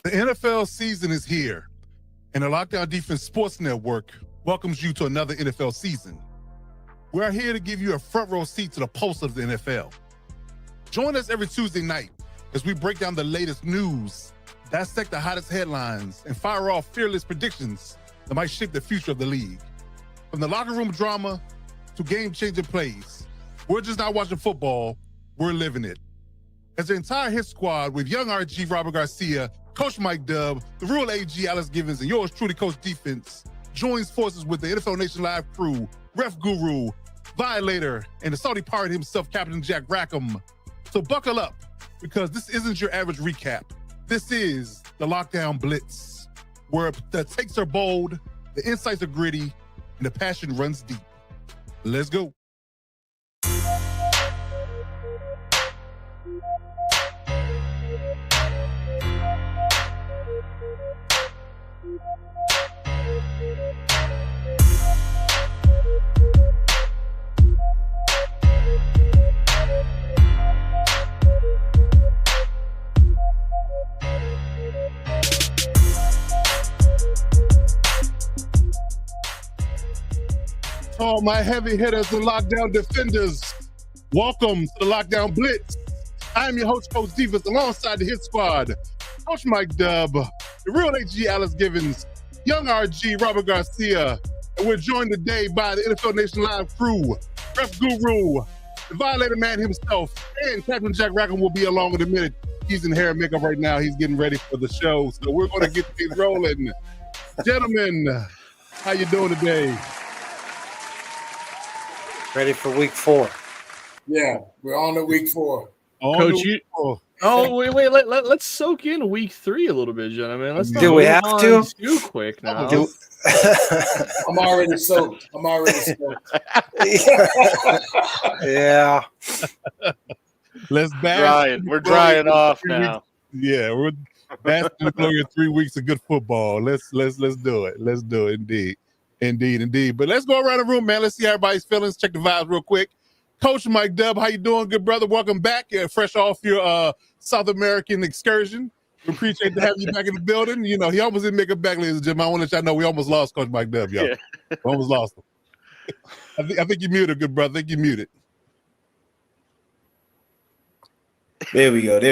The NFL season is here, and the Lockdown Defense Sports Network welcomes you to another NFL season. We are here to give you a front row seat to the pulse of the NFL. Join us every Tuesday night as we break down the latest news, dissect the hottest headlines, and fire off fearless predictions that might shape the future of the league. From the locker room drama to game-changing plays, we're just not watching football, we're living it. As the entire hit squad with young RG Robert Garcia, Coach Mike Dubb, the real AG Alex Givens, and yours truly, Coach Defense, joins forces with the NFL Nation Live crew, Ref Guru, Violator, and the Saudi pirate himself, Captain Jack Rackham. So buckle up, because this isn't your average recap. This is the Lockdown Blitz, where the takes are bold, the insights are gritty, and the passion runs deep. Let's go. All my heavy hitters and lockdown defenders, welcome to the Lockdown Blitz. I'm your host, Coach Defense, alongside the hit squad, Coach Mike Dubb, the real AG Alex Givens, young RG Robert Garcia, and we're joined today by the NFL Nation Live crew, Ref Guru, the Violator man himself, and Captain Jack Rackham will be along in a minute. He's in hair and makeup right now. He's getting ready for the show, so we're going to get things rolling. Gentlemen, how you doing today? Ready for week 4. Yeah, we're on to week 4. Coach, wait, let's soak in week 3 a little bit, gentlemen. Let's do we have to? Too quick now. I'm already soaked. Yeah. Let's bask. We're drying off now. Yeah, we're basking in the glory of 3 weeks of good football. Let's do it. Let's do it, indeed. But let's go around the room, man. Let's see how everybody's feeling. Check the vibes real quick. Coach Mike Dubb, how you doing, good brother? Welcome back. Fresh off your South American excursion. We appreciate to have you back in the building. You know, he almost didn't make it back, ladies and gentlemen. I want to let y'all know we almost lost Coach Mike Dubb, y'all. Yeah. We almost lost him. I think you muted, good brother. I think you muted. There we go.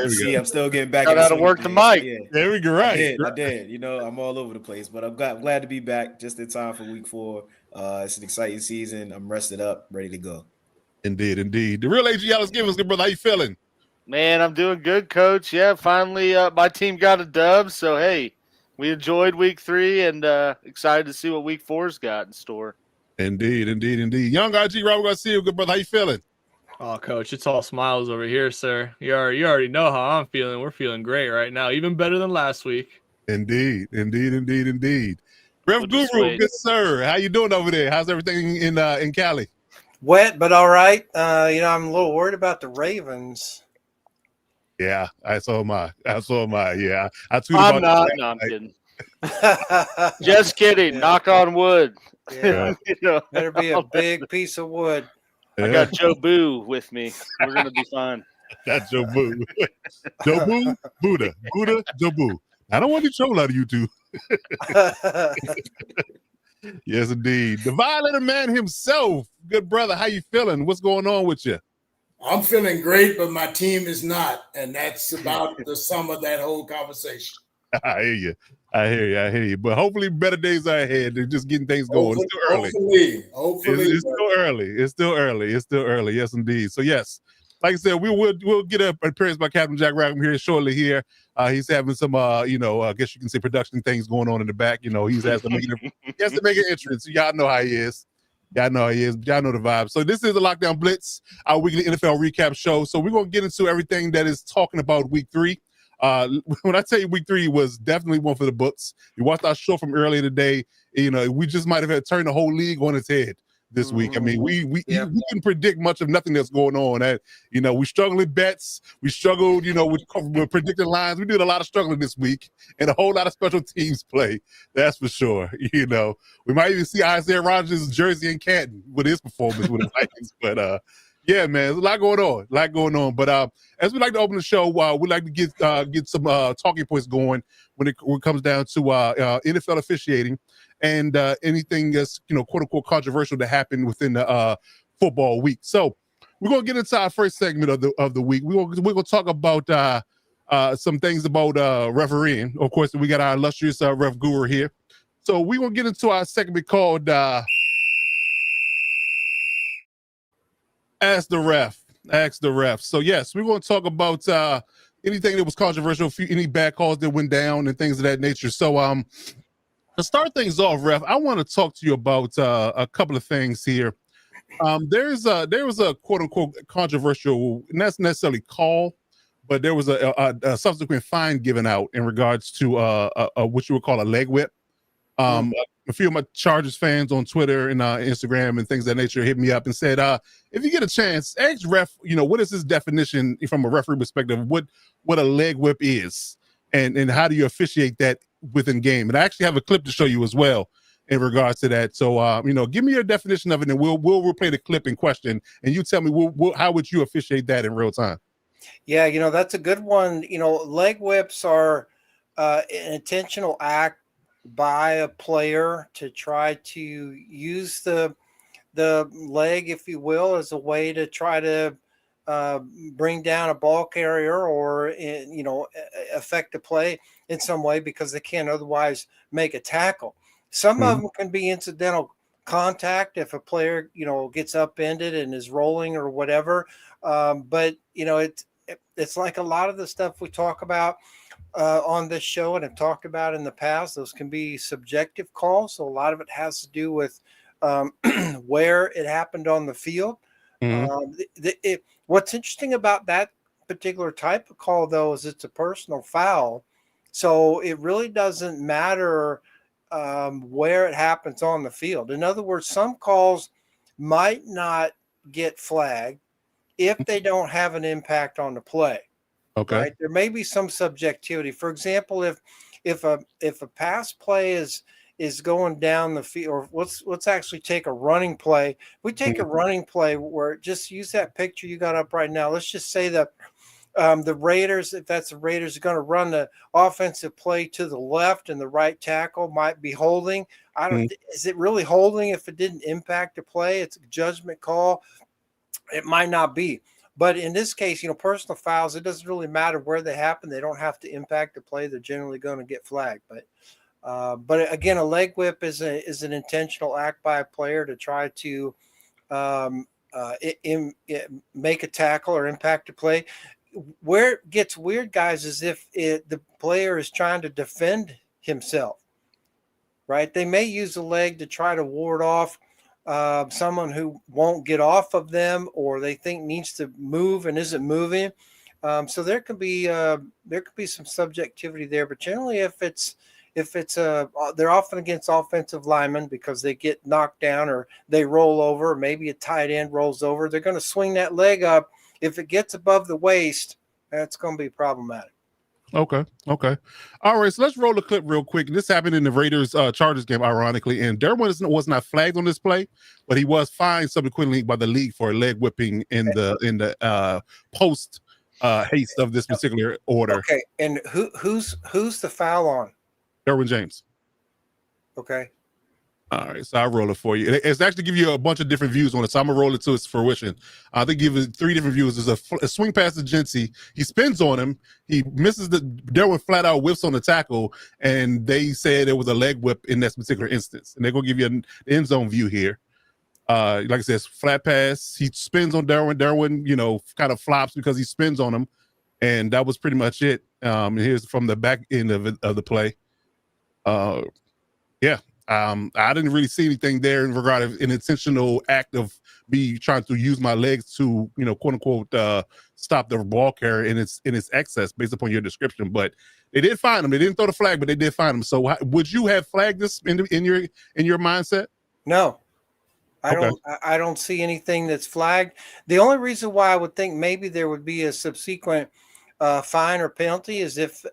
See, I'm still getting back. I got to work the mic. Yeah. There we go. Right. I did. You know, I'm all over the place, but I'm glad to be back just in time for week 4. It's an exciting season. I'm rested up, ready to go. Indeed. The real AG Alex Givens, good brother. How you feeling? Man, I'm doing good, Coach. Yeah, finally my team got a dub. So, hey, we enjoyed week 3 and excited to see what week 4's got in store. Indeed. Young RG Robert Garcia, good brother. How you feeling? Oh, Coach, it's all smiles over here, sir. You already know how I'm feeling. We're feeling great right now, even better than last week. Indeed. Ref Guru, good sir. How you doing over there? How's everything in Cali? Wet, but all right. I'm a little worried about the Ravens. Yeah, I saw my. Yeah, I tweeted I'm about not. No, I'm kidding. Just kidding. Knock on wood. Yeah. Better be a big piece of wood. Yeah. I got Joe Boo with me. We're going to be fine. That's Joe Boo. Joe Boo? Buddha, Joe Boo. I don't want to troll out of you two. Yes, indeed. The Violator man himself. Good brother, how you feeling? What's going on with you? I'm feeling great, but my team is not. And that's about the sum of that whole conversation. I hear you. But hopefully better days are ahead. They're just getting things going. It's still early. Hopefully. It's still early. Yes, indeed. So, yes, like I said, we'll get an appearance by Captain Jack Rackham here shortly here. He's having some, I guess you can say production things going on in the back. You know, he has to make an entrance. Y'all know how he is. Y'all know the vibe. So this is the Lockdown Blitz, our weekly NFL recap show. So we're going to get into everything that is talking about week 3. When I tell you week 3 was definitely one for the books. You watched our show from earlier today. We just might have had turned the whole league on its head this week. I mean, we can predict much of nothing that's going on. We struggled with bets. We struggled, with predicting lines. We did a lot of struggling this week and a whole lot of special teams play. That's for sure. We might even see Isaiah Rodgers' jersey in Canton with his performance with the Vikings. But Yeah, man, there's a lot going on. But as we like to open the show, we like to get some talking points going when it comes down to NFL officiating and anything that's quote unquote controversial that happened within the football week. So we're gonna get into our first segment of the week. We're gonna talk about some things about refereeing. Of course, we got our illustrious ref guru here. So we're gonna get into our segment called Ask the Ref. So yes, we're going to talk about anything that was controversial, any bad calls that went down and things of that nature. So to start things off, Ref, I want to talk to you about a couple of things here. There was a quote unquote controversial, not necessarily call, but there was a subsequent fine given out in regards to what you would call a leg whip. A few of my Chargers fans on Twitter and Instagram and things of that nature hit me up and said, if you get a chance, ask ref, what is his definition from a referee perspective, what a leg whip is and how do you officiate that within game? And I actually have a clip to show you as well in regards to that. So, give me your definition of it and we'll replay the clip in question and you tell me how would you officiate that in real time? Yeah, that's a good one. Leg whips are an intentional act by a player to try to use the leg, if you will, as a way to try to bring down a ball carrier or affect a play in some way because they can't otherwise make a tackle. Some of them can be incidental contact if a player gets upended and is rolling or whatever. But it's like a lot of the stuff we talk about on this show and have talked about in the past. Those can be subjective calls. So a lot of it has to do with where it happened on the field. What's interesting about that particular type of call, though, is it's a personal foul. So it really doesn't matter where it happens on the field. In other words, some calls might not get flagged if they don't have an impact on the play. Okay. Right? There may be some subjectivity. For example, if a pass play is going down the field, or let's actually take a running play. We take a running play where just use that picture you got up right now. Let's just say that the Raiders, if that's the Raiders, are going to run the offensive play to the left, and the right tackle might be holding. Is it really holding if it didn't impact the play? It's a judgment call. It might not be. But in this case, personal fouls, it doesn't really matter where they happen. They don't have to impact the play. They're generally going to get flagged. But again, a leg whip is an intentional act by a player to try to make a tackle or impact a play. Where it gets weird, guys, is if the player is trying to defend himself, right? They may use the leg to try to ward off someone who won't get off of them, or they think needs to move and isn't moving. So there could be some subjectivity there, but generally if it's they're often against offensive linemen because they get knocked down or they roll over, or maybe a tight end rolls over, they're going to swing that leg up. If it gets above the waist, that's going to be problematic. Okay. All right, so let's roll the clip real quick. This happened in the Raiders Chargers game, ironically, and Derwin was not flagged on this play, but he was fined subsequently by the league for a leg whipping in the post haste of this particular order. Okay, and who's the foul on? Derwin James. Okay. All right, so I'll roll it for you. It's actually give you a bunch of different views on it, so I'm gonna roll it to its fruition. I think give it 3 different views. There's a swing pass to Gency. He spins on him. He misses Derwin flat out whips on the tackle, and they said it was a leg whip in that particular instance. And they're gonna give you an end zone view here. Like I said, flat pass. He spins on Derwin. Derwin, kind of flops because he spins on him, and that was pretty much it. And here's from the back end of the play. Yeah. I didn't really see anything there in regard of an intentional act of me trying to use my legs to, quote unquote, stop the ball carrier in its excess based upon your description. But they did find him. They didn't throw the flag, but they did find him. So would you have flagged this in your mindset? No, I don't see anything that's flagged. The only reason why I would think maybe there would be a subsequent fine or penalty is if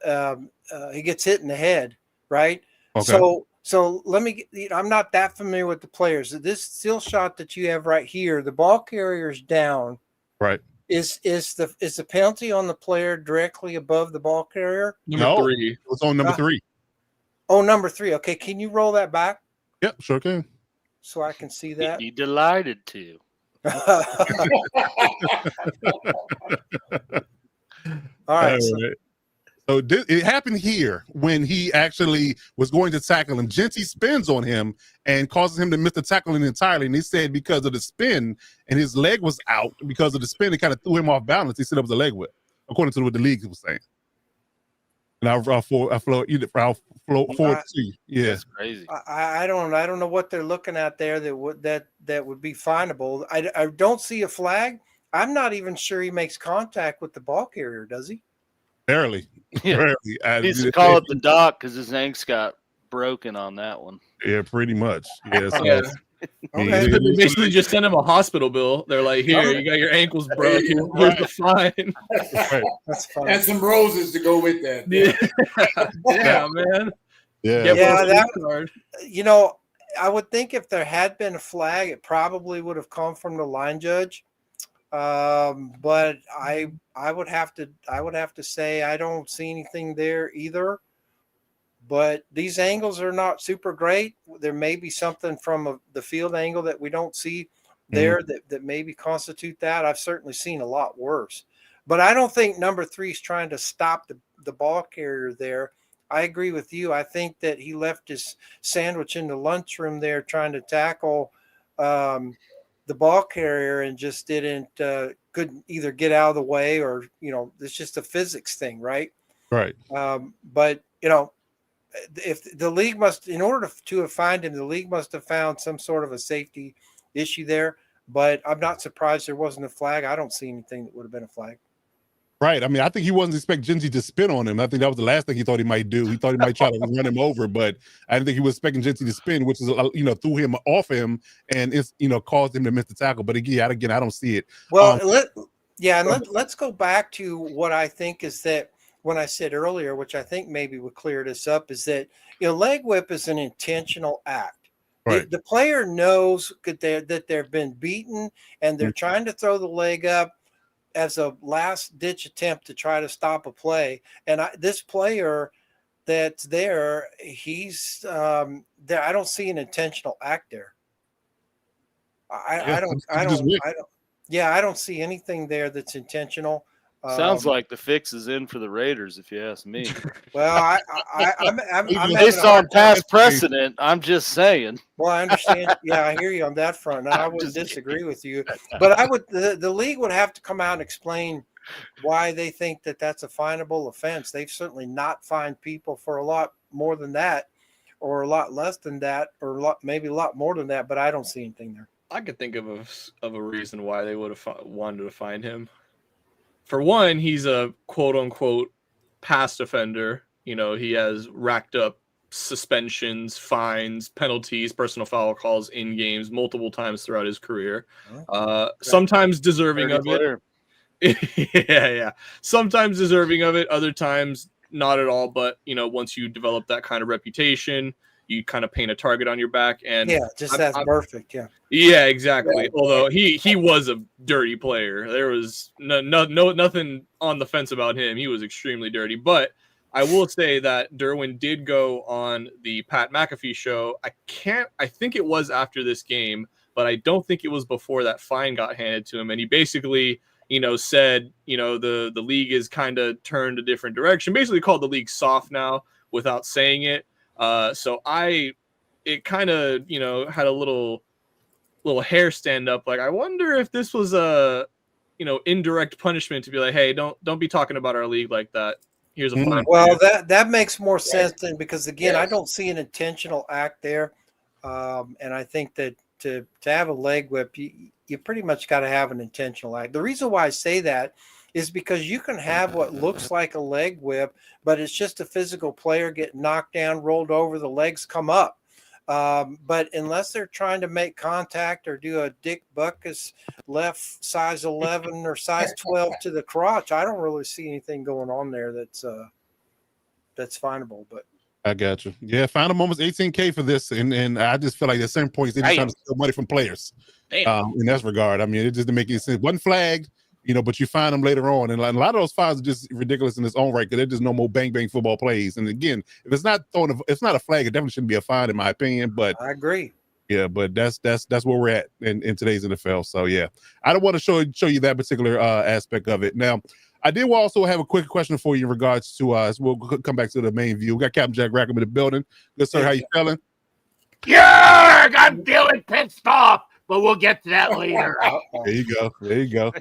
he gets hit in the head, right? Okay. So let me get, I'm not that familiar with the players. This still shot that you have right here, the ball carrier's down. Right. Is the penalty on the player directly above the ball carrier? Number 3. It was on number 3. Oh, number 3. Okay, can you roll that back? Yep, sure can. So I can see that. Be delighted to. All right. So it happened here when he actually was going to tackle him. Genty spins on him and causes him to miss the tackling entirely. And they said because of the spin and his leg was out because of the spin, it kind of threw him off balance. He said it was a leg whip, according to what the league was saying. And I'll forward to you. Yeah, that's crazy. I don't know what they're looking at there that would be finable. I don't see a flag. I'm not even sure he makes contact with the ball carrier, does he? Barely. Yeah. Barely. He needs to call up the doc because his ank's got broken on that one. Yeah, pretty much. Yeah. So, Yeah. Okay. They basically just send him a hospital bill. They're like, here, you got your ankles broken. Here's the fine. Right. That's fine. And some roses to go with that. Yeah, man. Yeah. That, you know, I would think if there had been a flag, it probably would have come from the line judge. But I would have to say I don't see anything there either. But these angles are not super great. There may be something from the field angle that we don't see there that maybe constitute that. I've certainly seen a lot worse. But I don't think number 3 is trying to stop the ball carrier there. I agree with you. I think that he left his sandwich in the lunchroom there trying to tackle the ball carrier and just couldn't either get out of the way or, you know, it's just a physics thing, right? Right. But, you know, if the league in order to have found him, the league must have found some sort of a safety issue there. But I'm not surprised there wasn't a flag. I don't see anything that would have been a flag. Right. I mean, I think he wasn't expecting Genty to spin on him. I think that was the last thing he thought he might do. He thought he might try to run him over, but I didn't think he was expecting Genty to spin, which is, you know, threw him off him and it's, you know, caused him to miss the tackle. But again, I don't see it. Well, let's go back to what I think is that when I said earlier, which I think maybe would clear this up, is that, you know, leg whip is an intentional act. Right. The player knows that they've been beaten and they're trying to throw the leg up as a last-ditch attempt to try to stop a play. And this player that's there, he's there. I don't see an intentional act there. I don't see anything there that's intentional. Sounds like the fix is in for the Raiders, if you ask me. Well, I'm based on past precedent, I'm just saying. Well, I understand. Yeah, I hear you on that front. And I wouldn't disagree with you, but the league would have to come out and explain why they think that that's a finable offense. They've certainly not fined people for a lot more than that, or a lot less than that, or maybe a lot more than that. But I don't see anything there. I could think of a reason why they would have wanted to find him. For one, he's a quote-unquote past offender. You know, he has racked up suspensions, fines, penalties, personal foul calls in games multiple times throughout his career. Sometimes deserving of it. Yeah. Sometimes deserving of it, other times not at all. But, you know, once you develop that kind of reputation, you kind of paint a target on your back. And that's perfect. Yeah, exactly. Yeah. Although he was a dirty player. There was nothing on the fence about him. He was extremely dirty. But I will say that Derwin did go on the Pat McAfee show. I think it was after this game, but I don't think it was before that fine got handed to him. And he basically, you know, said, you know, the league is kind of turned a different direction. Basically called the league soft now without saying it. So it kind of, you know, had a little hair stand up. Like, I wonder if this was a, you know, indirect punishment to be like, hey, don't be talking about our league like that. Here's a fine. Well, that makes more sense then, because again, I don't see an intentional act there. And I think that to have a leg whip, you pretty much got to have an intentional act. The reason why I say that is because you can have what looks like a leg whip, but it's just a physical player getting knocked down, rolled over, the legs come up. But unless they're trying to make contact or do a Dick Butkus left size 11 or size 12 to the crotch, I don't really see anything going on there that's finable. But I got you. Yeah, final moments 18K for this, and I just feel like at certain points they're just trying to steal money from players. In that regard, I mean, it just didn't make any sense. Wasn't flagged, but you find them later on, and a lot of those fouls are just ridiculous in its own right because they're just no more bang bang football plays. And again, if it's not it's not a flag, it definitely shouldn't be a fine in my opinion. But I agree. Yeah, but that's where we're at in today's NFL. So yeah, I don't want to show you that particular aspect of it. Now, I did also have a quick question for you in regards to we'll come back to the main view. We got Captain Jack Rackham in the building. Good sir, how you feeling? Yeah, I'm feeling pissed off, but we'll get to that later. There you go.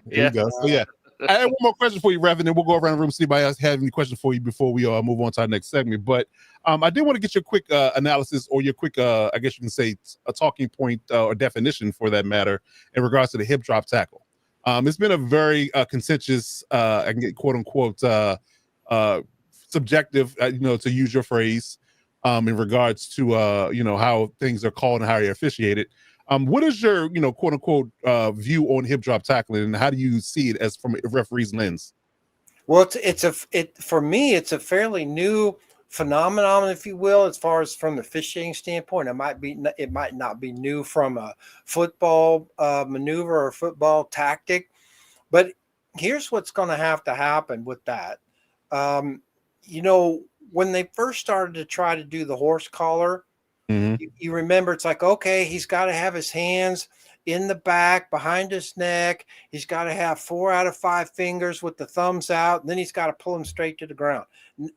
So yeah, I have one more question for you, Rev, and then we'll go around the room see if anybody else have any questions for you before we move on to our next segment. But I did want to get your quick analysis or your quick, I guess you can say, a talking point or definition for that matter in regards to the hip drop tackle. It's been a very contentious, I can get quote unquote subjective, to use your phrase, in regards to how things are called and how they're officiated. What is your quote unquote view on hip drop tackling, and how do you see it as from a referee's lens? Well, for me, it's a fairly new phenomenon, if you will, as far as from the officiating standpoint. It might not be new from a football maneuver or football tactic, but here's what's going to happen with that. When they first started to try to do the horse collar, you remember it's like, okay, he's got to have his hands in the back behind his neck. He's got to have 4 out of 5 fingers with the thumbs out. And then he's got to pull them straight to the ground.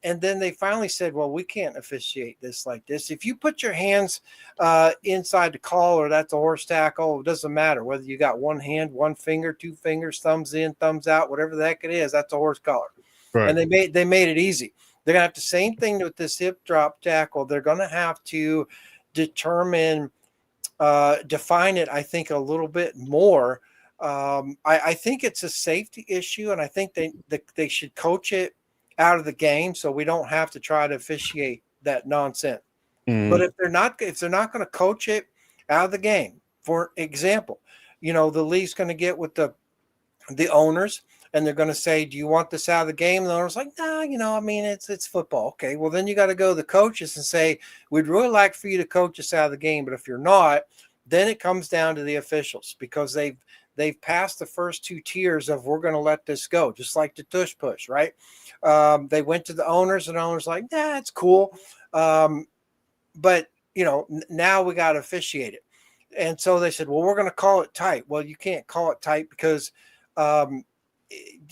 And then they finally said, well, we can't officiate this like this. If you put your hands inside the collar, that's a horse tackle. It doesn't matter whether you got 1 hand, 1 finger, 2 fingers, thumbs in, thumbs out, whatever the heck it is, that's a horse collar. Right. And they made it easy. They're going to have the same thing with this hip drop tackle. They're going to have to define it, I think, a little bit more. I think it's a safety issue, and I think they should coach it out of the game so we don't have to try to officiate that nonsense. But if they're not going to coach it out of the game, for example, the league's going to get with the owners, and they're going to say, do you want this out of the game? And the owner's like, no, it's football. Okay, well, then you got to go to the coaches and say, we'd really like for you to coach us out of the game. But if you're not, then it comes down to the officials, because they've passed the first 2 tiers of we're going to let this go, just like the tush push, right? They went to the owners, and the owners like, nah, it's cool. But, now we got to officiate it. And so they said, well, we're going to call it tight. Well, you can't call it tight because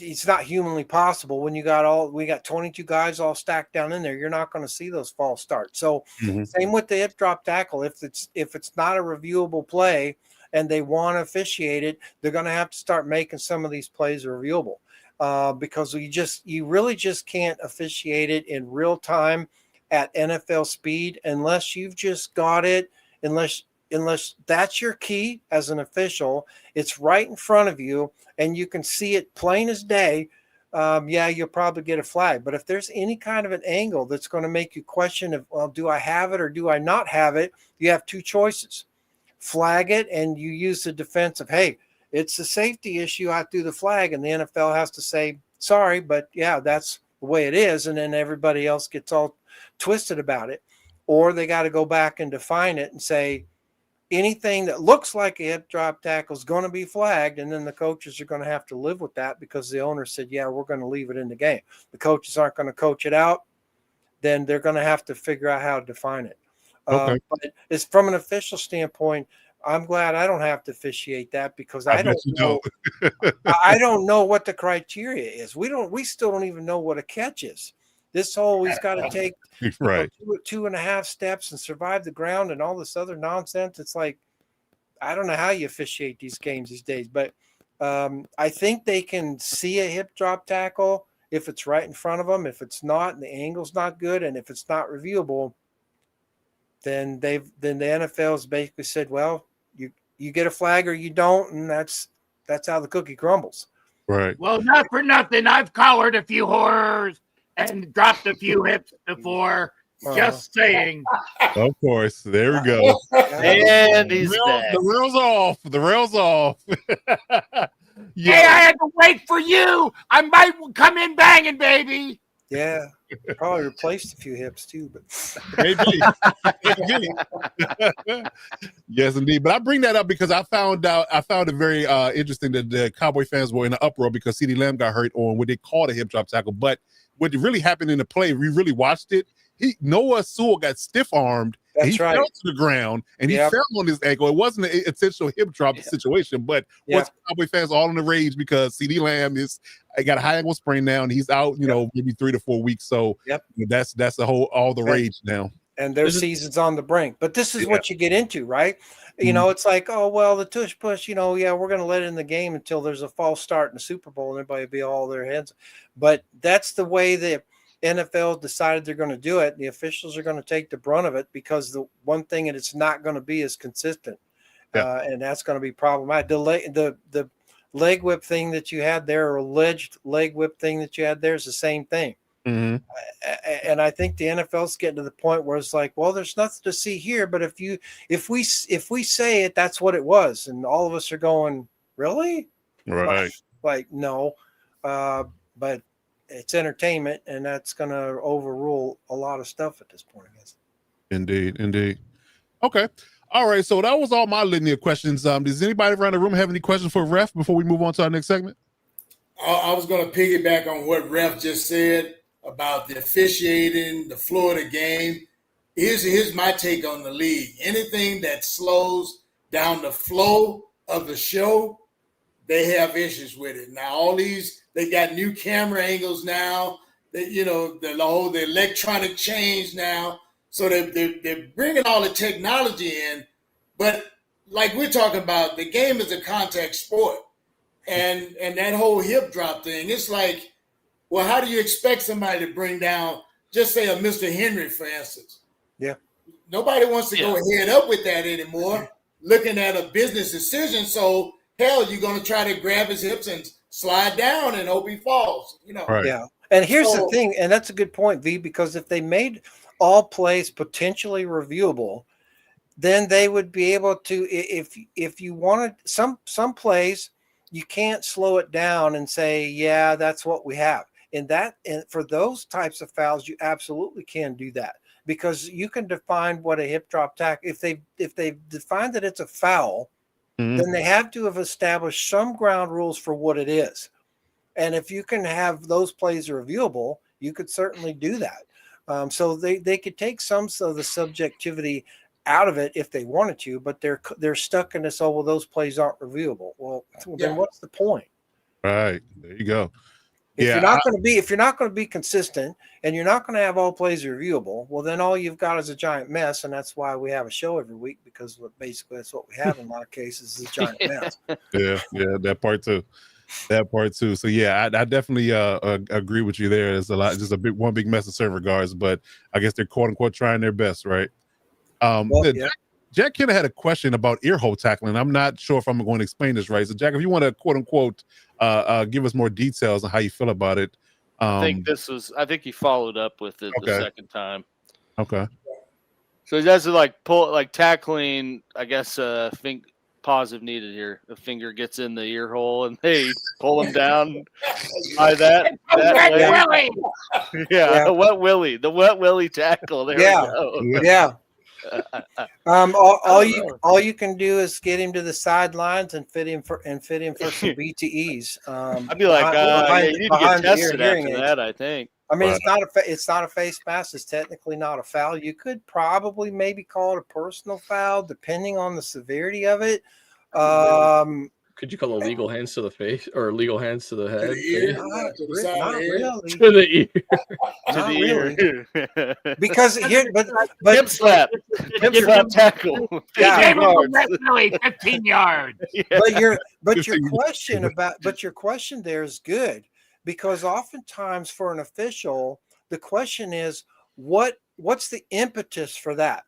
it's not humanly possible. When we got 22 guys all stacked down in there, you're not going to see those false starts. So same with the hip drop tackle. If it's not a reviewable play and they want to officiate it, they're going to have to start making some of these plays reviewable, because you really just can't officiate it in real time at NFL speed unless you've just got it, unless that's your key as an official. It's right in front of you and you can see it plain as day. You'll probably get a flag. But if there's any kind of an angle that's going to make you question do I have it or do I not have it? You have 2 choices. Flag it, and you use the defense of, hey, it's a safety issue. I threw the flag, and the NFL has to say, sorry, but yeah, that's the way it is. And then everybody else gets all twisted about it. Or they got to go back and define it and say, anything that looks like a hip drop tackle is going to be flagged, and then the coaches are going to have to live with that because the owner said, yeah, we're going to leave it in the game. The coaches aren't going to coach it out, then they're going to have to figure out how to define it. Okay. But it's from an official standpoint, I'm glad I don't have to officiate that, because I don't know. I don't know what the criteria is. We still don't even know what a catch is. This whole he's got to take right 2.5 steps and survive the ground and all this other nonsense. It's like, I don't know how you officiate these games these days, but I think they can see a hip drop tackle if it's right in front of them. If it's not, and the angle's not good, and if it's not reviewable, then the NFL's basically said, well, you get a flag or you don't, and that's how the cookie crumbles. Right. Well, not for nothing, I've collared a few horrors and dropped a few hips before. Just saying. Of course. There we go. And he's back. The rail's off. The rail's off. Yeah. Hey, I had to wait for you. I might come in banging, baby. Yeah, probably replaced a few hips too, but Maybe. Yes, indeed. But I bring that up because I found it very interesting that the Cowboy fans were in an uproar because CeeDee Lamb got hurt on what they called a hip drop tackle. But what really happened in the play, we really watched it. Noah Sewell got stiff armed. He That's right. fell to the ground and he Yep. fell on his ankle. It wasn't an essential hip drop situation, but once Cowboy fans all in the rage because CeeDee Lamb got a high ankle sprain now and he's out, maybe 3 to 4 weeks. So that's all the rage now. And their season's on the brink. But this is what you get into, right? It's like, oh, well, the tush push, we're going to let it in the game until there's a false start in the Super Bowl and everybody will be all their heads. But that's the way the NFL decided they're going to do it. The officials are going to take the brunt of it because the one thing that it's not going to be is consistent. And that's going to be problematic. The leg whip thing that you had there, or alleged leg whip thing that you had there, is the same thing. Mm-hmm. And I think the NFL's getting to the point where it's like, well, there's nothing to see here, but if we say it, that's what it was, and all of us are going, really? Right. Like no, but it's entertainment, and that's going to overrule a lot of stuff at this point, I guess. Indeed. Okay. All right. So that was all my litany of questions. Does anybody around the room have any questions for Ref before we move on to our next segment? I was going to piggyback on what Ref just said about the officiating, the flow of the game. Here's my take on the league. Anything that slows down the flow of the show, they have issues with it. Now, they got new camera angles now. The electronic change now. So they're bringing all the technology in. But like we're talking about, the game is a contact sport. And that whole hip drop thing, it's like, well, how do you expect somebody to bring down, just say a Mr. Henry, for instance? Yeah. Nobody wants to go head up with that anymore, looking at a business decision. So, hell, you're going to try to grab his hips and slide down and hope he falls, Right. Yeah. And here's the thing, and that's a good point, V, because if they made all plays potentially reviewable, then they would be able to, if you wanted some plays, you can't slow it down and say, yeah, that's what we have. And for those types of fouls, you absolutely can do that, because you can define what a hip drop tackle. If they've defined that it's a foul, then they have to have established some ground rules for what it is. And if you can have those plays reviewable, you could certainly do that. So they could take some of the subjectivity out of it if they wanted to, but they're stuck in this, well, those plays aren't reviewable. Well, then what's the point? Right. There you go. If you're not going to be consistent and you're not going to have all plays reviewable, well, then all you've got is a giant mess, and that's why we have a show every week, because basically that's what we have in a lot of cases, is a giant mess. Yeah, that part too. So yeah, I definitely agree with you there. There's a lot, just one big mess in certain regards, but I guess they're quote unquote trying their best, right? Jack Kenner had a question about ear hole tackling. I'm not sure if I'm going to explain this right. So, Jack, if you want to quote unquote give us more details on how you feel about it. I think he followed up with it the second time. Okay. So he does it like tackling, I guess, pause if needed here. A finger gets in the ear hole and they pull him down by that way. The wet willy tackle. There we go. Yeah. All you can do is get him to the sidelines and fit him for some BTEs. I'd be like, you need to get tested after that, I think. I mean, it's not a face mask. It's technically not a foul. You could probably maybe call it a personal foul, depending on the severity of it. Could you call it legal hands to the face or legal hands to the head? Not really. To the ear. To the ear. Because here, but hip slap tackle. Gave him a really 15 yards. But your question there is good, because oftentimes for an official, the question is what's the impetus for that?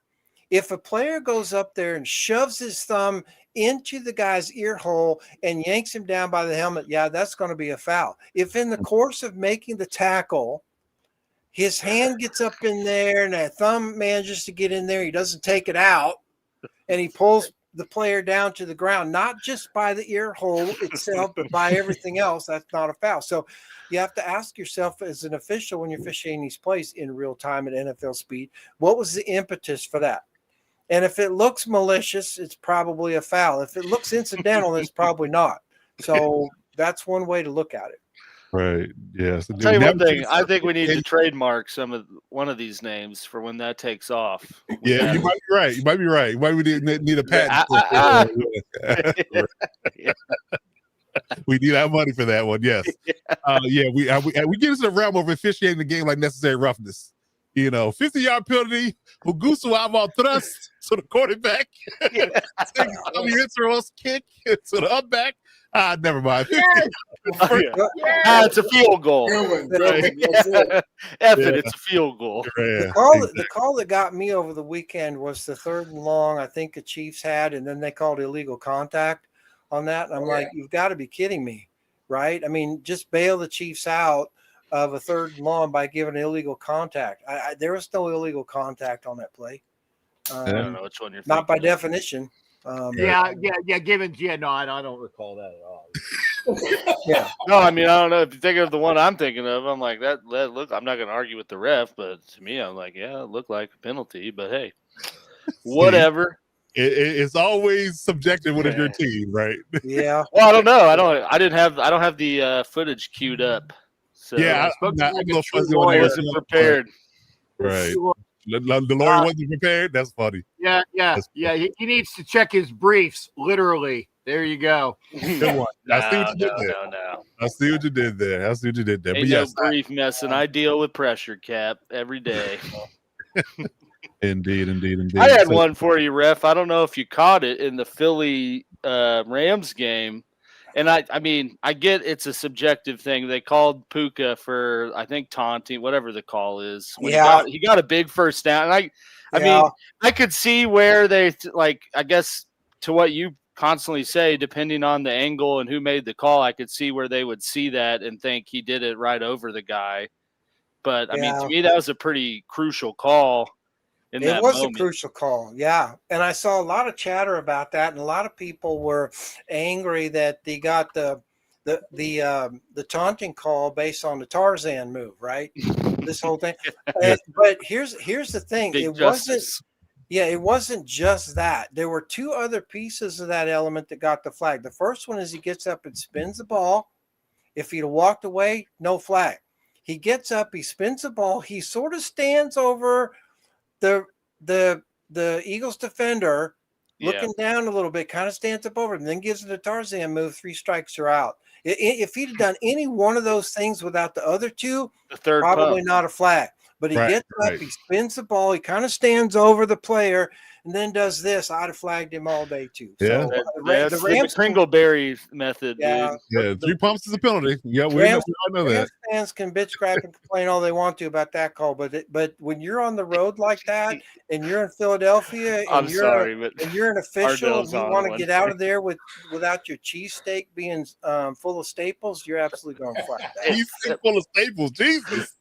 If a player goes up there and shoves his thumb into the guy's ear hole and yanks him down by the helmet, that's going to be a foul. If in the course of making the tackle, his hand gets up in there and that thumb manages to get in there, he doesn't take it out, and he pulls the player down to the ground, not just by the ear hole itself, but by everything else, that's not a foul. So you have to ask yourself as an official when you're officiating these plays in real time at NFL speed, what was the impetus for that? And if it looks malicious, it's probably a foul. If it looks incidental, it's probably not. So that's one way to look at it. Right. Yes. I'll tell you one thing. I think we need to trademark one of these names for when that takes off. Yeah, you might be right. You might be right. You might need a patent. We need our money for that one. Yes. We get into the realm of officiating the game like necessary roughness. 50-yard penalty. Hugusu Aval thrust to the quarterback. Kick to the up back. Never mind. Yes. It's a field goal. It's a field goal. The call that got me over the weekend was the 3rd and long. I think the Chiefs had, and then they called illegal contact on that. And I'm like, you've got to be kidding me, right? I mean, just bail the Chiefs out of a 3rd and long by giving illegal contact. There was no illegal contact on that play. I don't know which one you're not by definition. No, I don't recall that at all. No, I mean, I don't know if you think of the one I'm thinking of. I'm like that look. I'm not going to argue with the ref, but to me, I'm like, yeah, it looked like a penalty. But hey, whatever. It's always subjective when it's your team, right? Yeah. Well, I don't know. I don't have the footage queued up. So yeah, I wasn't prepared. Right. The lawyer wasn't prepared. That's funny. Yeah. He needs to check his briefs. Literally. There you go. Good one. I see what you did there. I see what you did there. But yes, no brief messing. I deal with pressure, Cap, every day. Indeed. I had one for you, ref. I don't know if you caught it in the Philly Rams game. And I mean, I get it's a subjective thing. They called Puka for, I think, taunting, whatever the call is. He got a big first down. And I mean, I could see where they I guess to what you constantly say, depending on the angle and who made the call, I could see where they would see that and think he did it right over the guy. But I mean, to me, that was a pretty crucial call. It was a crucial call, yeah. And I saw a lot of chatter about that, and a lot of people were angry that they got the taunting call based on the Tarzan move, right? This whole thing. But here's the thing: it wasn't just that. There were 2 other pieces of that element that got the flag. The first one is he gets up and spins the ball. If he'd have walked away, no flag. He gets up, he spins the ball, he sort of stands over the Eagles defender, looking down a little bit, kind of stands up over him, and then gives it a Tarzan move. 3 strikes are out. If he'd have done any one of those things without the other 2, probably not a flag. But he gets up, he spins the ball, he kind of stands over the player, and then does this. I'd have flagged him all day too. Yeah, so the Rams Kringleberry method. Yeah, dude. 3 pumps is a penalty. Yeah, we know that. Fans can bitch, scrap, and complain all they want to about that call, but when you're on the road like that, and you're in Philadelphia, and you're an official, and you want to get out of there without your cheesesteak being full of staples, you're absolutely going to flag that. Cheesesteak full of staples, Jesus.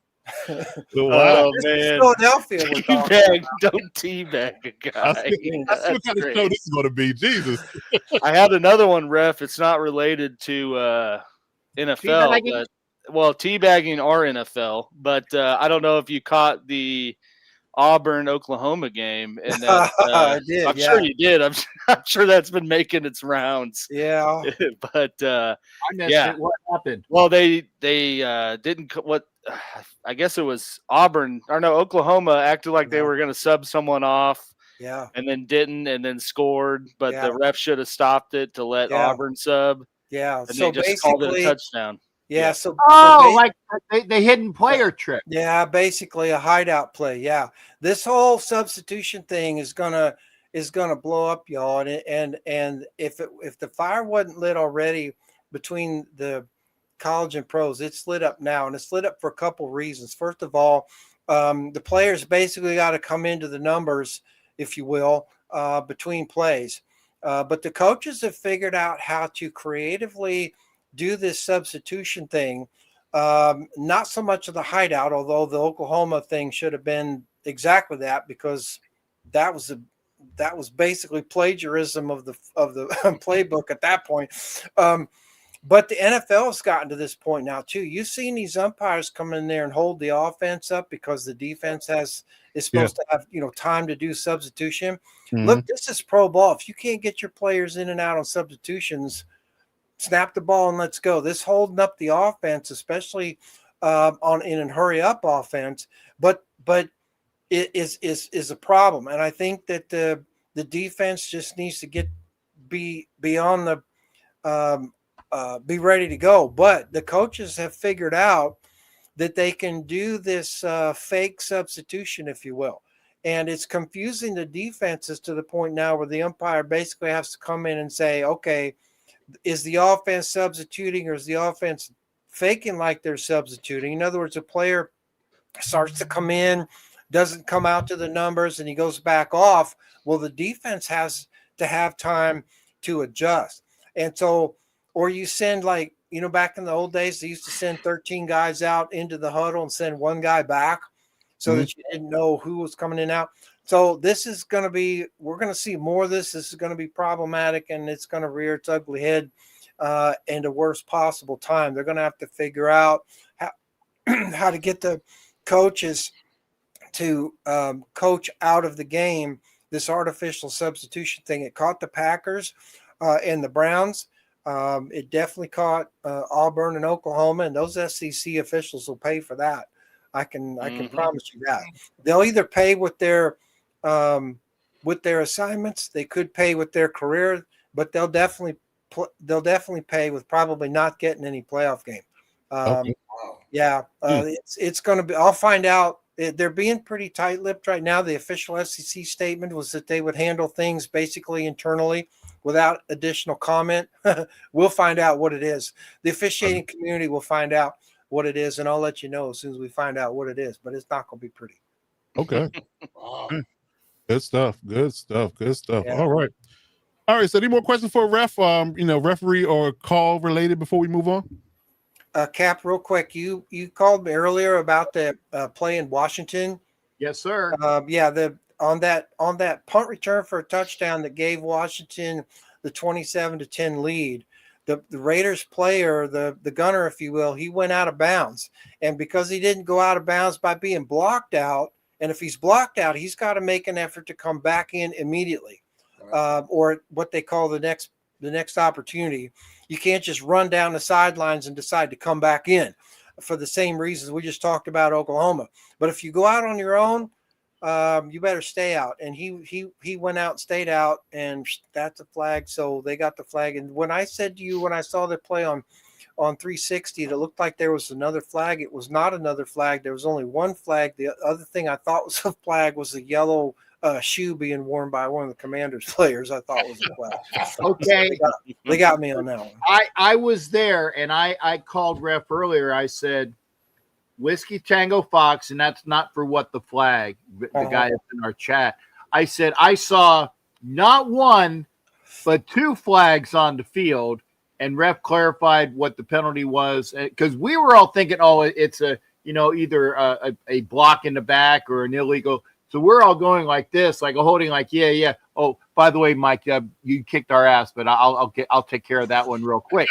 Oh man, Philadelphia. Don't teabag a guy. That's what kind of show this is going to be. Jesus. I had another one, ref. It's not related to NFL, but teabagging or NFL. But I don't know if you caught the Auburn Oklahoma game, and that, I did. I'm sure you did. I'm sure that's been making its rounds. Yeah, but I missed it. What happened? Well, they didn't. What I guess it was Auburn or no Oklahoma acted like they were going to sub someone off. Yeah, and then didn't, and then scored. But the ref should have stopped it to let Auburn sub. Yeah, and so they just called it a touchdown. Yeah, so like the hidden player trick. Yeah, basically a hideout play. Yeah, this whole substitution thing is gonna blow up, y'all. And if the fire wasn't lit already between the college and pros, it's lit up now, and it's lit up for a couple reasons. First of all, the players basically got to come into the numbers, if you will, between plays. But the coaches have figured out how to creatively do this substitution thing. Not so much of the hideout, although the Oklahoma thing should have been exactly that, because that was that was basically plagiarism of the playbook at that point. But the NFL has gotten to this point now too. You've seen these umpires come in there and hold the offense up because the defense is supposed to have time to do substitution. Look, this is pro ball. If you can't get your players in and out on substitutions, snap the ball and let's go. This holding up the offense, especially in a hurry up offense, but it is a problem. And I think that the defense just needs to be on the be ready to go. But the coaches have figured out that they can do this fake substitution, if you will. And it's confusing the defenses to the point now where the umpire basically has to come in and say, okay, is the offense substituting or is the offense faking like they're substituting? In other words, a player starts to come in, doesn't come out to the numbers, and he goes back off. Well, the defense has to have time to adjust. And so, or you send back in the old days, they used to send 13 guys out into the huddle and send one guy back so that you didn't know who was coming in and out. So this is going to be, we're going to see more of this. This is going to be problematic, and it's going to rear its ugly head in the worst possible time. They're going to have to figure out how to get the coaches to coach out of the game this artificial substitution thing. It caught the Packers and the Browns. It definitely caught Auburn and Oklahoma, and those SEC officials will pay for that. I can promise you that. They'll either pay with their assignments, they could pay with their career, but they'll definitely pay with probably not getting any playoff game. It's going to be. I'll find out. They're being pretty tight-lipped right now. The official SEC statement was that they would handle things basically internally without additional comment. We'll find out what it is. The officiating community will find out what it is, and I'll let you know as soon as we find out what it is, but it's not going to be pretty. Okay. Good stuff. Yeah. All right. So any more questions for a ref, referee or call related before we move on? Cap, real quick, you called me earlier about the play in Washington. Yes, sir. On that punt return for a touchdown that gave Washington the 27-10 lead, the Raiders player, the gunner, if you will, he went out of bounds. And because he didn't go out of bounds by being blocked out, and if he's blocked out, he's got to make an effort to come back in immediately, or what they call the next opportunity. You can't just run down the sidelines and decide to come back in for the same reasons we just talked about Oklahoma. But if you go out on your own, you better stay out. And he went out, stayed out, and that's a flag. So they got the flag. And when I said to you, when I saw the play on 360, it looked like there was another flag. It was not another flag. There was only one flag. The other thing I thought was a flag was a yellow shoe being worn by one of the Commanders players. I thought was a flag. Okay. They got me on that one. I was there, and I called ref earlier. I said, Whiskey Tango Fox, and that's not for what the flag, the guy that's in our chat. I said, I saw not one, but two flags on the field, and ref clarified what the penalty was, because we were all thinking, it's either a block in the back or an illegal. So we're all going like this, like a holding, like, yeah. Oh, by the way, Mike, you kicked our ass, but I'll take care of that one real quick.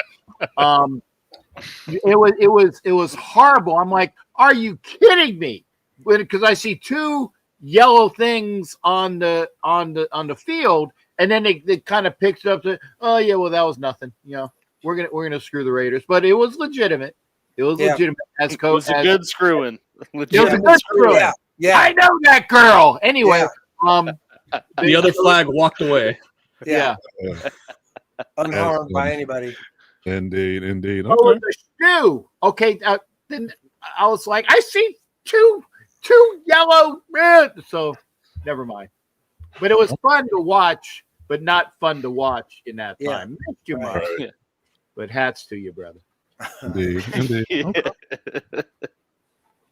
It was horrible. I'm like, are you kidding me? Because I see two yellow things on the field, and then it kind of picks up to, well, that was nothing. We're gonna screw the Raiders, but it was legitimate. It was legitimate as coach. It was a good screwing. It was a good screwing. Yeah, I know that girl. Anyway, the other flag walked away. Yeah. Unharmed by anybody. Indeed. Okay. Oh, the shoe. Okay, then I was like, I see two yellow. So never mind. But it was fun to watch, but not fun to watch in that time. Missed you much. Right. But hats to you, brother. Indeed. Okay.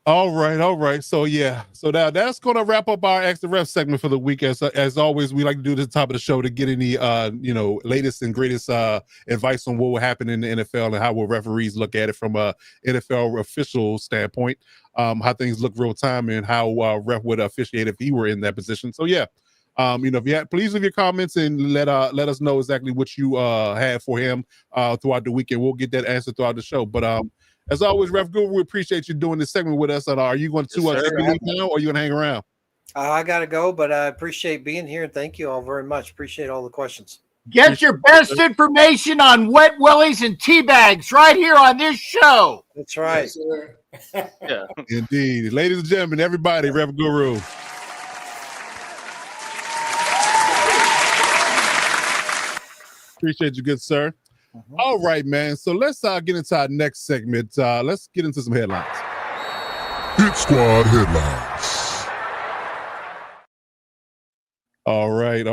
All right. So now that's going to wrap up our Ask the Ref segment for the week. As always, we like to do this at the top of the show to get any latest and greatest advice on what will happen in the NFL and how will referees look at it from a NFL official standpoint, how things look real time and how ref would officiate if he were in that position. So Please leave your comments and let us know exactly what you had for him throughout the weekend. We'll get that answer throughout the show. But as always, Ref Guru, we appreciate you doing this segment with us. Are you going to take a leave now, or are you going to hang around? I got to go, but I appreciate being here. Thank you all very much. Appreciate all the questions. Get your best information on wet willies and tea bags right here on this show. That's right. Yes, Yeah. Indeed. Ladies and gentlemen, everybody, Ref Guru. Appreciate you, good sir. All right, man. So let's get into our next segment. Let's get into some headlines. Hit Squad headlines. All right.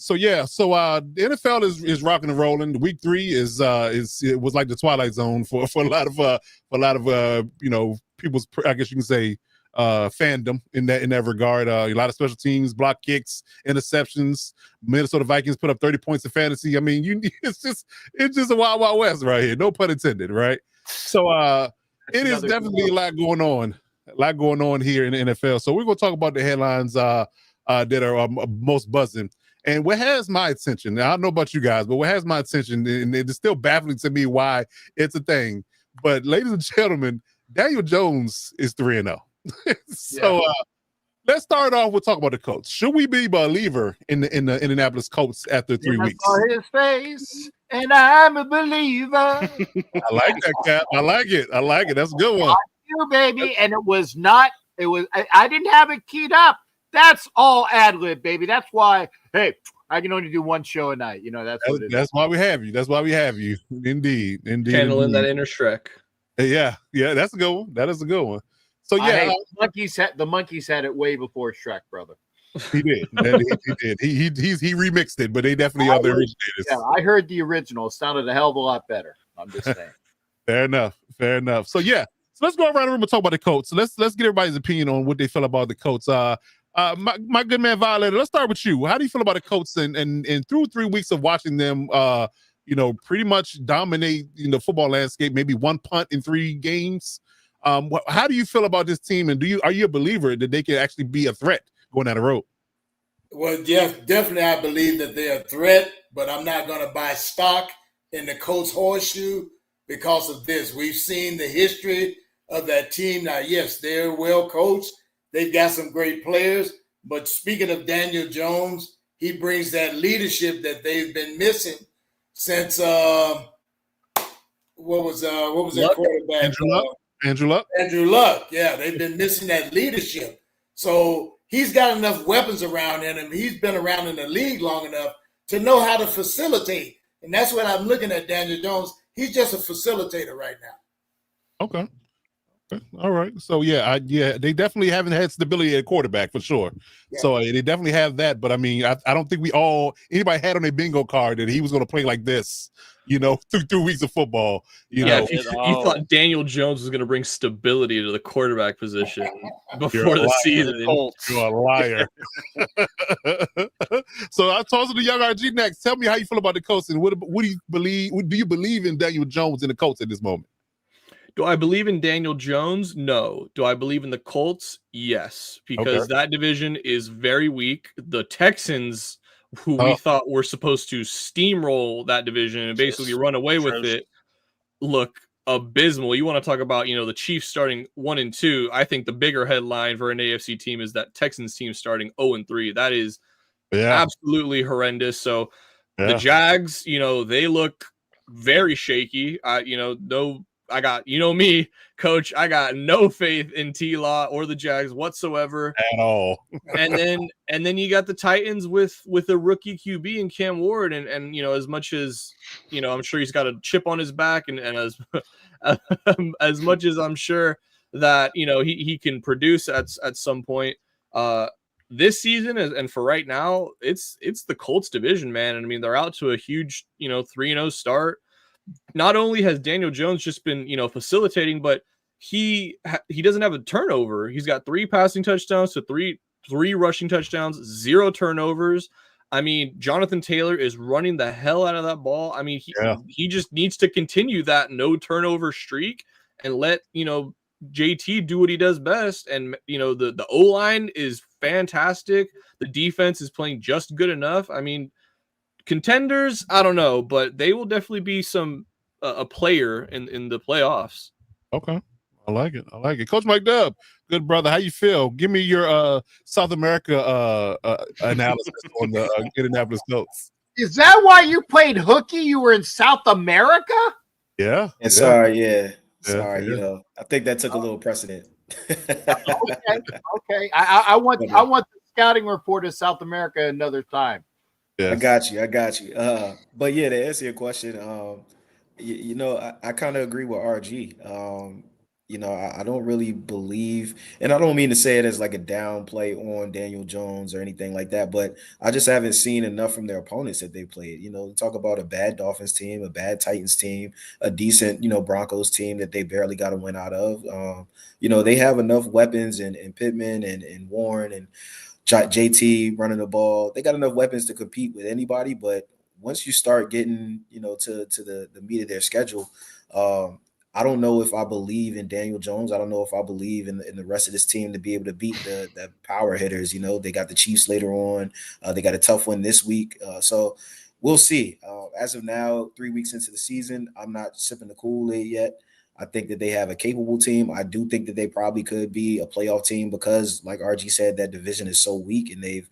So the NFL is rocking and rolling. Week 3 it was like the Twilight Zone for a lot of people's, I guess you can say, fandom in that regard. A lot of special teams, block kicks, interceptions. Minnesota Vikings put up 30 points in fantasy. I mean, it's just a wild, wild west right here. No pun intended, right? So it is definitely a lot going on here in the NFL. So we're gonna talk about the headlines that are most buzzing. And what has my attention, now I don't know about you guys, but what has my attention, and it's still baffling to me why it's a thing. But ladies and gentlemen, Daniel Jones is 3-0. So let's start off with talking about the Colts. Should we be a believer in the Indianapolis Colts after 3 weeks? I saw his face, and I'm a believer. I like that, Cap. I like it. That's a good one. You, baby. And I didn't have it keyed up. That's all ad lib, baby. That's why, hey, I can only do one show a night. That's why we have you. That's why we have you. Indeed. Handling that inner Shrek. Yeah, that's a good one. That is a good one. So the monkeys had it way before Shrek, brother. He did. He did. He remixed it, but they definitely are the originators. Yeah, I heard the original. It sounded a hell of a lot better. I'm just saying. Fair enough. So let's go around the room and talk about the Colts. So let's get everybody's opinion on what they feel about the Colts. My good man Violator, let's start with you. How do you feel about the Colts and through 3 weeks of watching them pretty much dominate the football landscape, maybe one punt in 3 games? How do you feel about this team, and are you a believer that they can actually be a threat going down the road? Well, yes, definitely I believe that they're a threat, but I'm not going to buy stock in the Colts horseshoe because of this. We've seen the history of that team. Now, yes, they're well coached. They've got some great players, but speaking of Daniel Jones, he brings that leadership that they've been missing since what was that quarterback? Andrew Luck. Andrew Luck. Yeah, they've been missing that leadership. So he's got enough weapons around him. He's been around in the league long enough to know how to facilitate. And that's what I'm looking at Daniel Jones. He's just a facilitator right now. Okay. All right. So they definitely haven't had stability at quarterback for sure. Yeah. So they definitely have that. But I mean, I don't think anybody had on their bingo card that he was going to play like this, through 2 weeks of football. You you thought Daniel Jones was going to bring stability to the quarterback position before the season. You're a liar. So I'll toss it to Young RG next. Tell me how you feel about the Colts, and what do you believe? Do you believe in Daniel Jones and the Colts at this moment? Do I believe in Daniel Jones? No. Do I believe in the Colts? Yes, because that division is very weak. The Texans, who we thought were supposed to steamroll that division and basically run away with it, look abysmal. You want to talk about, the Chiefs starting 1-2. I think the bigger headline for an AFC team is that Texans team starting 0-3. That is absolutely horrendous. So the Jags, they look very shaky. I got, me, Coach, I got no faith in T-Law or the Jags whatsoever at all. and then you got the Titans with a rookie QB in Cam Ward, and as much as I'm sure he's got a chip on his back, and as much as I'm sure that he can produce at some point this season, and for right now, it's the Colts division, man. And I mean, they're out to a huge 3-0 start. Not only has Daniel Jones just been, facilitating, but he doesn't have a turnover. He's got 3 passing touchdowns to three rushing touchdowns, 0 turnovers. I mean, Jonathan Taylor is running the hell out of that ball. I mean, he just needs to continue that no turnover streak and let, JT do what he does best. And, the O-line is fantastic. The defense is playing just good enough. I mean, contenders, I don't know, but they will definitely be a player in the playoffs. Okay. I like it. Coach Mike Dub, good brother. How you feel? Give me your South America analysis on the Indianapolis Colts. Is that why you played hooky? You were in South America? Yeah. Sorry, Yeah. you know, I think that took a little precedent. Okay. I want the scouting report of South America another time. Yes. I got you. But yeah, to answer your question, you know, I kind of agree with RG. You know, I don't really believe, and I don't mean to say it as like a downplay on Daniel Jones or anything like that, but I just haven't seen enough from their opponents that they played. You know, talk about a bad Dolphins team, a bad Titans team, a decent, you know, Broncos team that they barely got a win out of. You know, they have enough weapons and Pittman and Warren and JT running the ball. They got enough weapons to compete with anybody, but once you start getting, you know, to the meat of their schedule, I don't know if I believe in Daniel Jones. I don't know if I believe in the rest of this team to be able to beat the power hitters. You know, they got the Chiefs later on. They got a tough one this week. So we'll see. As of now, 3 weeks into the season, I'm not sipping the Kool-Aid yet. I think that they have a capable team. I do think that they probably could be a playoff team because, like RG said, that division is so weak and they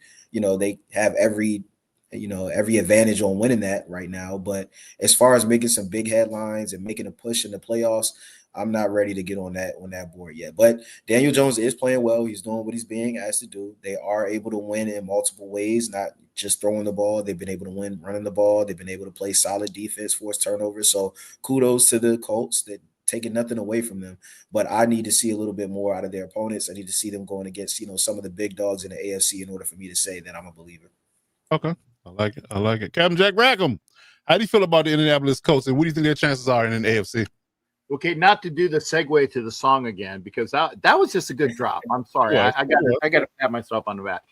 have every advantage on winning that right now. But as far as making some big headlines and making a push in the playoffs, I'm not ready to get on that board yet. But Daniel Jones is playing well. He's doing what he's being asked to do. They are able to win in multiple ways, not just throwing the ball. They've been able to win running the ball. They've been able to play solid defense, force turnovers. So kudos to the Colts that taking nothing away from them. But I need to see a little bit more out of their opponents. I need to see them going against, you know, some of the big dogs in the AFC in order for me to say that I'm a believer. Okay. I like it. Captain Jack Rackham, how do you feel about the Indianapolis Colts and what do you think their chances are in the AFC? Okay, not to do the segue to the song again, because that was just a good drop. I'm sorry. Yeah, I got to pat myself on the back.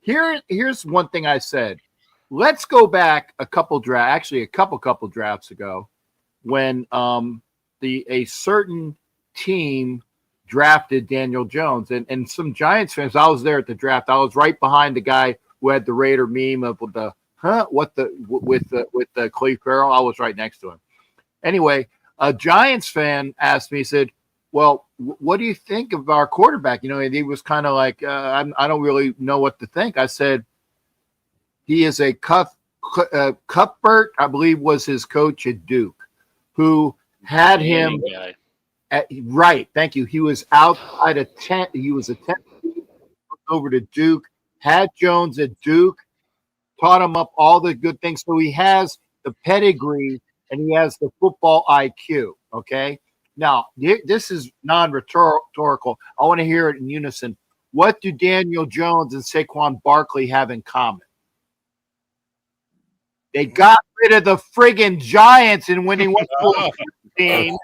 Here's one thing I said. Let's go back a couple drafts ago when a certain team drafted Daniel Jones and some Giants fans. I was there at the draft. I was right behind the guy who had the Raider meme of with the Cleve Farrell. I was right next to him. Anyway, a Giants fan asked me, he said, well, what do you think of our quarterback? You know, and he was kind of like, I don't really know what to think. I said, he is a Cuthbert, I believe was his coach at Duke, who had him right. Thank you. He was outside of 10. He was a 10 over to Duke, had Jones at Duke, taught him up all the good things. So he has the pedigree and he has the football IQ. Okay. Now, this is non-rhetorical. I want to hear it in unison. What do Daniel Jones and Saquon Barkley have in common? They got rid of the friggin' Giants and when he went to 15.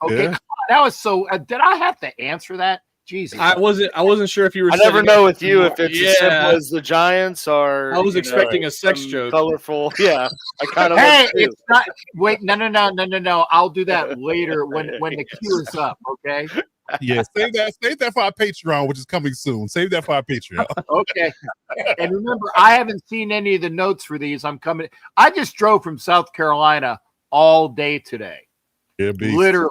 Okay, come on. That was so. Did I have to answer that? Jesus, I wasn't sure if you were. I never know with you if it's as simple as the Giants or. I was expecting a sex joke. Colorful, yeah. I kind of. Hey, it's not. Wait, no. I'll do that later when the queue is up. Okay. Yeah, save that for our Patreon, which is coming soon. Save that for our Patreon. Okay. And remember, I haven't seen any of the notes for these. I'm coming. I just drove from South Carolina all day today. Yeah, literally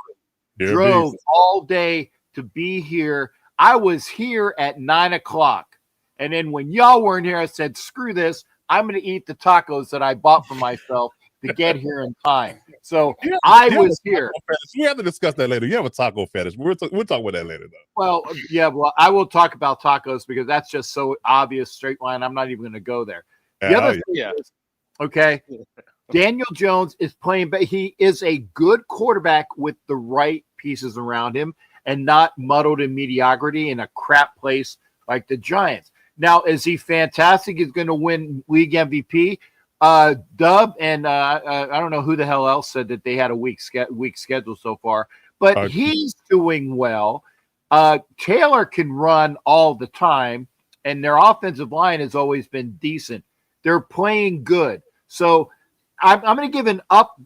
drove all day to be here. I was here at 9:00. And then when y'all weren't here, I said, screw this. I'm going to eat the tacos that I bought for myself to get here in time. So I was here. We have to discuss that later. You have a taco fetish. We'll talk about that later, though. Well, yeah, I will talk about tacos because that's just so obvious, straight line. I'm not even going to go there. The other thing is, okay, Daniel Jones is playing, but he is a good quarterback with the right pieces around him and not muddled in mediocrity in a crap place like the Giants. Now, is he fantastic? He's going to win league MVP. Dub and I don't know who the hell else said that they had a weak schedule so far, but he's doing well. Taylor can run all the time, and their offensive line has always been decent. They're playing good. So I'm going to give an up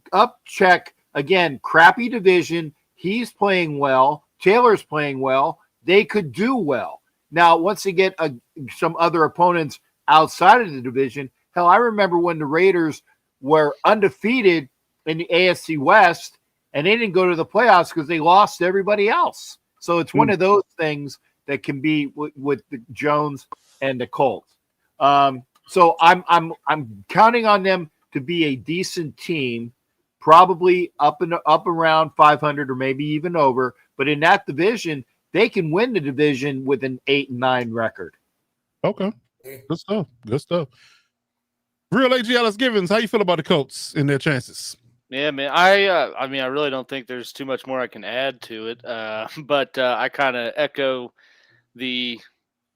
check. Again, crappy division. He's playing well. Taylor's playing well. They could do well. Now, once they get some other opponents outside of the division, hell, I remember when the Raiders were undefeated in the AFC West, and they didn't go to the playoffs because they lost to everybody else. So it's one of those things that can be with the Jones and the Colts. So I'm counting on them to be a decent team, probably up around 500 or maybe even over. But in that division, they can win the division with an 8-9 record. Okay, good stuff. Good stuff. Real AG Alice Givens, how you feel about the Colts and their chances? Yeah, man. I mean, I really don't think there's too much more I can add to it. But I kind of echo the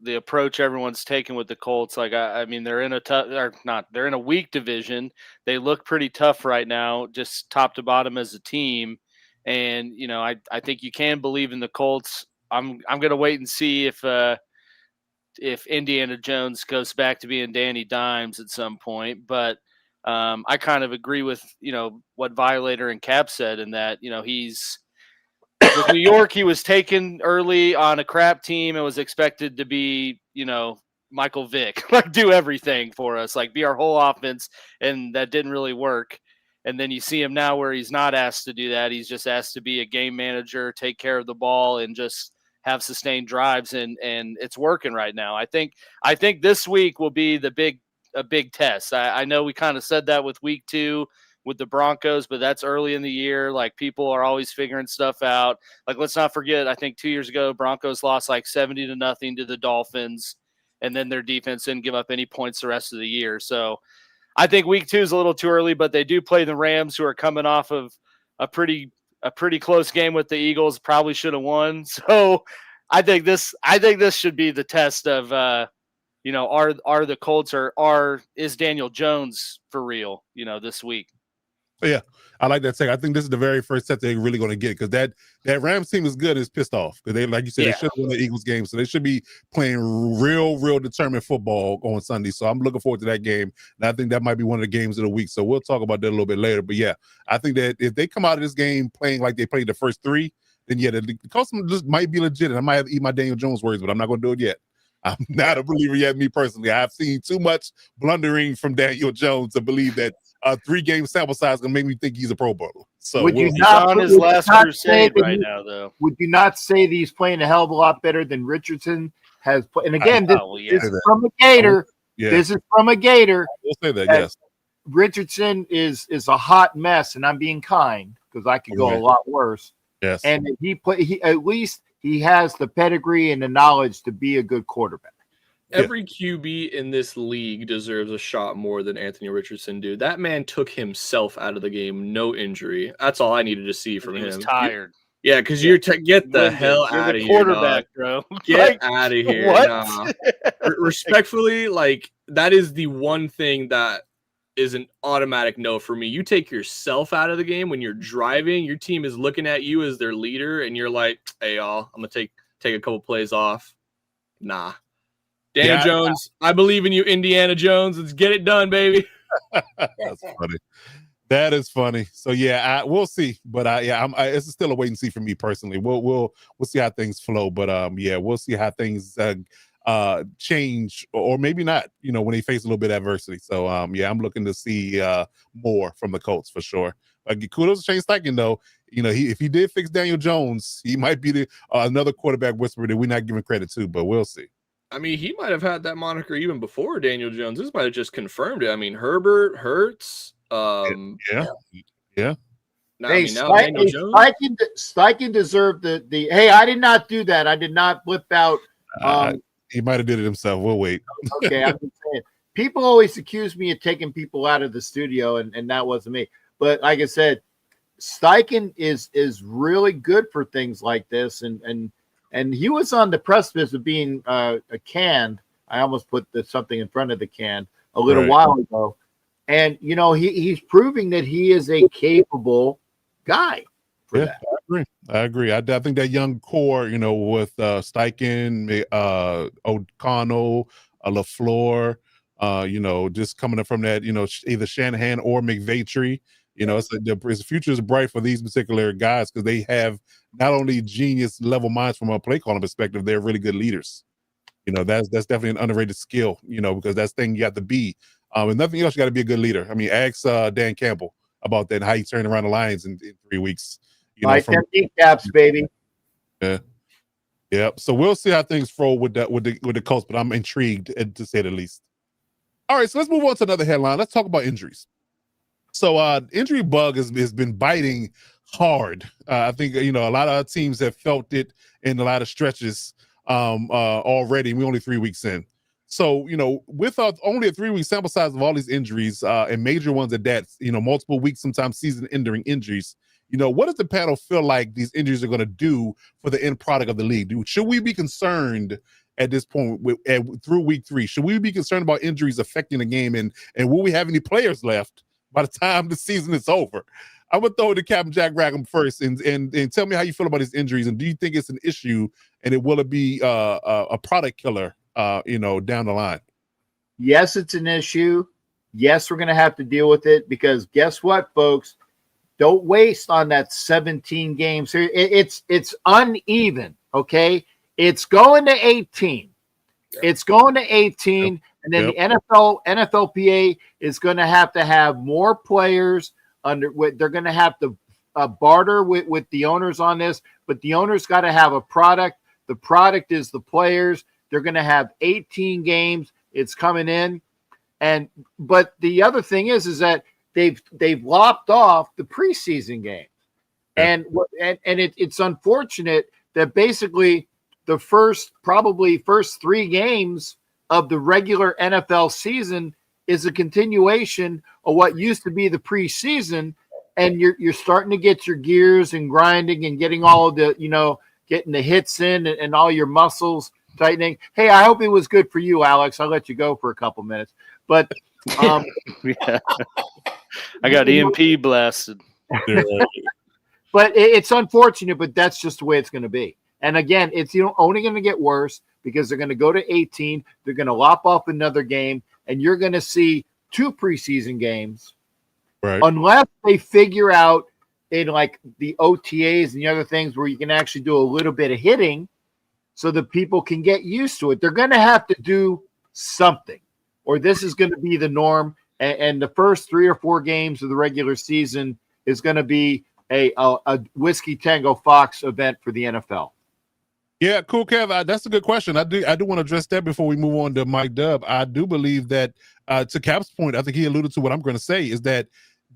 approach everyone's taken with the Colts. Like, I mean, they're in they're in a weak division. They look pretty tough right now, just top to bottom as a team. And, you know, I think you can believe in the Colts. I'm going to wait and see if Indiana Jones goes back to being Danny Dimes at some point. But I kind of agree with, you know, what Violator and Cap said in that, you know, with New York, he was taken early on a crap team and was expected to be, you know, Michael Vick, like do everything for us, like be our whole offense. And that didn't really work. And then you see him now where he's not asked to do that. He's just asked to be a game manager, take care of the ball, and just have sustained drives. And it's working right now. I think this week will be a big test. I know we kind of said that with week 2 with the Broncos, but that's early in the year. Like, people are always figuring stuff out. Like, let's not forget, I think 2 years ago, Broncos lost like 70-0 to the Dolphins, and then their defense didn't give up any points the rest of the year. So I think week 2 is a little too early, but they do play the Rams, who are coming off of a pretty close game with the Eagles. Probably should have won. So I think this should be the test of, you know, are the Colts is Daniel Jones for real, you know, this week. Yeah, I like that take. I think this is the very first set they're really going to get, because that Rams team is good and is pissed off because they, like you said, they should have won the Eagles game, so they should be playing real determined football on Sunday. So I'm looking forward to that game, and I think that might be one of the games of the week. So we'll talk about that a little bit later. But yeah, I think that if they come out of this game playing like they played the first 3, then yeah, the Colts just might be legit, and I might have to eat my Daniel Jones words, but I'm not going to do it yet. I'm not a believer yet, me personally. I've seen too much blundering from Daniel Jones to believe that a 3-game sample size is going to make me think he's a Pro Bowler. So he's on his last crusade right now, though. Would you not say that he's playing a hell of a lot better than Richardson has played? And again, this is from a Gator. This is from a Gator. We'll say that, yes. Richardson is a hot mess, and I'm being kind because I could go a lot worse. Yes. And at least he has the pedigree and the knowledge to be a good quarterback. Every QB in this league deserves a shot more than Anthony Richardson, dude. That man took himself out of the game, no injury. That's all I needed to see from him. He was tired. Yeah, because get the hell out of here, quarterback, bro. Get out of here. What? Nah. Respectfully, like, that is the one thing that is an automatic no for me. You take yourself out of the game when you're driving. Your team is looking at you as their leader, and you're like, "Hey, y'all, I'm gonna take a couple plays off." Nah. Daniel Jones, I believe in you, Indiana Jones. Let's get it done, baby. That's funny. That is funny. So yeah, we'll see. But it's still a wait and see for me personally. We'll see how things flow. But yeah, we'll see how things change or maybe not. You know, when they face a little bit of adversity. So yeah, I'm looking to see more from the Colts for sure. Kudos to Shane Steichen though. You know, if he did fix Daniel Jones, he might be another quarterback whisperer that we're not giving credit to. But we'll see. I mean, he might have had that moniker even before Daniel Jones. This might have just confirmed it. I mean, Herbert, Hurts. Yeah. Now, hey, Daniel Jones. Steichen deserved the. Hey, I did not do that. I did not flip out. He might have did it himself. We'll wait. Okay, I'm just saying. People always accuse me of taking people out of the studio, and that wasn't me. But like I said, Steichen is really good for things like this, and he was on the precipice of being canned. I almost put something in front of the can a little while ago. And, you know, he's proving that he is a capable guy for that. I agree. I think that young core, you know, with Steichen, O'Connell, LaFleur, you know, just coming up from that, you know, either Shanahan or McVaytree. You know, the future is bright for these particular guys because they have not only genius level minds from a play calling perspective, they're really good leaders. That's definitely an underrated skill, because that's the thing you have to be. And nothing else, you got to be a good leader. I mean, ask Dan Campbell about that and how he turned around the Lions in 3 weeks. From caps, baby. Yeah. Yeah. So we'll see how things flow with the Colts, but I'm intrigued, to say the least. All right, so let's move on to another headline. Let's talk about injuries. So injury bug has been biting hard. I think a lot of our teams have felt it in a lot of stretches already. We're only 3 weeks in. So, with only a 3-week sample size of all these injuries and major ones at that, multiple weeks, sometimes season-ending injuries, what does the panel feel like these injuries are going to do for the end product of the league? Should we be concerned at this point through week 3? Should we be concerned about injuries affecting the game? And will we have any players left by the time the season is over? I'm going to throw it to Captain Jack Rackham first and tell me how you feel about these injuries. And do you think it's an issue, and will it be a product killer down the line? Yes, it's an issue. Yes, we're going to have to deal with it, because guess what, folks? Don't waste on that 17 games. It's uneven, okay? It's going to 18. It's going to 18, and then the NFLPA is going to have more players under. They're going to have to barter with the owners on this, but the owners got to have a product. The product is the players. They're going to have 18 games. It's coming in, but the other thing is that they've lopped off the preseason games, and it's unfortunate that basically the first 3 games of the regular NFL season is a continuation of what used to be the preseason, and you're starting to get your gears and grinding and getting all of the getting the hits in and all your muscles tightening. Hey, I hope it was good for you, Alex. I'll let you go for a couple minutes. But yeah. I got EMP blasted. But it's unfortunate, but that's just the way it's going to be. And again, it's only going to get worse, because they're going to go to 18. They're going to lop off another game, and you're going to see 2 preseason games, right? Unless they figure out in like the OTAs and the other things where you can actually do a little bit of hitting, so that people can get used to it. They're going to have to do something, or this is going to be the norm. And the first 3 or 4 games of the regular season is going to be a Whiskey Tango Fox event for the NFL. Yeah, cool, Kev. That's a good question. I do want to address that before we move on to Mike Dub. I do believe that, to Cap's point, I think he alluded to what I'm going to say, is that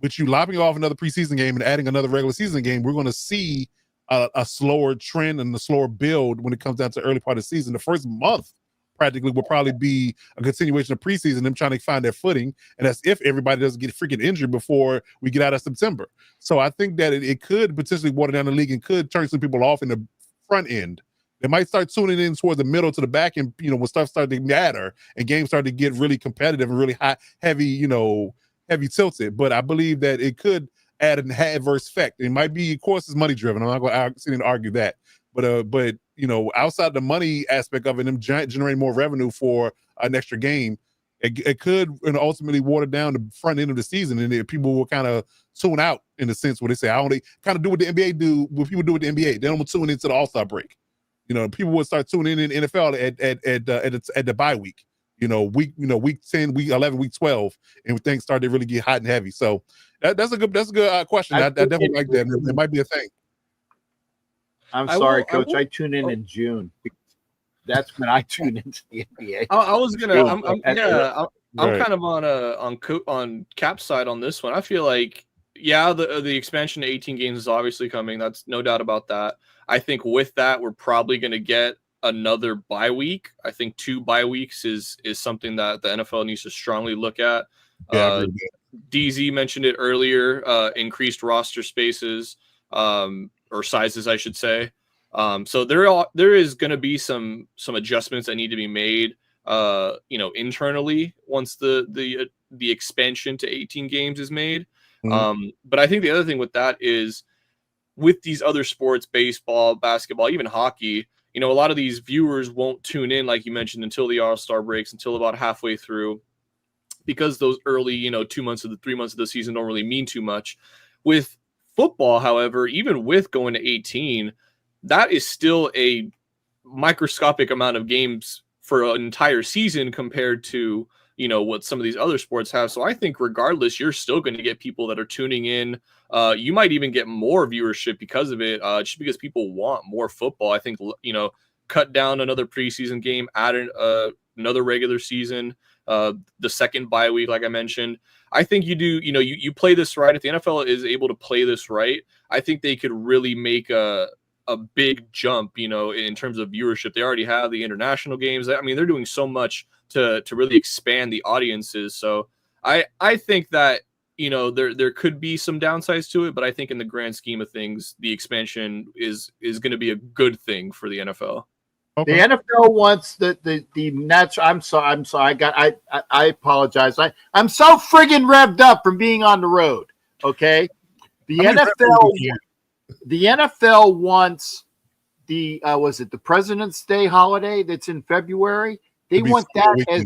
with you lopping off another preseason game and adding another regular season game, we're going to see a slower trend and a slower build when it comes down to the early part of the season. The first month practically will probably be a continuation of preseason, them trying to find their footing, and that's if everybody doesn't get freaking injured before we get out of September. So I think that it could potentially water down the league and could turn some people off in the front end. They might start tuning in towards the middle to the back, and when stuff started to matter and games started to get really competitive and really high, heavy tilted. But I believe that it could add an adverse effect. It might be, of course, it's money driven. I'm not going to sit and argue that. But outside the money aspect of it, them generating more revenue for an extra game, it could ultimately water down the front end of the season, and people will kind of tune out in the sense where they say, I only kind of do what the NBA do, what people do with the NBA. They don't tune into the All-Star break. People would start tuning in NFL at the bye week. Week 10, week 11, week 12, and things started to really get hot and heavy. So that's a good question. I definitely like that. It might be a thing. I'm sorry, Coach. I tune in June. That's when I tune into the NBA. I'm kind of on Cap's side on this one. I feel like, the expansion to 18 games is obviously coming. That's no doubt about that. I think with that, we're probably going to get another bye week. I think 2 bye weeks is something that the NFL needs to strongly look at. DZ mentioned it earlier, increased roster spaces, or sizes, I should say. So there is going to be some adjustments that need to be made, internally once the expansion to 18 games is made. But I think the other thing with that is, with these other sports, baseball, basketball, even hockey, a lot of these viewers won't tune in, like you mentioned, until the All-Star breaks, until about halfway through, because those early, 2 months of the 3 months of the season don't really mean too much. With football, however, even with going to 18, that is still a microscopic amount of games for an entire season compared to, you know, what some of these other sports have. So I think regardless, you're still going to get people that are tuning in. You might even get more viewership because of it, just because people want more football. I think, you know, cut down another preseason game, add another regular season, the second bye week, like I mentioned. I think you play this right. If the NFL is able to play this right, I think they could really make a big jump, you know, in terms of viewership. They already have the international games. I mean, they're doing so much to really expand the audiences. So I think that, you know, there could be some downsides to it, but I think in the grand scheme of things, the expansion is going to be a good thing for the NFL. Okay. The NFL wants the Nets. I'm sorry. I apologize. I'm so friggin' revved up from being on the road. Okay. The NFL wants was it the President's Day holiday that's in February? They want that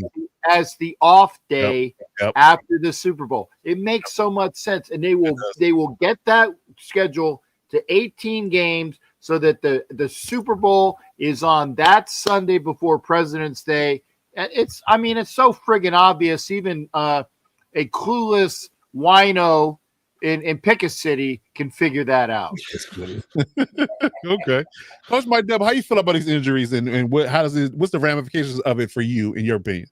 as the off day after the Super Bowl. It makes so much sense, and they will get that schedule to 18 games so that the Super Bowl is on that Sunday before President's Day. It's so friggin' obvious. Even a clueless wino in Pickett City can figure that out. Okay, Coach Mike Dub, how you feel about these injuries, and what's the ramifications of it for you, in your opinion?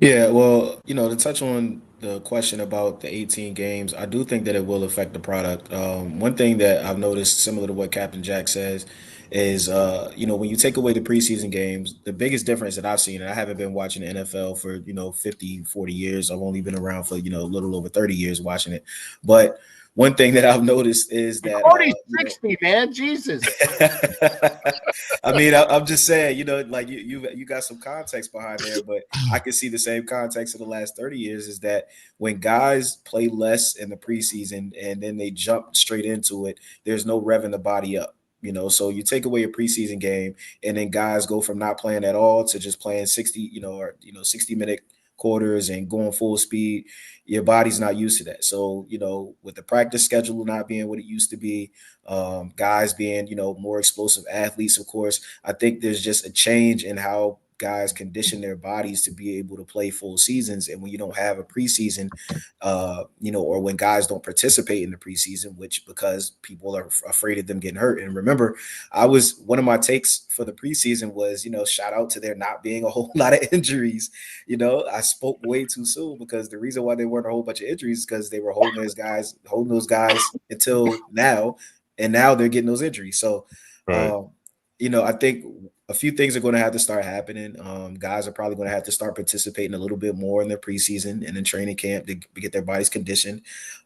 Yeah, well, you know, to touch on the question about the 18 games, I do think that it will affect the product. One thing that I've noticed, similar to what Captain Jack says, is, you know, when you take away the preseason games, the biggest difference that I've seen, and I haven't been watching the NFL for, you know, 50, 40 years. I've only been around for, you know, a little over 30 years watching it. But one thing that I've noticed is that 60, man, Jesus. I mean, I'm just saying, you know, like you got some context behind there, but I can see the same context of the last 30 years is that when guys play less in the preseason and then they jump straight into it, there's no revving the body up. You know, so you take away a preseason game, and then guys go from not playing at all to just playing 60, 60-minute quarters and going full speed. Your body's not used to that. So, you know, with the practice schedule not being what it used to be, guys being, you know, more explosive athletes, of course, I think there's just a change in how guys condition their bodies to be able to play full seasons. And when you don't have a preseason, you know, or when guys don't participate in the preseason, which because people are afraid of them getting hurt. And remember, one of my takes for the preseason was, you know, shout out to there not being a whole lot of injuries. You know, I spoke way too soon, because the reason why there weren't a whole bunch of injuries is because they were holding those guys until now, and now they're getting those injuries. So, you know, I think a few things are going to have to start happening. Guys are probably going to have to start participating a little bit more in their preseason and in training camp to get their bodies conditioned.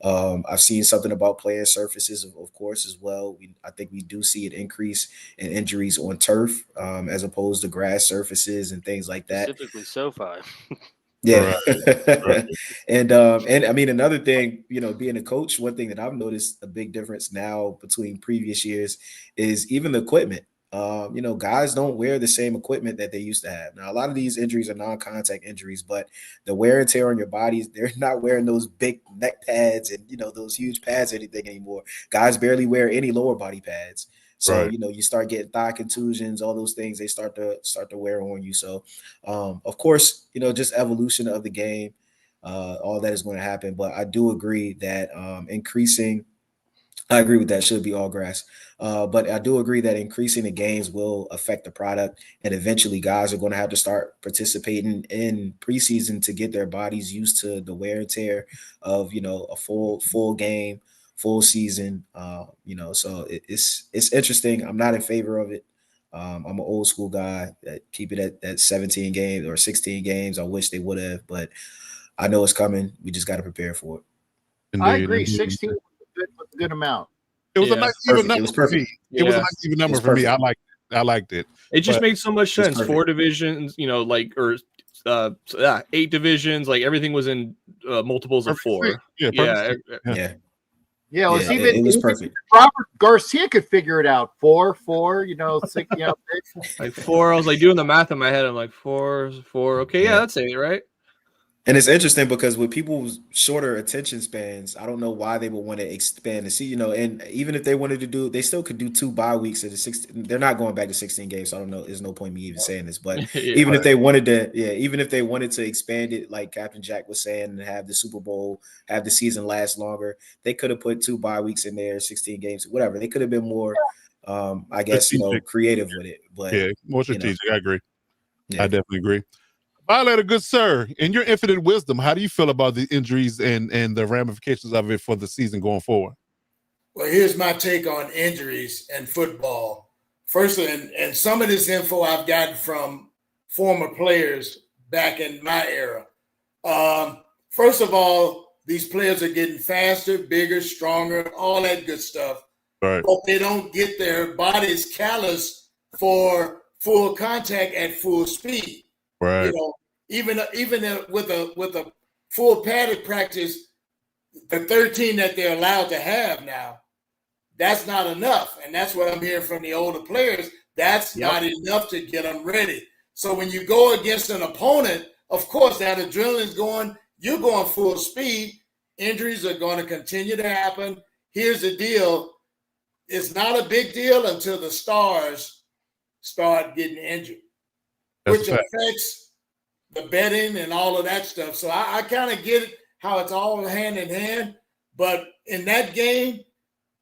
I've seen something about playing surfaces, of course, as well. I think we do see an increase in injuries on turf as opposed to grass surfaces and things like that. Specifically SoFi. Yeah. Right. And I mean, another thing, you know, being a coach, one thing that I've noticed a big difference now between previous years is even the equipment. You know, guys don't wear the same equipment that they used to have. Now, a lot of these injuries are non-contact injuries, but the wear and tear on your bodies, they're not wearing those big neck pads and, you know, those huge pads or anything anymore. Guys barely wear any lower body pads. So, you know, you start getting thigh contusions, all those things, they start to wear on you. So, of course, you know, just evolution of the game, all that is going to happen. But I do agree that I agree with that. Should be all grass. But I do agree that increasing the games will affect the product, and eventually guys are going to have to start participating in preseason to get their bodies used to the wear and tear of, you know, a full game, full season. You know, so it's interesting. I'm not in favor of it. I'm an old school guy that keep it at 17 games or 16 games. I wish they would have, but I know it's coming. We just got to prepare for it. Indeed. I agree. 16 was a good amount. It was a nice even number for me. It was a nice even number for me. I liked it. It just made so much sense. 4 divisions, you know, like, or 8 divisions, like everything was in multiples of 4. Yeah. Well, it was perfect. Robert Garcia could figure it out. 4, you know, 6, you know, like 4. I was like doing the math in my head. I'm like 4. Okay, yeah, that's 8, right? And it's interesting because with people's shorter attention spans, I don't know why they would want to expand the season. And even if they wanted to do, they still could do 2 bye weeks of the 16. They're not going back to 16 games, so I don't know. There's no point me even saying this. But Yeah. even if they wanted to, yeah, even if they wanted to expand it, like Captain Jack was saying, and have the Super Bowl, have the season last longer, they could have put 2 bye weeks in there, 16 games, whatever. They could have been more, I guess, Strategic. creative with it. But Yeah, more strategic. I agree. yeah. I definitely agree. Violator, good sir, in your infinite wisdom, how do you feel about the injuries and the ramifications of it for the season going forward? Well, here's my take on injuries and football. First, and some of this info I've gotten from former players back in my era. First of all, these players are getting faster, bigger, stronger, all that good stuff. Right. But they don't get their bodies callous for full contact at full speed. Right. Even with a full padded practice, the 13 that they're allowed to have now, that's not enough. And that's what I'm hearing from the older players. That's not enough to get them ready. So when you go against an opponent, of course, that adrenaline's going, you're going full speed. Injuries are going to continue to happen. Here's the deal. It's not a big deal until the stars start getting injured, which affects the betting and all of that stuff. So I kind of get it, how it's all hand in hand. But in that game,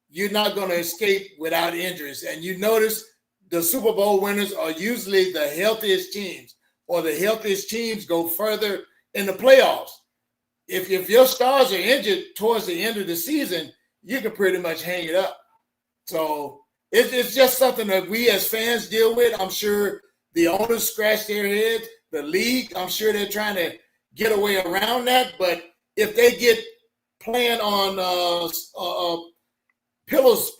you're not going to escape without injuries. And you notice the Super Bowl winners are usually the healthiest teams, or the healthiest teams go further in the playoffs. If your stars are injured towards the end of the season, you can pretty much hang it up. So it's just something that we as fans deal with. I'm sure the owners scratch their heads. The league, I'm sure they're trying to get a way around that. But if they get playing on pillows,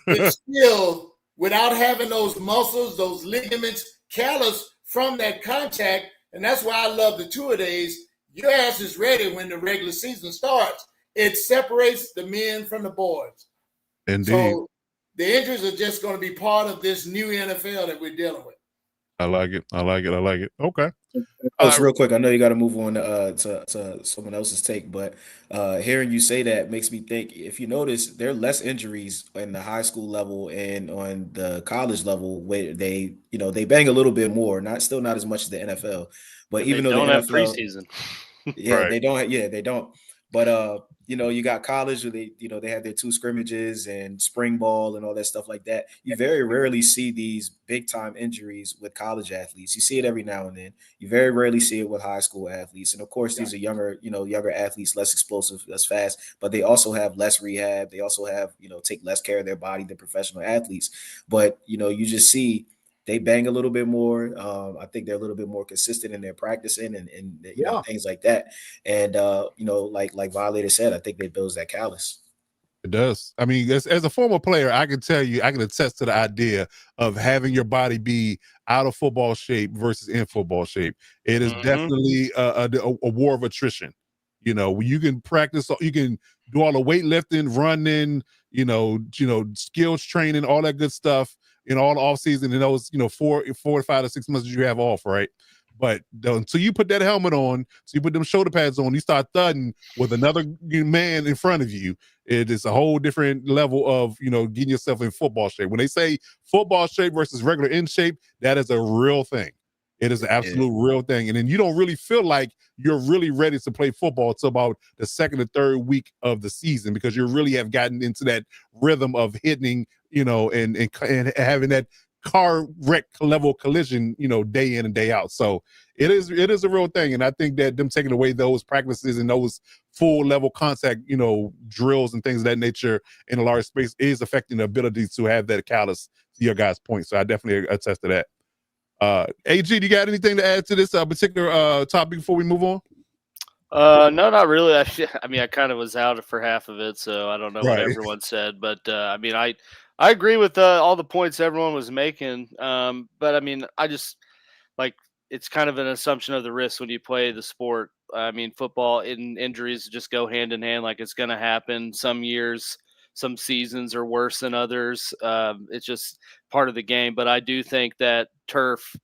it's still, without having those muscles, those ligaments callous from that contact. And that's why I love the two-a-days. Your ass is ready when the regular season starts. It separates the men from the boys. Indeed. So the injuries are just going to be part of this new NFL that we're dealing with. I like it. Okay. Coach, real quick, I know you got to move on to someone else's take, but hearing you say that makes me think, if you notice, there are less injuries in the high school level and on the college level, where they bang a little bit more, not as much as the NFL, but even though don't the have NFL, preseason. yeah, Right. they don't. But you got college where they have their 2 scrimmages and spring ball and all that stuff like that. You very rarely see these big time injuries with college athletes. You see it every now and then. You very rarely see it with high school athletes. And of course, these are younger athletes, less explosive, less fast, but they also have less rehab. They also have, take less care of their body than professional athletes. But you just see they bang a little bit more. I think they're a little bit more consistent in their practicing and things like that. And like Violator said, I think they builds that callus. It does. I mean, as a former player, I can tell you, I can attest to the idea of having your body be out of football shape versus in football shape. It is definitely a war of attrition. You can practice, you can do all the weightlifting, running, skills training, all that good stuff in all the off season in those, 4 to 5 to 6 months that you have off, right? But until you put that helmet on, so you put them shoulder pads on, you start thudding with another man in front of you. It is a whole different level of, getting yourself in football shape. When they say football shape versus regular in shape, that is a real thing. It is an absolute real thing. And then you don't really feel like you're really ready to play football until about the 2nd or 3rd week of the season, because you really have gotten into that rhythm of hitting, and having that car wreck level collision, day in and day out. So it is a real thing. And I think that them taking away those practices and those full level contact, drills and things of that nature in a large space is affecting the ability to have that callus, to your guys' point. So I definitely attest to that. AG, do you got anything to add to this particular topic before we move on? No, not really. I mean, I kind of was out for half of it, so I don't know what everyone said. But I mean, I agree with all the points everyone was making. But I mean, I just it's kind of an assumption of the risk when you play the sport. I mean, football injuries just go hand in hand. Like, it's going to happen. Some years, some seasons are worse than others. It's just part of the game. But I do think that turf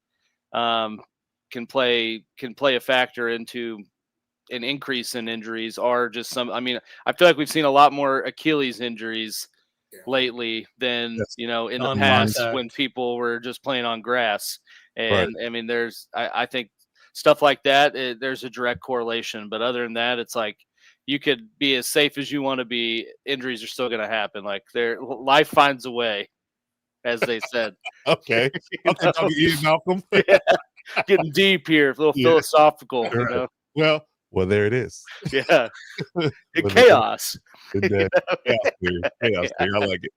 can play a factor into an increase in injuries are just some. I mean, I feel like we've seen a lot more Achilles injuries lately than in the past when people were just playing on grass. And I mean, I think stuff like that. There's a direct correlation, but other than that, it's like you could be as safe as you want to be. Injuries are still going to happen. Like life finds a way, as they said. Okay. Malcolm. Yeah. Getting deep here, a little philosophical. Well, there it is. Yeah. Chaos. Chaos theory. I like it.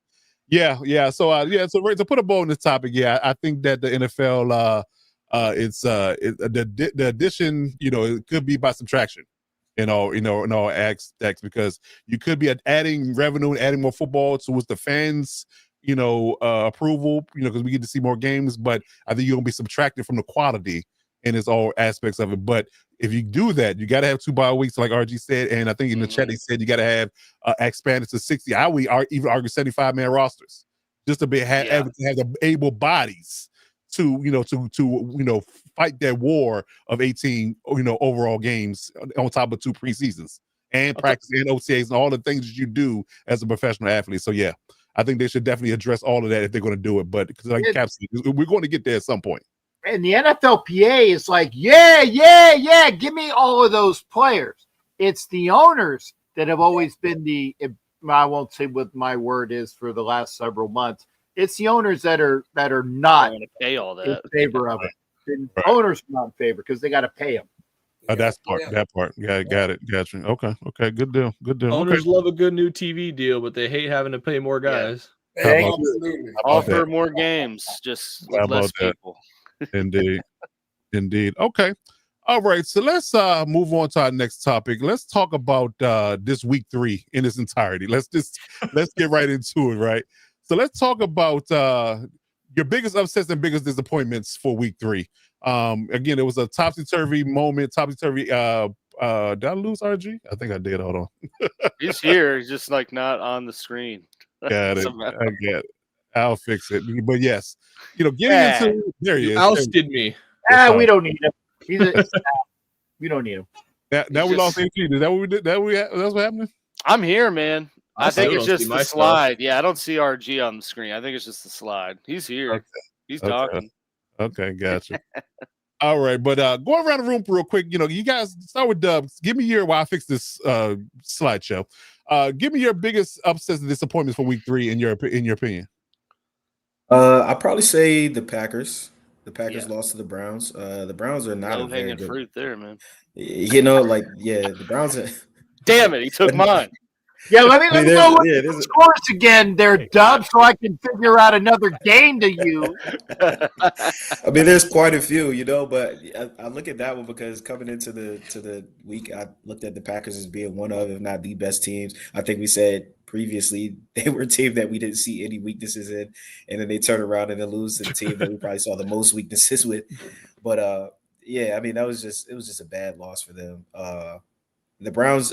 Yeah. So so to put a bow on this topic, I think that the NFL the addition, it could be by subtraction. In all aspects, because you could be adding revenue and adding more football towards the fans, approval, because we get to see more games, but I think you're gonna be subtracted from the quality in its all aspects of it. But if you do that, you got to have 2 bye weeks, like RG said, and I think in the chat they said you got to have expanded to 60. I would even argue 75-man rosters just to have the able bodies to fight that war of 18 overall games on top of 2 preseasons and practice and OTAs and all the things that you do as a professional athlete. So I think they should definitely address all of that if they're going to do it. But because like Cap said, we're going to get there at some point. And the NFLPA is like, yeah, give me all of those players. It's the owners that have always been I won't say what my word is for the last several months. It's the owners that are not pay all that in favor of it. The owners are not in favor because they got to pay them. That part. Yeah, got it. Gotcha. Okay. Good deal. Owners love a good new TV deal, but they hate having to pay more guys. Yeah. Absolutely. Offer more games, just with less people. Indeed. Okay. All right. So let's move on to our next topic. Let's talk about this week 3 in its entirety. Let's get right into it. Right. So let's talk about your biggest upsets and biggest disappointments for week 3. Again, it was a topsy-turvy moment. Topsy-turvy. Did I lose RG? I think I did. Hold on. He's here. He's just like not on the screen. Got it. I get it. I'll fix it. But yes, getting into there he is. Ousted me. We don't need him. We don't need him. Now we lost 18. Is that what we did? That's what happened? I'm here, man. I think it's just the slide. Yeah, I don't see RG on the screen. I think it's just the slide. He's here. Okay. He's talking. Okay, gotcha. All right, but go around the room real quick. You guys start with Dubs. Give me while I fix this slideshow. Give me your biggest upsets and disappointments for week 3 in your opinion. I'd probably say the Packers. The Packers lost to the Browns. The Browns are not hanging fruit there, man. The Browns are. Damn it, he took mine. Yeah, let me know what the scores again there, Dub, so I can figure out another game to you. I mean, there's quite a few, but I look at that one because coming into the week, I looked at the Packers as being one of, if not the best teams. I think we said previously they were a team that we didn't see any weaknesses in, and then they turn around and then lose to the team that we probably saw the most weaknesses with. But I mean, it was just a bad loss for them. The Browns,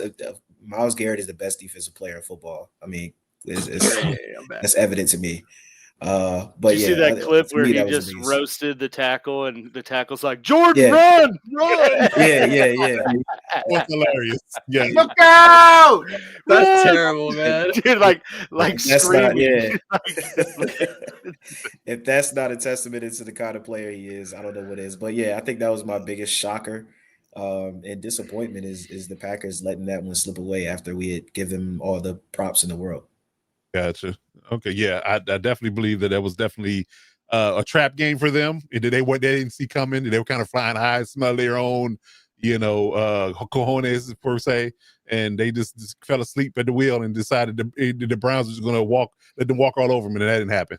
Myles Garrett is the best defensive player in football. I mean, that's evident to me. But did you see that clip where he just roasted the tackle and the tackle's like, Jordan, run! Yeah. That's hilarious. Yeah. Look out! That's terrible, man. Dude, like that's screaming. If that's not a testament into the kind of player he is, I don't know what is. But I think that was my biggest shocker. And disappointment is the Packers letting that one slip away after we had given them all the props in the world. Gotcha. Okay, yeah, I definitely believe that was definitely a trap game for them. They didn't see coming. They were kind of flying high, smell their own, cojones per se, and they just fell asleep at the wheel and decided the Browns was going to let them walk all over them, and that didn't happen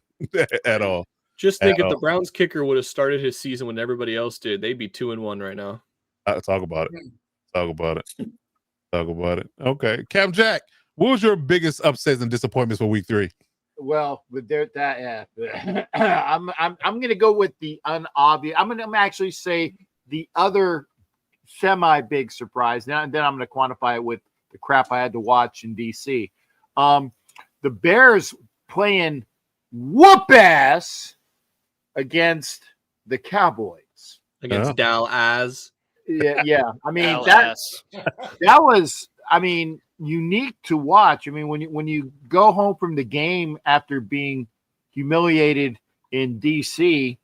at all. Just think if the Browns kicker would have started his season when everybody else did, they'd be 2-1 right now. Talk about it. Okay, Cap Jack, what was your biggest upsets and disappointments for week 3? Well, with I'm going to go with the unobvious. I'm going to actually say the other semi-big surprise. And then I'm going to quantify it with the crap I had to watch in DC. The Bears playing whoop ass against the Cowboys. against Dallas. Yeah. I mean Dallas. that was, I mean, unique to watch. I mean, when you go home from the game after being humiliated in DC,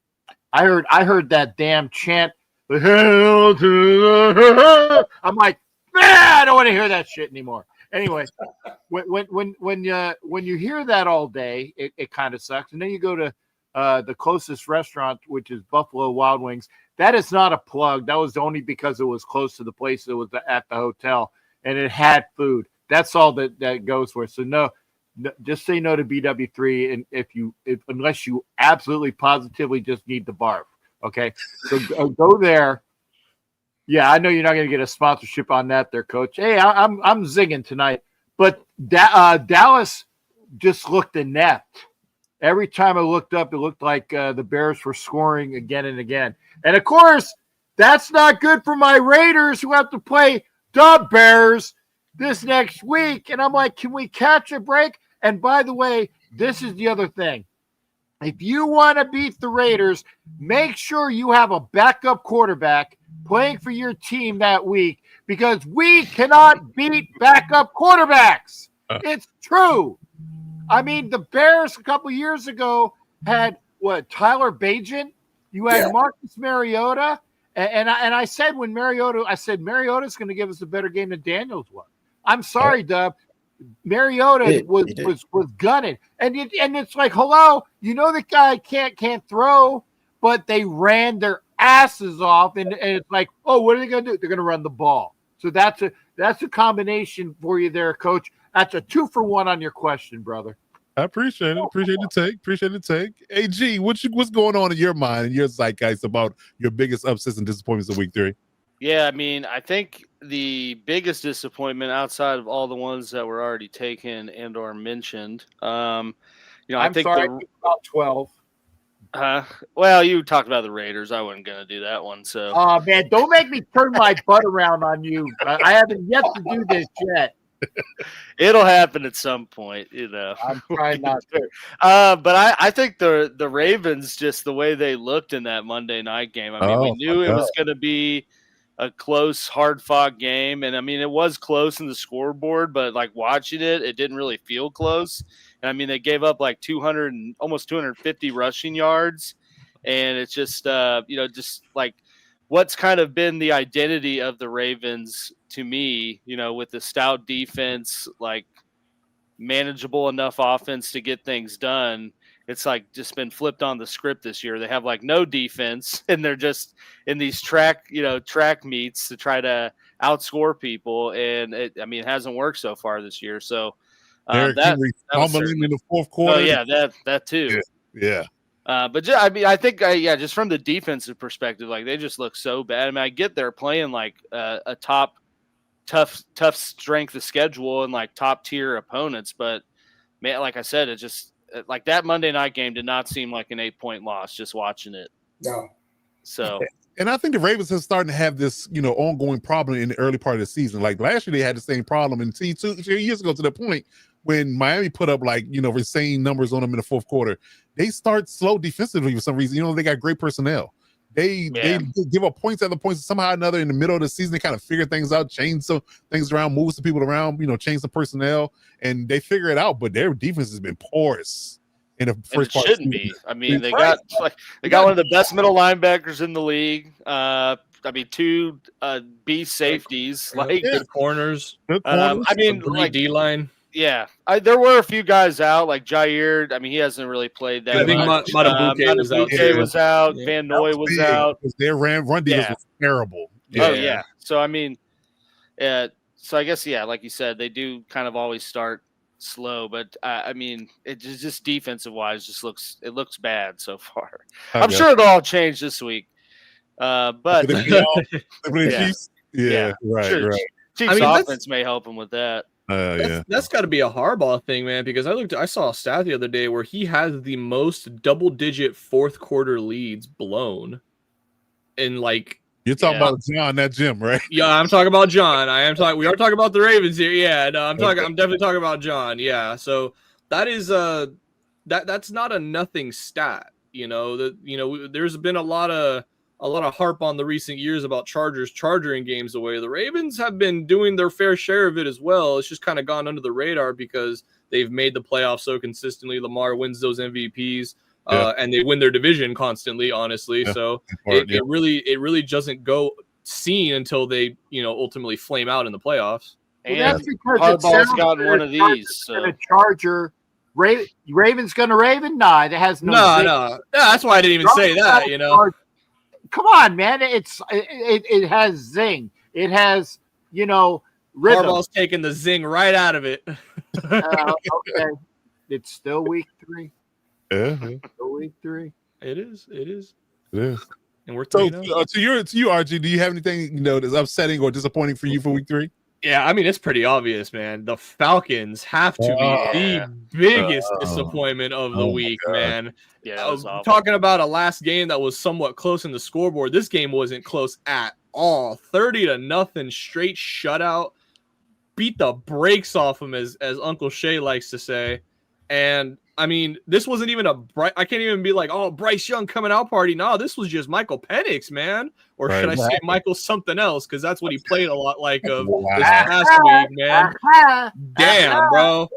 I heard that damn chant. The hell to the I'm like, I don't want to hear that shit anymore. Anyway, when you hear that all day, it kind of sucks. And then you go to the closest restaurant, which is Buffalo Wild Wings. That is not a plug. That was only because it was close to the place that was at the hotel, and it had food. That's all that goes for. So no, just say no to BW3, and unless you absolutely positively just need the barf. Okay, so go there. Yeah, I know you're not going to get a sponsorship on that, there, Coach. Hey, I'm zigging tonight, but Dallas just looked inept. Every time I looked up, it looked like the Bears were scoring again and again. And of course, that's not good for my Raiders, who have to play the Bears this next week. And I'm like, can we catch a break? And by the way, this is the other thing. If you want to beat the Raiders, make sure you have a backup quarterback playing for your team that week, because we cannot beat backup quarterbacks. It's true. I mean, the Bears a couple years ago had Tyler Bagent. You had Marcus Mariota, and I said Mariota's going to give us a better game than Daniels was. I'm sorry, Dub. Mariota was gunning, and it's like, hello, you know the guy can't throw, but they ran their asses off, and it's like, oh, what are they going to do? They're going to run the ball. So that's a combination for you there, Coach. That's a 2-for-1 on your question, brother. I appreciate it. Appreciate the take. Hey, G, what's going on in your mind and your zeitgeist about your biggest upsets and disappointments of week 3? Yeah, I mean, I think the biggest disappointment outside of all the ones that were already taken and or mentioned, I think about 12. Well, you talked about the Raiders. I wasn't going to do that one. So, oh man, don't make me turn my butt around on you. I haven't yet to do this yet. It'll happen at some point, I'm trying not to. But I think the Ravens, just the way they looked in that Monday night game. I mean, we knew it was going to be a close, hard-fought game, and I mean, it was close in the scoreboard, but like watching it, it didn't really feel close. And I mean, they gave up like 200 and almost 250 rushing yards, and it's just just like what's kind of been the identity of the Ravens to me, with the stout defense, like manageable enough offense to get things done. It's like just been flipped on the script this year. They have like no defense, and they're just in these track meets to try to outscore people. And it hasn't worked so far this year. So that was in the fourth quarter. Oh yeah, that too. Yeah. But I think just from the defensive perspective, like they just look so bad. I mean, I get they're playing like a tough strength of schedule and like top tier opponents, but man, like I said, it just like that Monday night game did not seem like an 8-point loss just watching it. No. So, and I think the Ravens are starting to have this, ongoing problem in the early part of the season. Like last year, they had the same problem, and 2 years ago to the point when Miami put up like insane numbers on them in the fourth quarter. They start slow defensively for some reason. They got great personnel. They give up points after points. Somehow or another, in the middle of the season, they kind of figure things out, change some things around, move some people around, change some personnel, and they figure it out. But their defense has been porous in the first part. It shouldn't be. I mean, they got one of the best middle linebackers in the league. 2 beast safeties, like good corners. Like D-line. Yeah, there were a few guys out, like Jair. I mean, he hasn't really played that. I think Matabuke was out. Yeah. Van Noy was out. Their run defense was terrible. Yeah. Oh yeah. So I mean, so I guess like you said, they do kind of always start slow, but it just defensive wise, just looks bad so far. I'm sure it'll all change this week. But Chiefs, right. Chiefs offense may help them with that. That's got to be a Harbaugh thing, man, because I saw a stat the other day where he has the most double-digit fourth quarter leads blown. And like you're talking about John, not Jim, right? Yeah, I'm talking about John. We are talking about the Ravens here. Yeah, no, I'm definitely talking about John. Yeah, so that is that's not a nothing stat. There's been a lot of a lot of harp on the recent years about Chargers charging games away. The Ravens have been doing their fair share of it as well. It's just kind of gone under the radar because they've made the playoffs so consistently. Lamar wins those MVPs, and they win their division constantly, honestly. Yeah. So it really doesn't go seen until they, ultimately flame out in the playoffs. And that's because Harbaugh's gotten one of these. So. A Charger. Raven's going to Raven? Nah, it has no. No. That's why I didn't even say that, Come on, man. It has zing. It has, rhythm. Harbaugh's taking the zing right out of it. Okay. It's still week 3. Yeah. Still week 3. It is. Yeah. And we're So to you, RG, do you have anything that's upsetting or disappointing for you for week 3? Yeah, I mean, it's pretty obvious, man. The Falcons have to be the biggest disappointment of the week, man. Yeah, I was talking about a last game that was somewhat close in the scoreboard. This game wasn't close at all. 30-0 straight shutout. Beat the brakes off him, as Uncle Shay likes to say. And I mean, this wasn't even I can't even be like, oh, Bryce Young coming out party. No, this was just Michael Penix, man. Or should I say Michael something else? Because that's what he played a lot like of this past week, man. Damn, bro.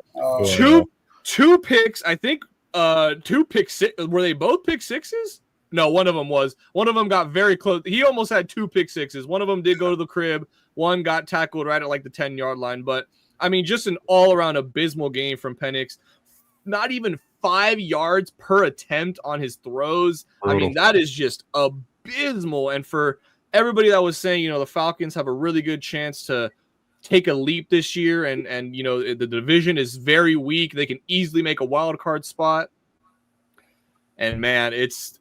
Two picks, I think 2 picks. Were they both pick sixes? No, one of them was. One of them got very close. He almost had 2 pick sixes. One of them did go to the crib. One got tackled right at like the 10-yard line. But, I mean, just an all-around abysmal game from Penix. Not even 5 yards per attempt on his throws. Brutal. I mean, that is just abysmal. And for everybody that was saying, the Falcons have a really good chance to take a leap this year, and the division is very weak. They can easily make a wild card spot. And man, it's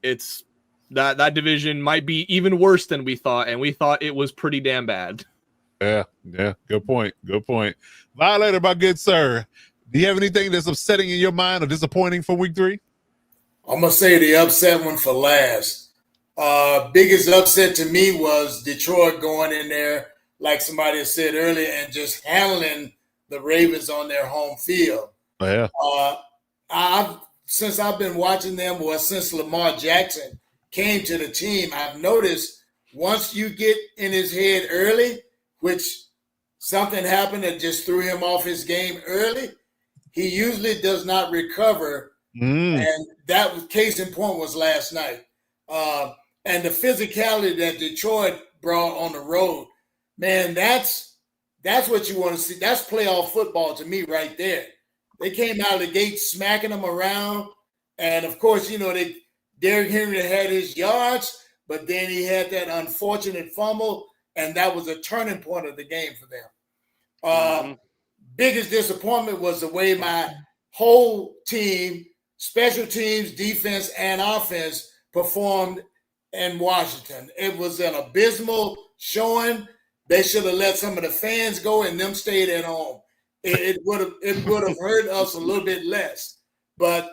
that division might be even worse than we thought, and we thought it was pretty damn bad. Yeah. Good point. Violator, my good sir. Do you have anything that's upsetting in your mind or disappointing for week 3? I'm going to say the upset one for last. Biggest upset to me was Detroit going in there, like somebody had said earlier, and just handling the Ravens on their home field. Oh, yeah. Since I've been watching them, or since Lamar Jackson came to the team, I've noticed once you get in his head early, which something happened that just threw him off his game early, he usually does not recover, and that was case in point was last night. And the physicality that Detroit brought on the road, man, that's what you want to see. That's playoff football to me right there. They came out of the gate smacking them around, and of course, Derrick Henry had his yards, but then he had that unfortunate fumble, and that was a turning point of the game for them. Biggest disappointment was the way my whole team, special teams, defense, and offense performed in Washington. It was an abysmal showing. They should have let some of the fans go and them stayed at home. It would have hurt us a little bit less. But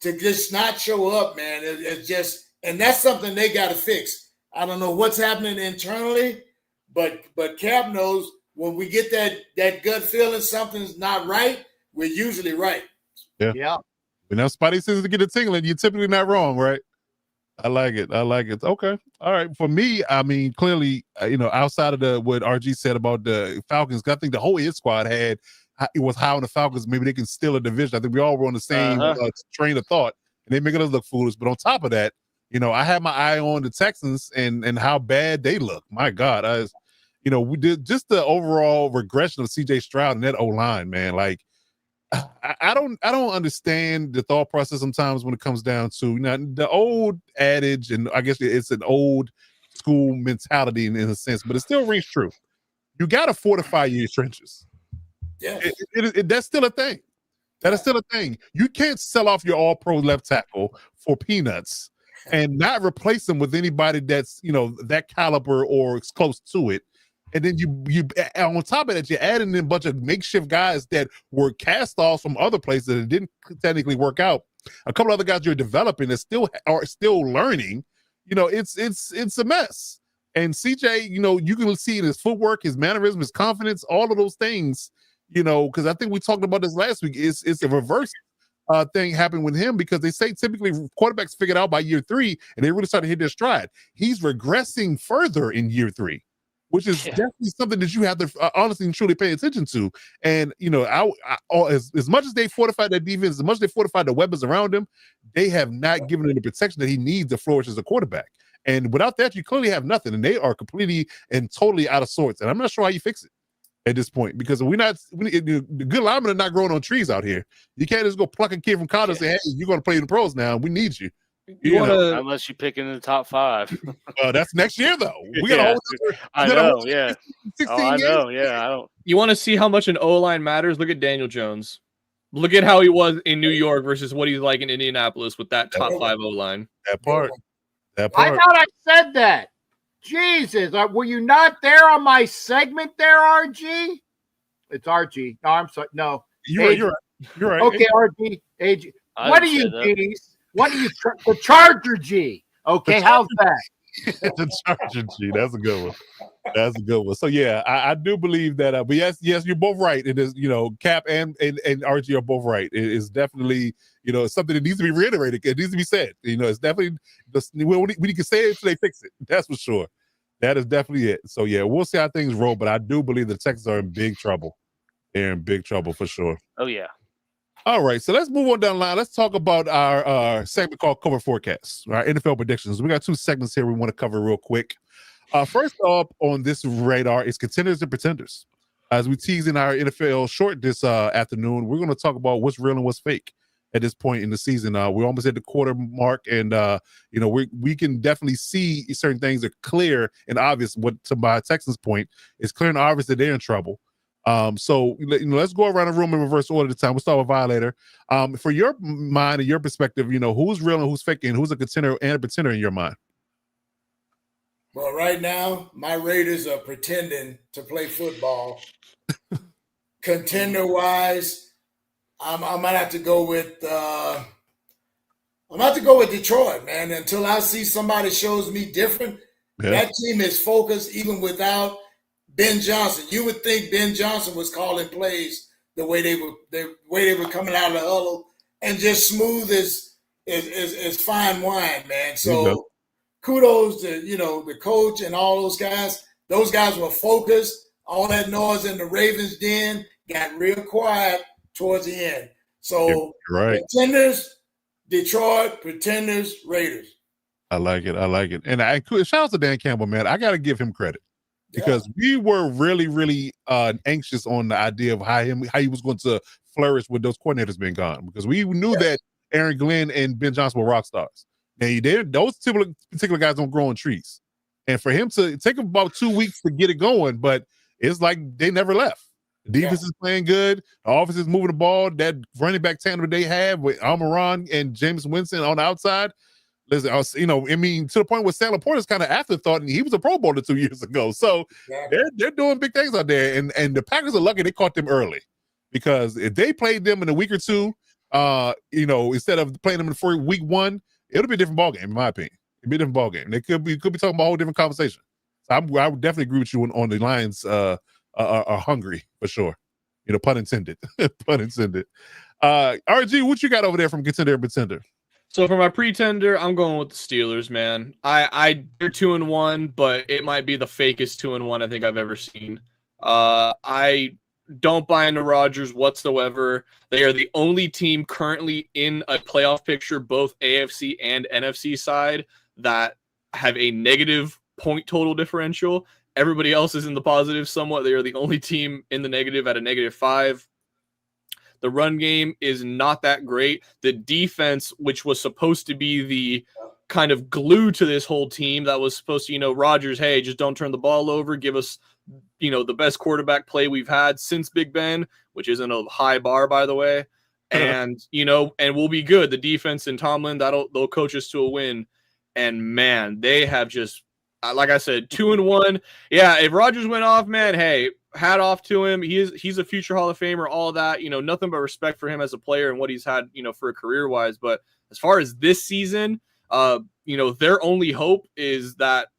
to just not show up, man, it's just, and that's something they got to fix. I don't know what's happening internally, but Cap knows. When we get that gut feeling something's not right, we're usually right. Yeah. When that Spidey says to get a tingling, you're typically not wrong, right? I like it. Okay. All right. For me, I mean, clearly, outside of what RG said about the Falcons, I think the whole hit squad it was high on the Falcons. Maybe they can steal a division. I think we all were on the same train of thought, and they making us look foolish. But on top of that, I had my eye on the Texans and how bad they look. My God, we did just the overall regression of CJ Stroud and that O-line, man. Like, I don't understand the thought process sometimes when it comes down to the old adage, and I guess it's an old school mentality in a sense, but it still rings true. You got to fortify your trenches. Yeah, that's still a thing. That is still a thing. You can't sell off your all-pro left tackle for peanuts and not replace them with anybody that's that caliber or is close to it. And then you on top of that, you're adding in a bunch of makeshift guys that were cast off from other places that didn't technically work out. A couple other guys you're developing that are still learning. It's a mess. And CJ, you can see in his footwork, his mannerism, his confidence, all of those things. Because I think we talked about this last week. It's a reverse thing happened with him, because they say typically quarterbacks figure it out by year 3 and they really start to hit their stride. He's regressing further in year 3, which is definitely something that you have to honestly and truly pay attention to. And, you know, as much as they fortified that defense, as much as they fortified the weapons around him, they have not given him the protection that he needs to flourish as a quarterback. And without that, you clearly have nothing. And they are completely and totally out of sorts. And I'm not sure how you fix it at this point, because the good linemen are not growing on trees out here. You can't just go pluck a kid from college and say, hey, you're going to play in the pros now. We need you. Unless you pick in the top 5. That's next year, though. We got a whole I know, yeah. 16 I know, games. yeah. I don't. You want to see how much an O-line matters? Look at Daniel Jones. Look at how he was in New York versus what he's like in Indianapolis with that top 5 O-line. That part. I thought I said that. Jesus, were you not there on my segment there, RG? It's RG. No, I'm sorry. No. You're right. Okay, RG. AG. What are you, G's? What are you? The Charger G. Okay, how's that? The Charger G. That's a good one. That's a good one. So yeah, I do believe that. But yes, you're both right. It is, you know, Cap and RG are both right. It is definitely, you know, something that needs to be reiterated. It needs to be said. You know, it's definitely we can say it until they fix it. That's for sure. That is definitely it. So yeah, we'll see how things roll. But I do believe the Texans are in big trouble. They're in big trouble for sure. Oh yeah. All right, so let's move on down the line. Let's talk about our segment called Cover Forecasts, our NFL predictions. We got 2 segments here we want to cover real quick. First up on this radar is contenders and pretenders. As we tease in our NFL short this afternoon, we're going to talk about what's real and what's fake at this point in the season. We're almost at the quarter mark, and you know, we can definitely see certain things are clear and obvious. What, to my Texans' point, it's clear and obvious that they're in trouble. So you know, let's go around the room in reverse order this time. We'll start with Violator. For your mind and your perspective, you know, who's real and who's fake, and who's a contender and a pretender in your mind? Well, right now, my Raiders are pretending to play football. Contender-wise, I might have to go with Detroit, man. Until I see somebody shows me different, that team is focused even without Ben Johnson. You would think Ben Johnson was calling plays the way they were coming out of the huddle, and just smooth as fine wine, man. So kudos to, you know, the coach and all those guys. Those guys were focused. All that noise in the Ravens den got real quiet towards the end. So pretenders, Detroit, pretenders, Raiders. I like it. And shout out to Dan Campbell, man. I got to give him credit, because we were really, really anxious on the idea of how he was going to flourish with those coordinators being gone, because we knew that Aaron Glenn and Ben Johnson were rock stars. Now, those particular guys don't grow on trees. And for him to take about 2 weeks to get it going, but it's like they never left. The defense is playing good. The offense is moving the ball. That running back tandem they have with Almiron and James Winston on the outside. Listen, you know, I mean, to the point where Sam Laporta's kind of afterthought, and he was a Pro Bowler 2 years ago. So they're doing big things out there. And the Packers are lucky they caught them early, because if they played them in a week or two, you know, instead of playing them in week 1, it'll be a different ballgame, in my opinion. It'll be a different ballgame. They could be talking about a whole different conversation. So I would definitely agree with you on the Lions are hungry for sure. You know, pun intended. Pun intended. RG, what you got over there from contender and pretender? So for my pretender, I'm going with the Steelers, man. They're 2-1, but it might be the fakest 2-1 I think I've ever seen. I don't buy into Rodgers whatsoever. They are the only team currently in a playoff picture, both AFC and NFC side, that have a negative point total differential. Everybody else is in the positive somewhat. They are the only team in the negative at a -5. The run game is not that great. The defense, which was supposed to be the kind of glue to this whole team, that was supposed to, you know, Rodgers, hey, just don't turn the ball over. Give us, you know, the best quarterback play we've had since Big Ben, which isn't a high bar, by the way. And, you know, and we'll be good. The defense and Tomlin, they'll coach us to a win. And, man, they have just, like I said, 2-1. Yeah, if Rodgers went off, man, hey, hat off to him. He's a future Hall of Famer, all that. You know, nothing but respect for him as a player and what he's had, you know, for a career-wise. But as far as this season, you know, their only hope is that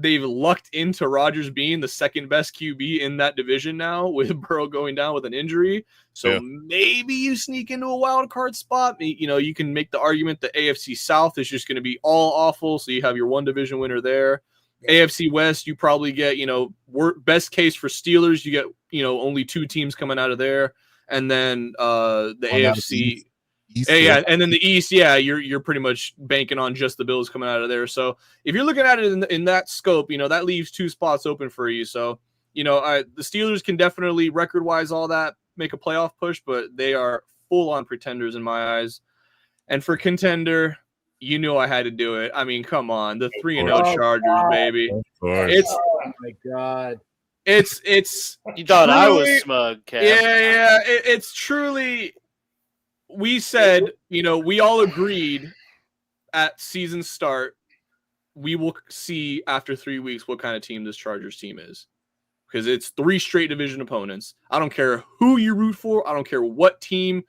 they've lucked into Rodgers being the second best QB in that division now, with Burrow going down with an injury. So maybe you sneak into a wild card spot. You know, you can make the argument the AFC South is just going to be all awful. So you have your one division winner there. AFC West, you probably get, you know, best case for Steelers, you get, you know, only 2 teams coming out of there. And then the AFC East, and then the East, you're pretty much banking on just the Bills coming out of there. So if you're looking at it in that scope, you know, that leaves 2 spots open for you. So, you know, the Steelers can definitely, record-wise, all that, make a playoff push, but they are full-on pretenders in my eyes. And for contender, you knew I had to do it. I mean, come on, the 3-0 Chargers, baby. It's oh my God. It's You thought truly, I was smug, Cap. It's truly. We said, you know, we all agreed at season start, we will see after 3 weeks what kind of team this Chargers team is, because it's 3 straight division opponents. I don't care who you root for. I don't care what team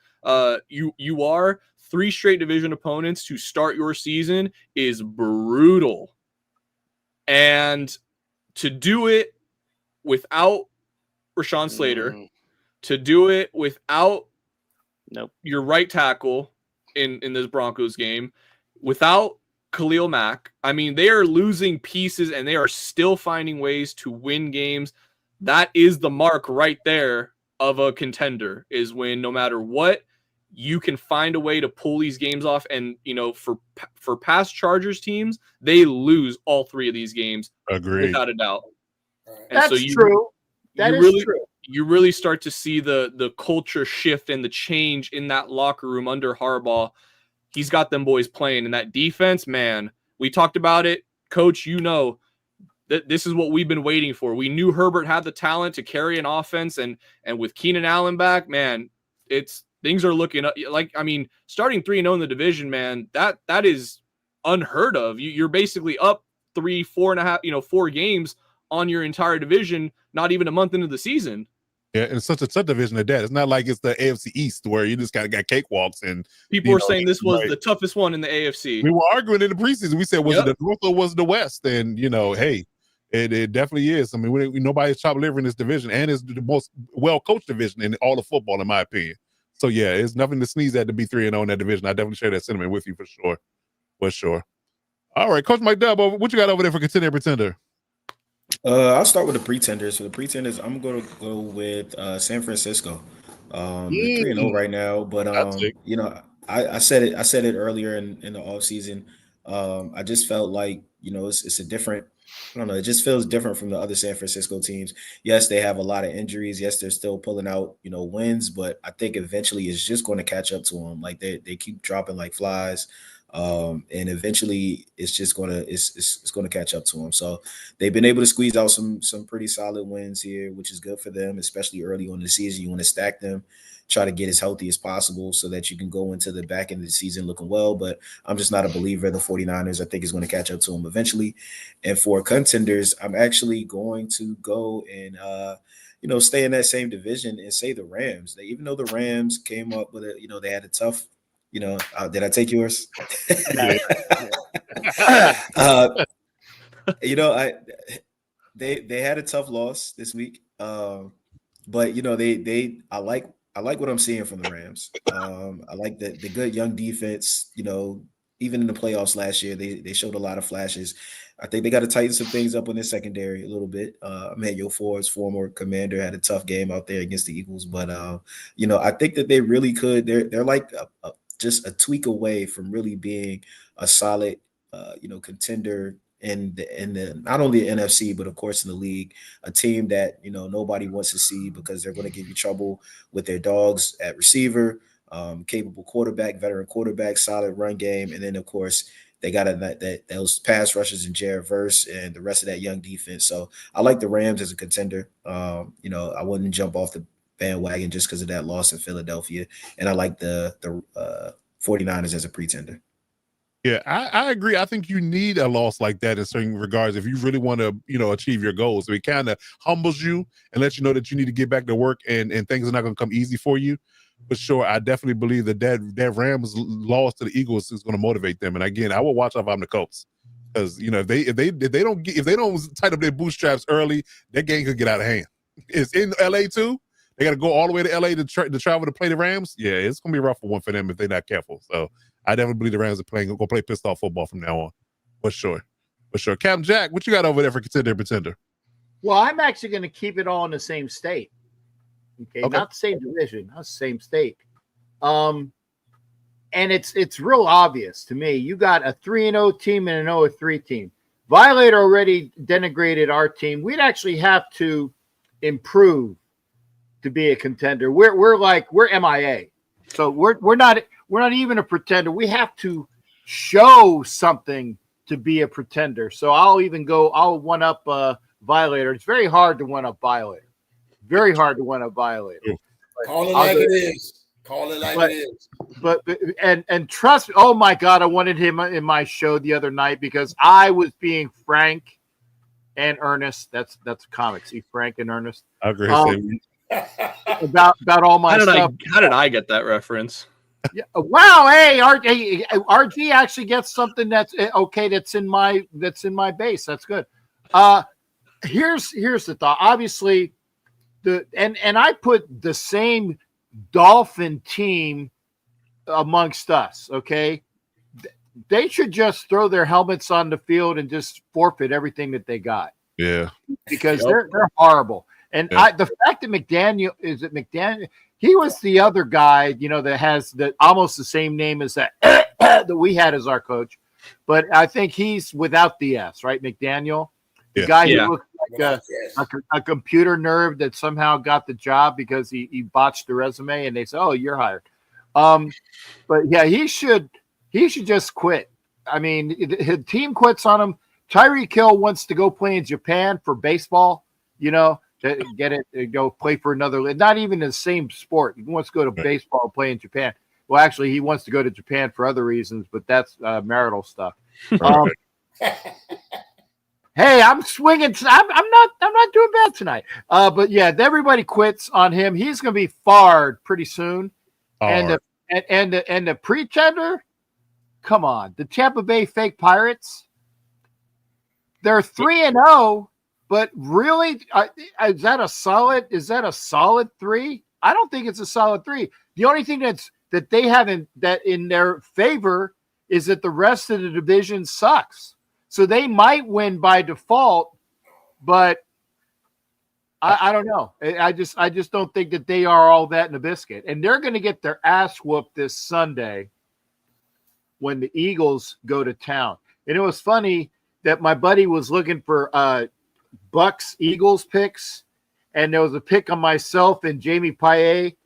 you are. 3 straight division opponents to start your season is brutal. And to do it without Rashawn Slater, to do it without your right tackle in this Broncos game, without Khalil Mack, I mean, they are losing pieces and they are still finding ways to win games. That is the mark right there of a contender, is when no matter what, you can find a way to pull these games off. And, you know, for past Chargers teams, they lose all 3 of these games. Agreed. Without a doubt. And That's so true. That is true. You really start to see the culture shift and the change in that locker room under Harbaugh. He's got them boys playing, and that defense, man, we talked about it. Coach, you know that this is what we've been waiting for. We knew Herbert had the talent to carry an offense, and with Keenan Allen back, man, things are looking up. Like, I mean, starting 3-0 in the division, man, that is unheard of. You're basically up 3, 4.5, 4 games on your entire division, not even a month into the season. Yeah, and it's such a subdivision of that. It's not like it's the AFC East where you just kind of got cakewalks. And people are saying this was the toughest one in the AFC. We were arguing in the preseason. We said, was it the North or was it the West? And, hey, it definitely is. I mean, nobody's chopped liver in this division, and it's the most well-coached division in all of football, in my opinion. So, yeah, it's nothing to sneeze at to be 3-0 in that division. I definitely share that sentiment with you for sure. For sure. All right, Coach Mike Dub, what you got over there for contender and pretender? I'll start with the pretenders. For the pretenders, I'm going to go with San Francisco. They're 3-0 right now, but I said it earlier in the offseason. I just felt like, it's a different, I don't know, it just feels different from the other San Francisco teams. Yes, they have a lot of injuries. Yes, they're still pulling out, wins, but I think eventually it's just going to catch up to them. Like they keep dropping like flies. And eventually it's just gonna catch up to them. So they've been able to squeeze out some pretty solid wins here, which is good for them, especially early on in the season. You want to stack them, try to get as healthy as possible so that you can go into the back end of the season looking well. But I'm just not a believer of the 49ers. I think it's going to catch up to them eventually. And for contenders, I'm actually going to go and stay in that same division and say the Rams. Even though the Rams came up with they had a tough. Did I take yours? They had a tough loss this week. But I like what I'm seeing from the Rams. I like the good young defense. Even in the playoffs last year, they showed a lot of flashes. I think they got to tighten some things up on their secondary a little bit. Emmanuel Ford's former commander had a tough game out there against the Eagles, but I think that they really could. They're like just a tweak away from really being a solid, contender in the not only the NFC, but of course in the league, a team that nobody wants to see because they're going to give you trouble with their dogs at receiver, capable quarterback, veteran quarterback, solid run game, and then of course they got those pass rushers in Jared Verse and the rest of that young defense. So I like the Rams as a contender. I wouldn't jump off the bandwagon just because of that loss in Philadelphia, and I like the 49ers as a pretender. Yeah, I agree. I think you need a loss like that in certain regards if you really want to, achieve your goals. So it kind of humbles you and lets you know that you need to get back to work and things are not going to come easy for you. But sure, I definitely believe that Rams loss to the Eagles is going to motivate them. And again, I will watch out if I'm the Colts. Because if they don't tighten up their bootstraps early, that game could get out of hand. It's in LA too. They got to go all the way to LA to travel to play the Rams. Yeah, it's gonna be a rough one for them if they're not careful. So I definitely believe the Rams are gonna play pissed off football from now on. For sure. Captain Jack, what you got over there for contender pretender? Well, I'm actually going to keep it all in the same state. Okay, not the same division, not the same state. And it's real obvious to me. You got a 3-0 team and an 0-3 team. Violator already denigrated our team. We'd actually have to improve to be a contender. We're MIA. So we're not even a pretender. We have to show something to be a pretender. So I'll one up Violator. It's very hard to one up Violator. Very hard to one up Violator. Call it like it is. Call it like it is. But trust me, oh my God, I wanted him in my show the other night because I was being frank and earnest. That's comics. See, frank and earnest. I agree. About all my stuff. How did I get that reference? Yeah. Wow. Hey, RG actually gets something that's okay. That's in my base. That's good. Here's the thought. Obviously, and I put the same Dolphin team amongst us. Okay, they should just throw their helmets on the field and just forfeit everything that they got. Yeah, because they're horrible. And the fact that McDaniel he was the other guy, that has almost the same name as that that we had as our coach, but I think he's without the S, right? McDaniel, the guy who looked like a computer nerd that somehow got the job because he botched the resume, and they said, "Oh, you're hired." But yeah, he should just quit. I mean, his team quits on him. Tyreek Hill wants to go play in Japan for baseball, get it, go play for another, not even the same sport. He wants to go to baseball and play in Japan. Well, actually, he wants to go to Japan for other reasons, but that's marital stuff. Hey, I'm swinging. I'm not doing bad tonight. But yeah, everybody quits on him. He's going to be fired pretty soon. And the pretender, come on, the Tampa Bay Fake Pirates. They're 3-0. But really, is that a solid 3? I don't think it's a solid 3. The only thing that they haven't that in their favor is that the rest of the division sucks. So they might win by default, but I don't know. I just don't think that they are all that in a biscuit. And they're going to get their ass whooped this Sunday when the Eagles go to town. And it was funny that my buddy was looking for Bucks Eagles picks, and there was a pick on myself and Jamie Paye,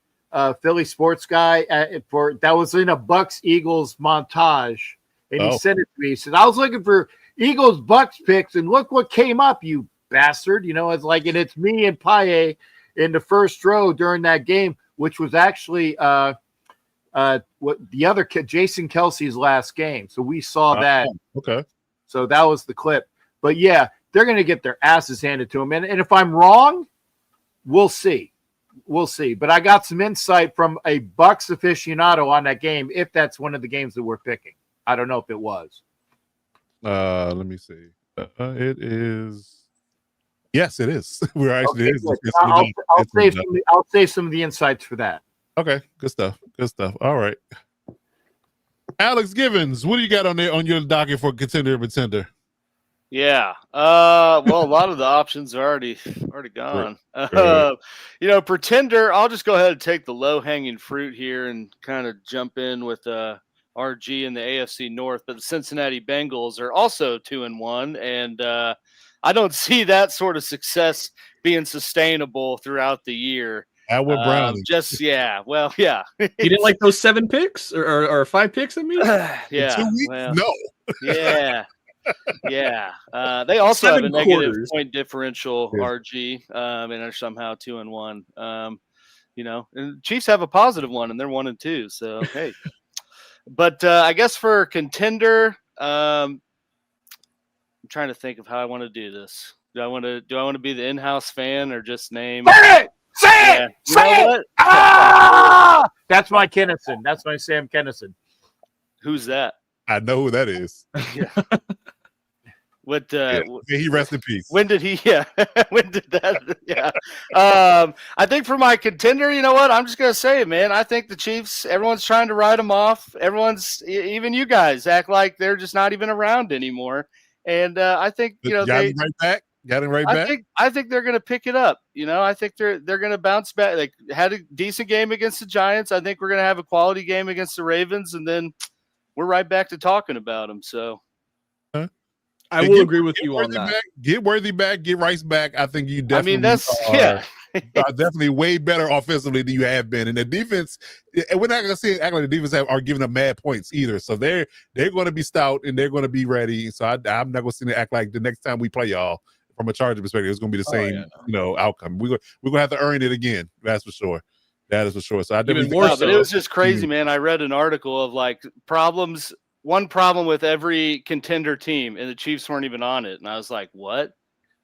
Philly sports guy, that was in a Bucks Eagles montage, and he sent it to me. He said, "I was looking for Eagles Bucks picks, and look what came up, you bastard!" It's like, and it's me and Paye in the first row during that game, which was actually what the other kid, Jason Kelsey's last game. So we saw that. Okay. So that was the clip. But yeah, they're going to get their asses handed to them. And if I'm wrong, we'll see. We'll see. But I got some insight from a Bucks aficionado on that game, if that's one of the games that we're picking. I don't know if it was. Let me see. It is. Yes, it is. We're actually. Okay, I'll save some of the insights for that. Okay, good stuff. Good stuff. All right. Alex Givens, what do you got on there on your docket for contender and pretender? Yeah. Well, a lot of the options are already gone. Pretender, I'll just go ahead and take the low-hanging fruit here and kind of jump in with RG in the AFC North. But the Cincinnati Bengals are also 2-1, and I don't see that sort of success being sustainable throughout the year. Howard Brown. Well, yeah. You didn't like those 7 picks or 5 picks? I mean, yeah. 2 weeks? Well, no. Yeah. Yeah. They also 7 have a negative quarters. point differential, RG, and are somehow 2-1. And Chiefs have a positive one, and they're 1-2. So hey, but I guess for contender, I'm trying to think of how I want to do this. Do I want to be the in-house fan or just name? Say it! Say it! Ah! That's my Kennison. That's my Sam Kennison. Who's that? I know who that is. What? May he rest in peace. When did he? Yeah. When did that? Yeah. I think for my contender, you know what? I'm just gonna say it, man. I think the Chiefs. Everyone's trying to write them off. Even you guys, act like they're just not even around anymore. And I think got him right back. Got him right back. I think they're gonna pick it up. I think they're gonna bounce back. Like had a decent game against the Giants. I think we're gonna have a quality game against the Ravens, and then we're right back to talking about them. So. I will agree with you on that. Get Worthy back, get Rice back. I think you definitely are definitely way better offensively than you have been. And the defense, and we're not going to say act like the defense are giving up mad points either. So they're going to be stout and they're going to be ready. So I'm not going to see them act like the next time we play y'all from a Charger perspective, it's going to be the same outcome. We're going to have to earn it again. That's for sure. That is for sure. So I definitely but it was just crazy, man. I read an article of like one problem with every contender team, and the Chiefs weren't even on it. And I was like, what?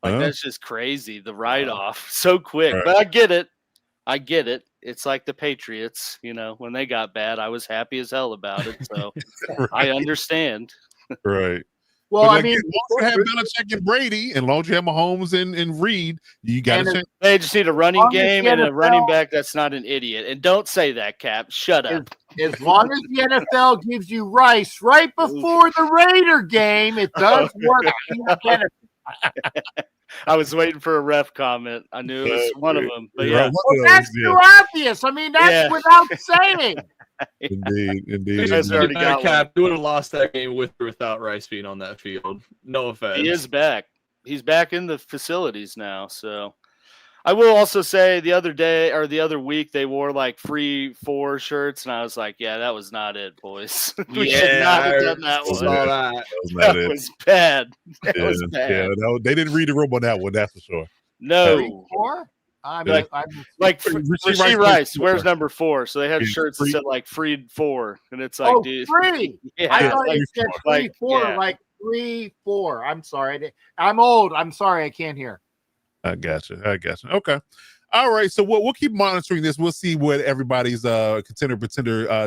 Like, that's just crazy. The write-off so quick. Right. But I get it. It's like the Patriots, when they got bad, I was happy as hell about it. So right. I understand. Right. Well, as long as you have Belichick and Brady, and as long as you have Mahomes and Reed, you got to. They just need a running game and a running back that's not an idiot. And don't say that, Cap. Shut up. As long as the NFL gives you Rice right before the Raider game, it does work. I was waiting for a ref comment. I knew it was one of them. But well, that's too obvious. I mean, that's without saying. Indeed. Cap, you would have lost that game with or without Rice being on that field. No offense. He is back. He's back in the facilities now. So I will also say the other week they wore like free 4 shirts, and I was like, yeah, that was not it, boys. We should not have done that one. That was bad. That was bad. Yeah, no, they didn't read the room on that one, that's for sure. No. 4? Rasheed Rice, where's number 4? So they had shirts that said like freed 4, and it's like, dude, free. I thought you said free 4, like 3-4. I'm sorry, I'm old. I'm sorry, I can't hear. I got you. Okay, all right. So we'll keep monitoring this. We'll see where everybody's pretender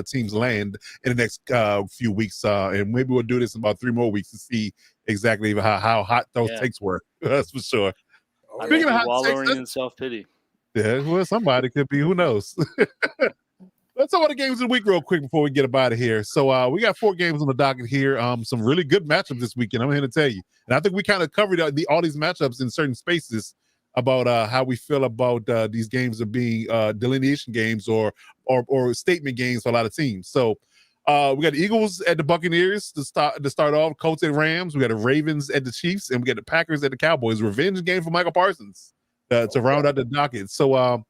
teams land in the next few weeks, and maybe we'll do this in about 3 more weeks to see exactly how hot those takes were. That's for sure. Speaking of hot takes, in self-pity. Yeah, well, somebody could be. Who knows? Let's talk about the games of the week real quick before we get up out of here. So we got 4 games on the docket here. Some really good matchups this weekend. I'm here to tell you, and I think we kind of covered all these matchups in certain spaces about how we feel about these games of being delineation games or statement games for a lot of teams. So we got the Eagles at the Buccaneers to start off. Colts at Rams. We got the Ravens at the Chiefs, and we got the Packers at the Cowboys. Revenge game for Michael Parsons to round out the docket. So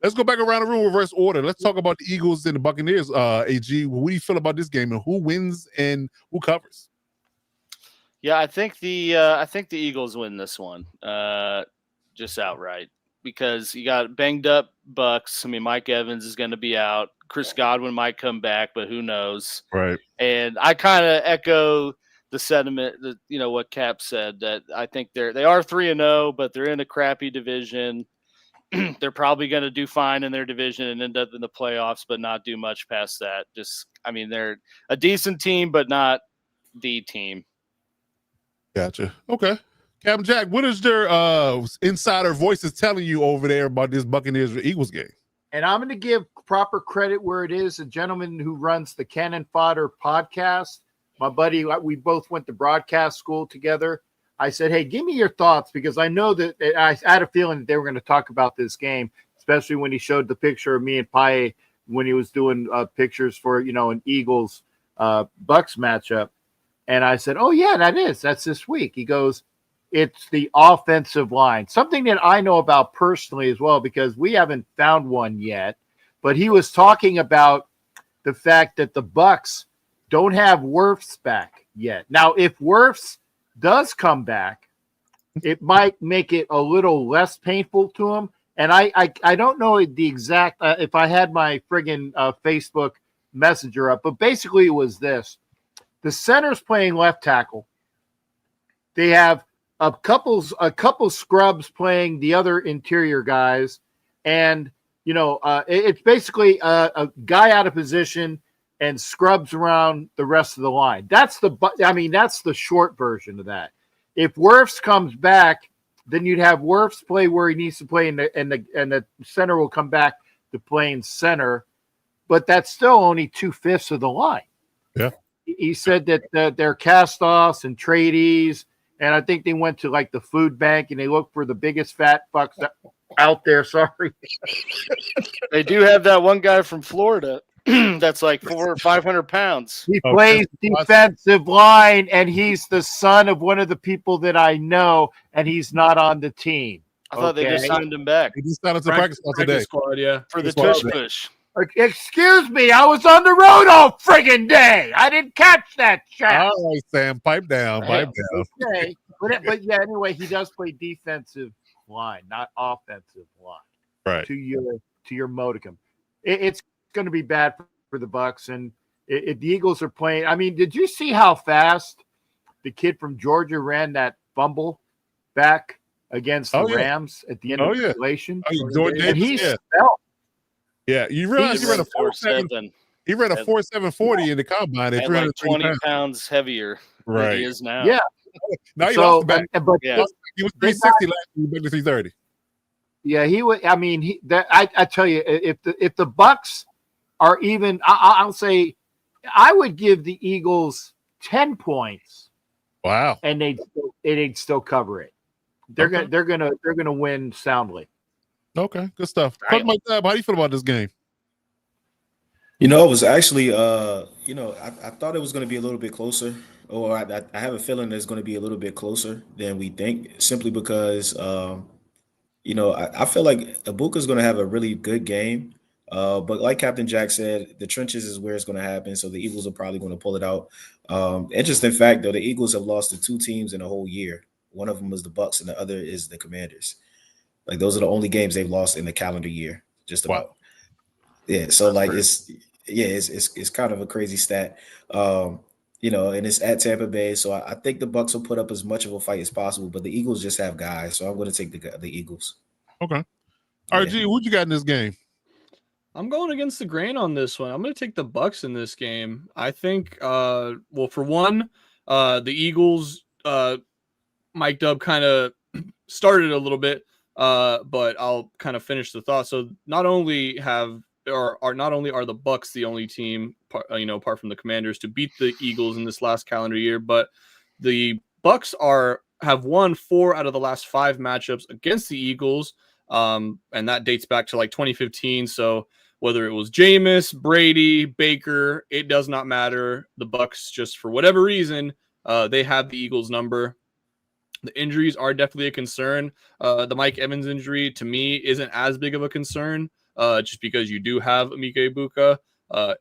let's go back around the room reverse order. Let's talk about the Eagles and the Buccaneers. AG, what do you feel about this game, and who wins and who covers? Yeah, I think the Eagles win this one, just outright, because you got banged up Bucks. I mean, Mike Evans is going to be out. Chris Godwin might come back, but who knows? Right. And I kind of echo the sentiment that what Cap said, that I think they are 3-0, but they're in a crappy division. They're probably going to do fine in their division and end up in the playoffs, but not do much past that. They're a decent team, but not the team. Gotcha. Okay. Captain Jack, what is their insider voices telling you over there about this Buccaneers Eagles game? And I'm going to give proper credit where it is. A gentleman who runs the Cannon Fodder podcast, my buddy, we both went to broadcast school together. I said, hey, give me your thoughts, because I know that I had a feeling that they were going to talk about this game, especially when he showed the picture of me and Paye when he was doing pictures for, an Eagles Bucks matchup. And I said, oh, yeah, that's this week. He goes, it's the offensive line, something that I know about personally as well, because we haven't found one yet. But he was talking about the fact that the Bucks don't have Wirfs back yet. Now, if Wirfs does come back, it might make it a little less painful to him. And I don't know the exact if I had my friggin' Facebook Messenger up, but basically it was this. The center's playing left tackle. They have a couple scrubs playing the other interior guys, and it's basically a guy out of position and scrubs around the rest of the line. That's the short version of that. If Wirfs comes back, then you'd have Wirfs play where he needs to play, and the center will come back to play in center. But that's still only 2/5 of the line. Yeah. He said that they're cast-offs and tradies, and I think they went to like the food bank and they looked for the biggest fat fucks out there. Sorry. They do have that one guy from Florida that's like 400 or 500 pounds. He plays defensive line, and he's the son of one of the people that I know, and he's not on the team. I thought they just signed him back. He just signed us to practice today. Squad, yeah. For the tush push. Excuse me, I was on the road all friggin' day. I didn't catch that shot. All right, Sam, pipe down, pipe down. Okay, but yeah, anyway, he does play defensive line, not offensive line. Right. To your modicum, it's going to be bad for the Bucks, and the Eagles are playing. I mean, did you see how fast the kid from Georgia ran that fumble back against the Rams at the end of the regulation? And he spelled. Yeah, you realize he ran a 4.7. He ran a 4.740 in the combine at 320 pounds heavier than he is now. Yeah. Now he lost the back. But he was 360 last year, back to 330. Yeah, he would. I mean, I tell you, if the Bucks are even, I'll say, I would give the Eagles 10 points. Wow. And they'd still cover it. They're gonna win soundly. Okay, good stuff. Coach Mike, how do you feel about this game? You know, it was actually, I thought it was going to be a little bit closer, or I have a feeling it's going to be a little bit closer than we think, simply because, I feel like Ibuka's going to have a really good game. But like Captain Jack said, the trenches is where it's going to happen, so the Eagles are probably going to pull it out. Interesting fact, though, the Eagles have lost to 2 teams in a whole year. One of them was the Bucks, and the other is the Commanders. Like, those are the only games they've lost in the calendar year, just about. Wow. Yeah, so like it's kind of a crazy stat, and it's at Tampa Bay. So I think the Bucks will put up as much of a fight as possible, but the Eagles just have guys, so I'm going to take the Eagles. Okay. RG, who'd you got in this game? I'm going against the grain on this one. I'm going to take the Bucks in this game. I think, for one, the Eagles, Mike Dub kind of started a little bit, but I'll kind of finish the thought. So not only are the Bucks the only team, apart from the Commanders, to beat the Eagles in this last calendar year, but the Bucks have won 4 out of the last 5 matchups against the Eagles, and that dates back to like 2015. So whether it was Jameis, Brady, Baker, it does not matter. The Bucks, just for whatever reason, they have the Eagles number. The injuries are definitely a concern. The Mike Evans injury, to me, isn't as big of a concern, just because you do have Emeka Egbuka.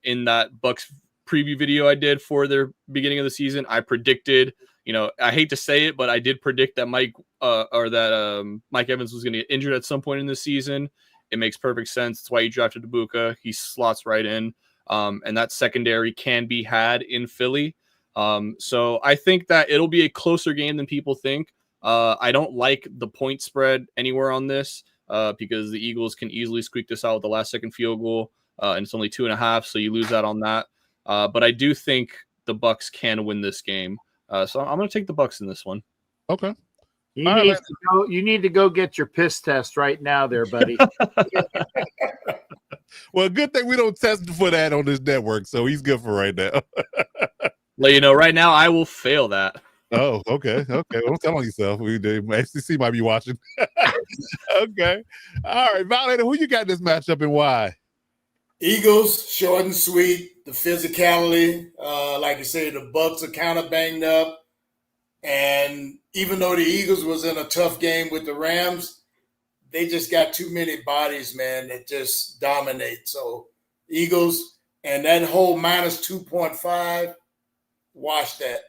In that Bucks preview video I did for their beginning of the season, I predicted, I hate to say it, but I did predict that Mike Evans was going to get injured at some point in the season. It makes perfect sense. That's why he drafted Egbuka. He slots right in, and that secondary can be had in Philly. So I think that it'll be a closer game than people think. I don't like the point spread anywhere on this, because the Eagles can easily squeak this out with the last-second field goal, and it's only 2.5, so you lose out on that. But I do think the Bucks can win this game, so I'm going to take the Bucks in this one. Okay. You need to go get your piss test right now, there, buddy. Well, good thing we don't test for that on this network, so he's good for right now. Let you know, right now I will fail that. Oh, okay. Well, don't tell on yourself. FCC might be watching. Okay. All right, Violator, who you got in this matchup and why? Eagles, short and sweet. The physicality, like you say, the Bucks are kind of banged up. And even though the Eagles was in a tough game with the Rams, they just got too many bodies, man, that just dominate. So Eagles, and that whole minus 2.5, watch that.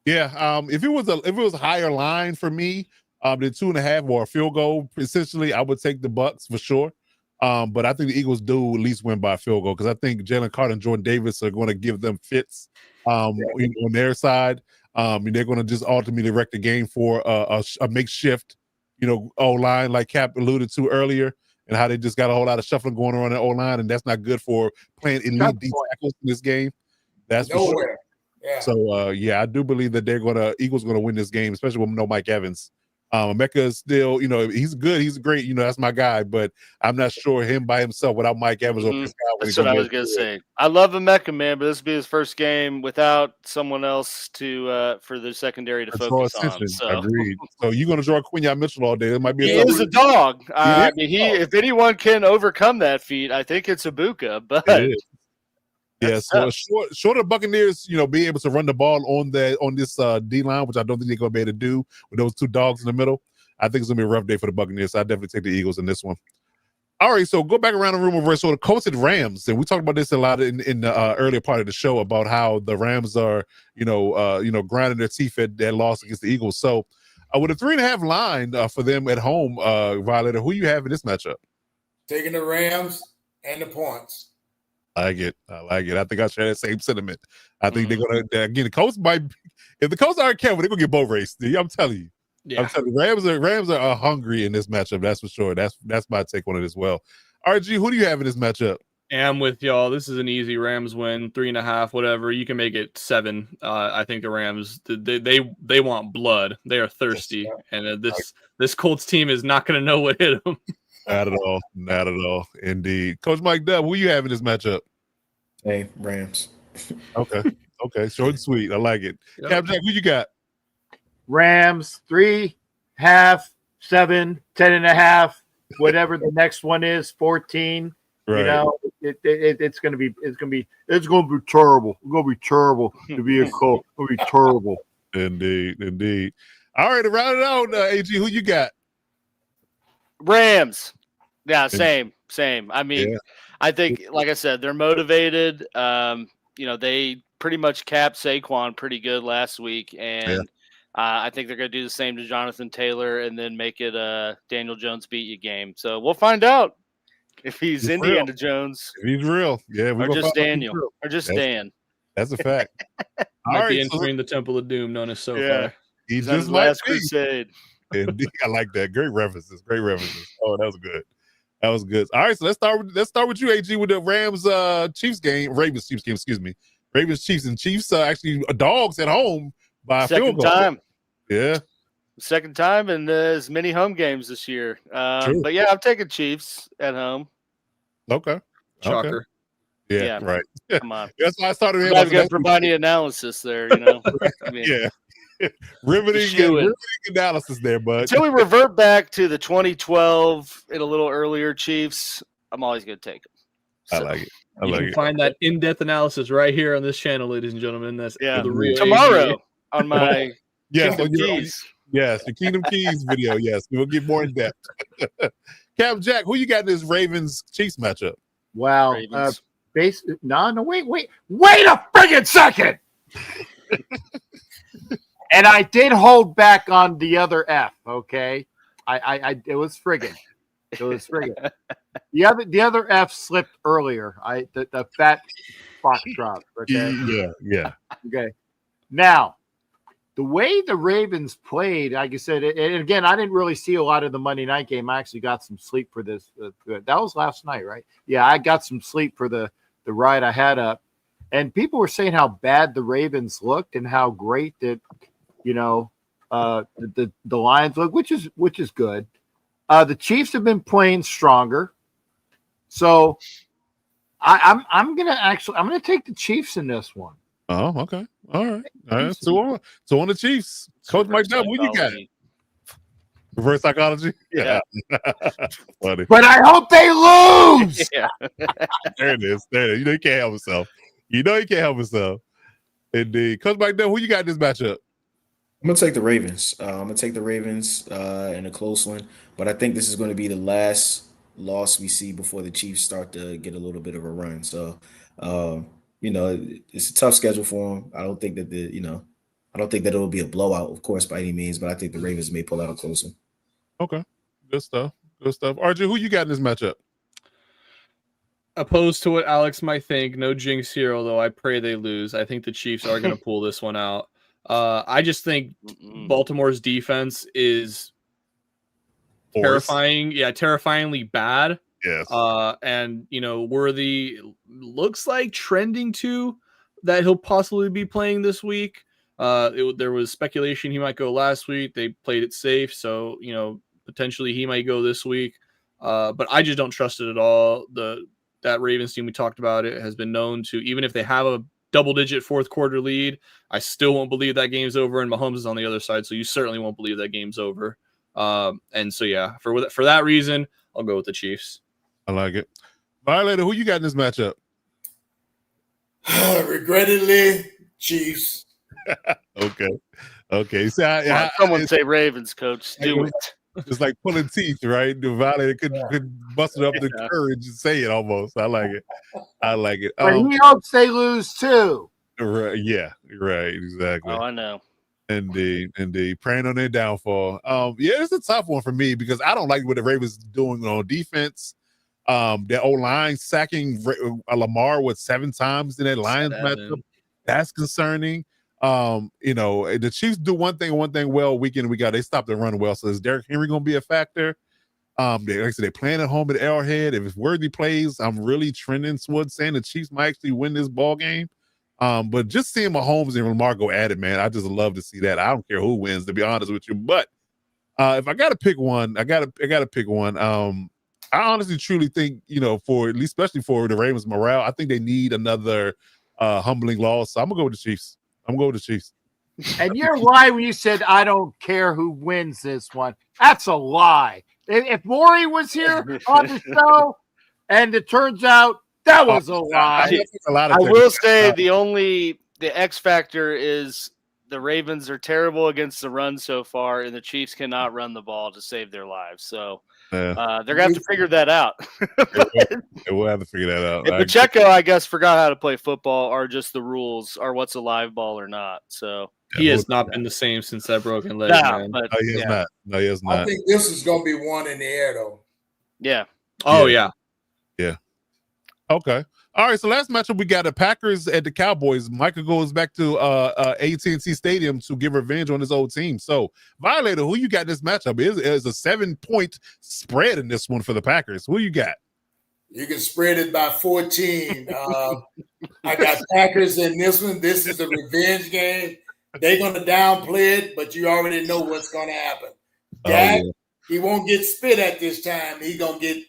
Yeah, if it was a higher line for me, than 2.5 or a field goal, essentially, I would take the Bucks for sure. But I think the Eagles do at least win by a field goal, because I think Jalen Carter and Jordan Davis are going to give them fits on their side. And they're going to just ultimately wreck the game for a makeshift, O-line, like Cap alluded to earlier, and how they just got a whole lot of shuffling going on in the O-line, and that's not good for playing elite D tackles in this game. That's for sure. Yeah. So I do believe that Eagles gonna win this game, especially with no Mike Evans. Mecca is still, he's good, he's great, that's my guy, but I'm not sure him by himself without Mike Evans or Chris Godwin. That's what I was gonna say. I love Mecca, man, but this will be his first game without someone else to for the secondary to focus on. So agreed. So you're gonna draw Quinyon Mitchell all day. It might be he is a dog. I mean, if anyone can overcome that feat, I think it's Ibuka, but yeah, so short of the Buccaneers, being able to run the ball on this D line, which I don't think they're gonna be able to do with those two dogs in the middle. I think it's gonna be a rough day for the Buccaneers. So I definitely take the Eagles in this one. All right, so go back around the room over. So the Colts and Rams, and we talked about this a lot in the earlier part of the show about how the Rams are, grinding their teeth at that loss against the Eagles. So with a 3.5 line for them at home, Violator, who you have in this matchup? Taking the Rams and the points. I like it. I think I share that same sentiment. I think they're gonna again. The Colts might, if the Colts aren't careful, they're gonna get both raced. I'm telling you. Yeah. I'm telling you, Rams are hungry in this matchup. That's for sure. That's my take on it as well. RG, who do you have in this matchup? I'm with y'all. This is an easy Rams win, 3.5, whatever. You can make it 7. I think the Rams they want blood. They are thirsty, and this Colts team is not going to know what hit them. Not at all. Indeed, Coach Mike Dub, who you have in this matchup? Hey, Rams. Okay, short and sweet. I like it. Yep. Cap Jack, who you got? Rams 3.5, 7, 10.5, whatever the next one is, 14. Right. It's gonna be terrible. It's gonna be terrible to be a Colt. It's gonna be terrible. Indeed. All right, to round it out, AG, who you got? Rams. Yeah, same. I mean, I think, like I said, they're motivated. They pretty much capped Saquon pretty good last week, and I think they're going to do the same to Jonathan Taylor and then make it a Daniel Jones beat you game. So we'll find out if he's Indiana Jones. If he's real. Yeah. Or just Daniel. Or just Dan. That's a fact. Might be entering the Temple of Doom, known as SoFi. He's on just his might last be. crusade. Indeed. I like that. Great references. Oh, that was good. All right, so let's start with you, AG, with the Rams Chiefs game. Ravens Chiefs game, excuse me. Ravens Chiefs, and Chiefs actually dogs at home by a field goal. Second time. Yeah. Second time in as many home games this year. But yeah, I'm taking Chiefs at home. Okay. Shocker. Yeah, right. Come on. That's why I started. I'm going to provide the analysis there, I mean, yeah. riveting analysis there, bud. Until we revert back to the 2012 and a little earlier Chiefs, I'm always going to take them. So, I like it. You can find that in-depth analysis right here on this channel, ladies and gentlemen. That's the real tomorrow AG. On my Kingdom Keys. Yes, the Kingdom Keys video. Yes, we'll get more in depth. Cap Jack, who you got in this Ravens Chiefs matchup? Wow. Wait a friggin' second. And I did hold back on the other F. Okay, it was friggin'. The other F slipped earlier. The fat fox drop. Okay. Yeah. Okay. Now, the way the Ravens played, like I said, and again, I didn't really see a lot of the Monday night game. I actually got some sleep for this. That was last night, right? Yeah, I got some sleep for the ride I had up, and people were saying how bad the Ravens looked and how great that. The Lions look, which is good. The Chiefs have been playing stronger, so I'm gonna take the Chiefs in this one. Oh, okay, all right. So on the Chiefs, Coach Mike Dunn, what you got? Reverse psychology, yeah. Funny. But I hope they lose. Yeah, there it is. You know he can't help himself. Indeed, Coach Mike Dunn, who you got in this matchup? I'm gonna take the Ravens. In a close one, but I think this is going to be the last loss we see before the Chiefs start to get a little bit of a run. So, it's a tough schedule for them. I don't think that it'll be a blowout, of course, by any means. But I think the Ravens may pull out a close one. Okay, good stuff. RJ, who you got in this matchup? Opposed to what Alex might think, no jinx here. Although I pray they lose. I think the Chiefs are going to pull this one out. I just think Baltimore's defense is terrifying. Yeah, terrifyingly bad. Yes. And Worthy looks like trending to that he'll possibly be playing this week. There was speculation he might go last week. They played it safe, so potentially he might go this week. But I just don't trust it at all. That Ravens team, we talked about it, has been known to, even if they have a double-digit fourth quarter lead, I still won't believe that game's over, and Mahomes is on the other side, so you certainly won't believe that game's over. And so, yeah, for that reason, I'll go with the Chiefs. I like it. Violator, who you got in this matchup? Regrettably, Chiefs. Okay. Someone say Ravens, coach. Do it. It's like pulling teeth, right? The Violator could bust it up the courage and say it almost. I like it. But he hopes they lose too. Right, yeah, right, exactly. Oh, I know. Indeed. Praying on their downfall. Yeah, it's a tough one for me because I don't like what the Ravens doing on defense. Their O-line sacking Lamar 7 times in that Lions matchup. That's concerning. The Chiefs do one thing well week in and week out. They stop the run well. So is Derrick Henry going to be a factor? They're playing at home at Arrowhead. If it's Worthy plays, I'm really trending towards saying the Chiefs might actually win this ball game. But just seeing Mahomes and Lamar go at it, man, I just love to see that. I don't care who wins, to be honest with you. But if I got to pick one, I got to pick one. I honestly, truly think, especially for the Ravens' morale, I think they need another humbling loss. So I'm gonna go with the Chiefs. And you're lying when you said I don't care who wins this one. That's a lie. If Maury was here on the show, and it turns out that was a lie. I will say the X factor is the Ravens are terrible against the run so far, and the Chiefs cannot run the ball to save their lives. So they're gonna have to figure that out. We'll have to figure that out. And Pacheco, I guess, forgot how to play football, or just the rules, or what's a live ball or not. So he has not been the same since that broken leg. No, he has not. I think this is going to be one in the air, though. Yeah. Oh, yeah. Okay. All right. So last matchup, we got the Packers at the Cowboys. Michael goes back to AT&T Stadium to give revenge on his old team. So, Violator, who you got in this matchup? Is a 7-point spread in this one for the Packers. Who you got? You can spread it by 14. I got Packers in this one. This is a revenge game. They're going to downplay it, but you already know what's going to happen. Dak, he won't get spit at this time. He's going to get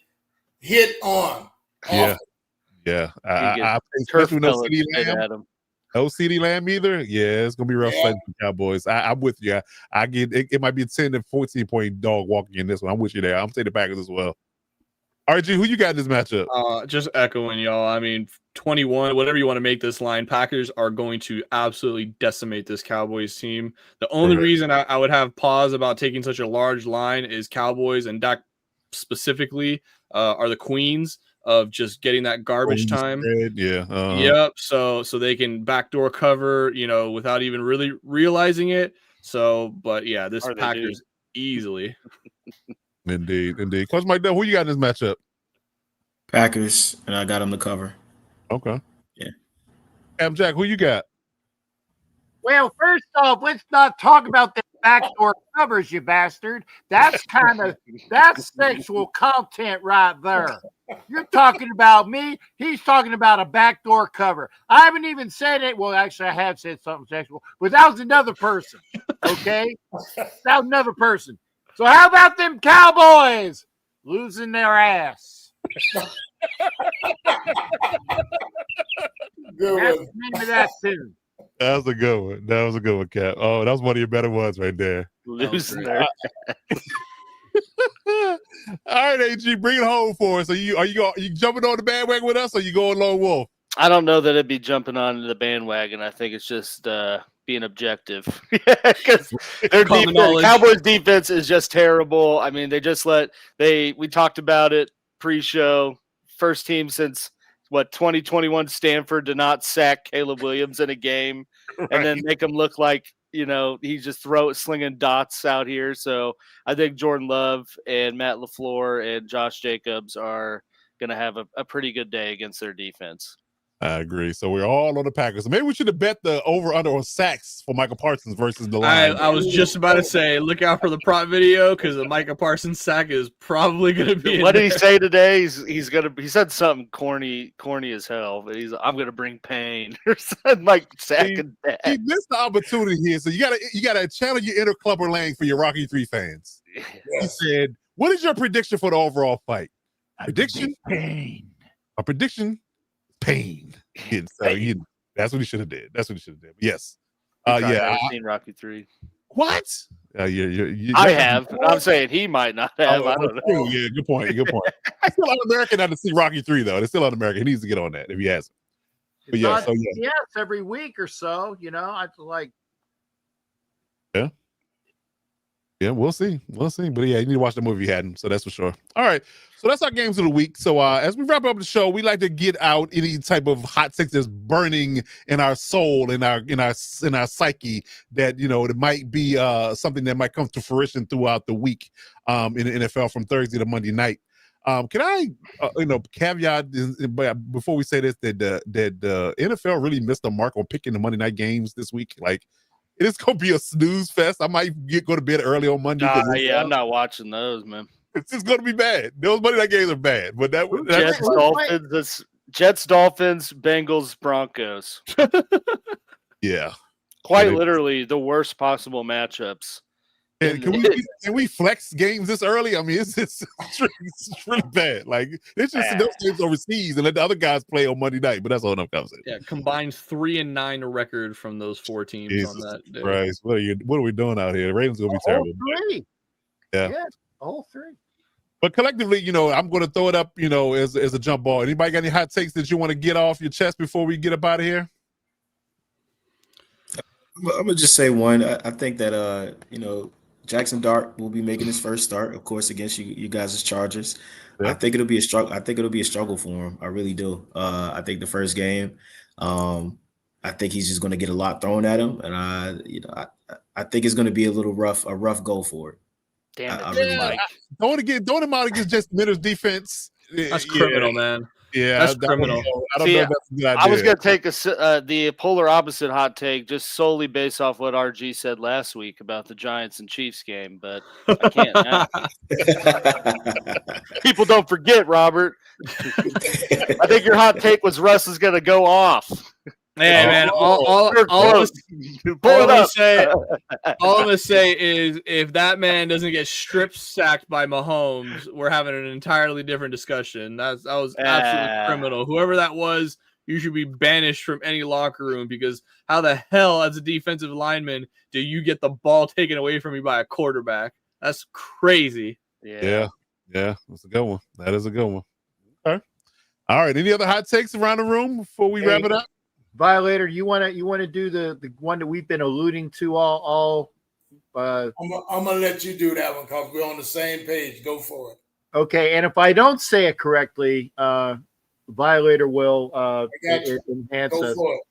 hit on. Yeah. I especially no CeeDee Lamb. No CeeDee Lamb either. Yeah, it's going to be rough fight for the Cowboys. I'm with you. I get it might be a 10 to 14-point dog walking in this one. I'm with you there. I'm saying the Packers as well. RG, who you got in this matchup? Just echoing y'all. I mean, 21, whatever you want to make this line, Packers are going to absolutely decimate this Cowboys team. The only reason I would have pause about taking such a large line is Cowboys and Dak specifically are the queens of just getting that garbage time. Yep. So they can backdoor cover, without even really realizing it. So, but yeah, this Packers easily. Indeed. Coach Mike Dunn, who you got in this matchup? Packers, and I got them to cover. Okay. Yeah. Jack, who you got? Well, first off, let's not talk about the backdoor covers, you bastard. That's sexual content right there. You're talking about me. He's talking about a backdoor cover. I haven't even said it. Well, actually, I have said something sexual, but that was another person. Okay? That was another person. So how about them Cowboys losing their ass? That's the name of that tune. That was a good one, Cap. Oh, that was one of your better ones right there. Losing their ass. All right, AG, bring it home for us. Are you jumping on the bandwagon with us, or you going lone wolf? I don't know that it'd be jumping on the bandwagon. I think it's just being objective. Because their Cowboys defense is just terrible. I mean, we talked about it pre-show. First team since 2021 Stanford to not sack Caleb Williams in a game, and then make him look like he's just slinging dots out here. So I think Jordan Love and Matt LaFleur and Josh Jacobs are going to have a pretty good day against their defense. I agree. So we're all on the Packers. So maybe we should have bet the over/under on sacks for Michael Parsons versus the line. I was just about to say, look out for the prop video because the Micah Parsons sack is probably going to be. What did he say today? He said something corny as hell. But I'm gonna bring pain or something like sacking that. He missed the opportunity here. So you gotta channel your inner Clubber Lang for your Rocky 3 fans. Yes. He said, "What is your prediction for the overall fight?" Prediction pain. A prediction. Pain. And so that's what he should have did. Yes. I've seen Rocky 3. What? I have. I'm saying he might not have. I don't know. Yeah, good point. It's still un-American not to see Rocky 3 though. It's still un-American. He needs to get on that if he hasn't. But Yes, every week or so. I like. Yeah, we'll see. But yeah, you need to watch the movie if you hadn't, so that's for sure. All right, so that's our games of the week. So as we wrap up the show, we like to get out any type of hot takes that's burning in our soul, in our psyche, that it might be something that might come to fruition throughout the week in the NFL from Thursday to Monday night. Can I caveat before we say this that the NFL really missed the mark on picking the Monday night games this week? Like, it's gonna be a snooze fest. I might go to bed early on Monday. I'm not watching those, man. It's just gonna be bad. Those Monday night games are bad. But Jets, Dolphins, Bengals, Broncos. Yeah, quite literally the worst possible matchups. And can we flex games this early? I mean, it's really bad. Like, it's just those games overseas and let the other guys play on Monday night. But that's all I'm saying. Yeah, combined 3-9 record from those 4 teams Jesus on that day. Christ, what are we doing out here? The ratings gonna be terrible. Yeah, all 3. But collectively, I'm going to throw it up, as a jump ball. Anybody got any hot takes that you want to get off your chest before we get up out of here? I'm gonna just say one. I think that Jackson Dart will be making his first start, of course, against you guys' Chargers. Yeah. I think it'll be a struggle. I think it'll be a struggle for him. I really do. I think the first game, I think he's just going to get a lot thrown at him, and I think it's going to be a rough go for it. Damn it, really Mike! Don't him out against Justin Miller's defense. That's criminal, man. Yeah, that's criminal. I don't know if that's a good idea. I was going to take the polar opposite hot take just solely based off what RG said last week about the Giants and Chiefs game, but I can't now. People don't forget, Robert. I think your hot take was Russ is going to go off. Hey, man, all I'm gonna say is if that man doesn't get strip sacked by Mahomes, we're having an entirely different discussion. That was absolutely criminal. Whoever that was, you should be banished from any locker room, because how the hell, as a defensive lineman, do you get the ball taken away from you by a quarterback? That's crazy. Yeah, that's a good one. That is a good one. Okay. All right. Any other hot takes around the room before we wrap it up? Violator, you want to do the one that we've been alluding to all I'm gonna let you do that one because we're on the same page. Go for it. Okay, and if I don't say it correctly, Violator will enhance Go us. for it.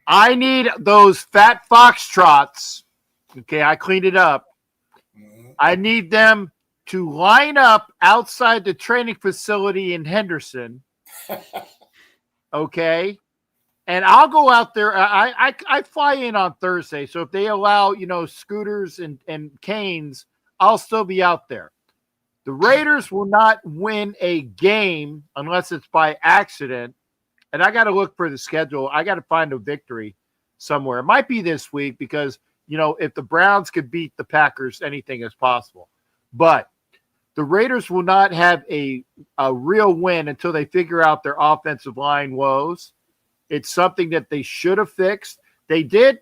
I need those fat foxtrots. Okay, I cleaned it up. Mm-hmm. I need them to line up outside the training facility in Henderson. Okay. And I'll go out there. I fly in on Thursday. So if they allow, scooters and canes, I'll still be out there. The Raiders will not win a game unless it's by accident. And I got to look for the schedule. I got to find a victory somewhere. It might be this week because, if the Browns could beat the Packers, anything is possible. But the Raiders will not have a real win until they figure out their offensive line woes. It's something that they should have fixed. They did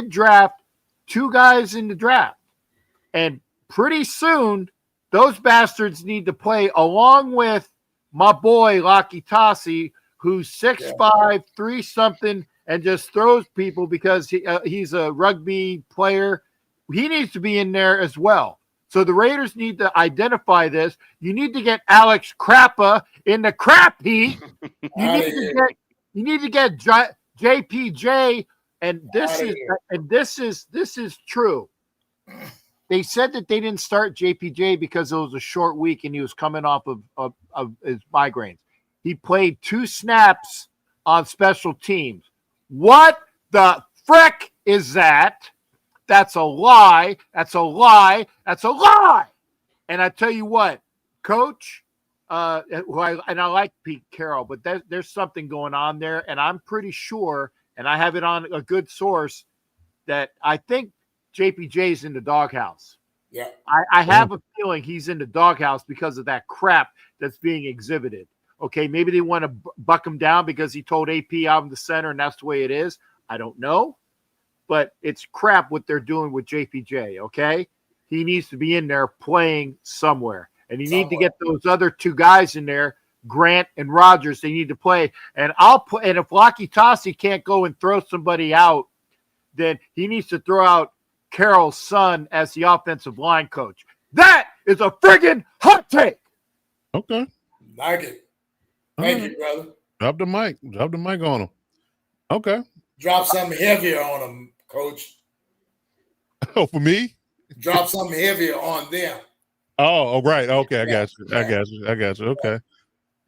draft 2 guys in the draft. And pretty soon, those bastards need to play along with my boy, Laki Tassi, who's 6'5", 3-something, and just throws people because he's a rugby player. He needs to be in there as well. So the Raiders need to identify this. You need to get Alex Crappa in the crap heap. You need to get JPJ, and this is true. They said that they didn't start JPJ because it was a short week and he was coming off of his migraines. he played 2 snaps on special teams. What the frick is that? That's a lie. That's a lie. That's a lie. And I tell you what, Coach, I like Pete Carroll, but there's something going on there, and I'm pretty sure, and I have it on a good source, that I think JPJ's in the doghouse. Yeah. I have a feeling he's in the doghouse because of that crap that's being exhibited. Okay, maybe they want to buck him down because he told AP out in the center, and that's the way it is. I don't know, but it's crap what they're doing with JPJ, okay? He needs to be in there playing somewhere. And you need to get those other 2 guys in there, Grant and Rogers. They need to play. And and if Laki Tassi can't go and throw somebody out, then he needs to throw out Carroll's son as the offensive line coach. That is a friggin' hot take. Okay. Like it. Thank you, brother. Drop the mic. Drop the mic on him. Okay. Drop something heavier on them, Coach. Oh, for me? Drop something heavier on them. Oh, right. Okay, I got you. I got you. Okay.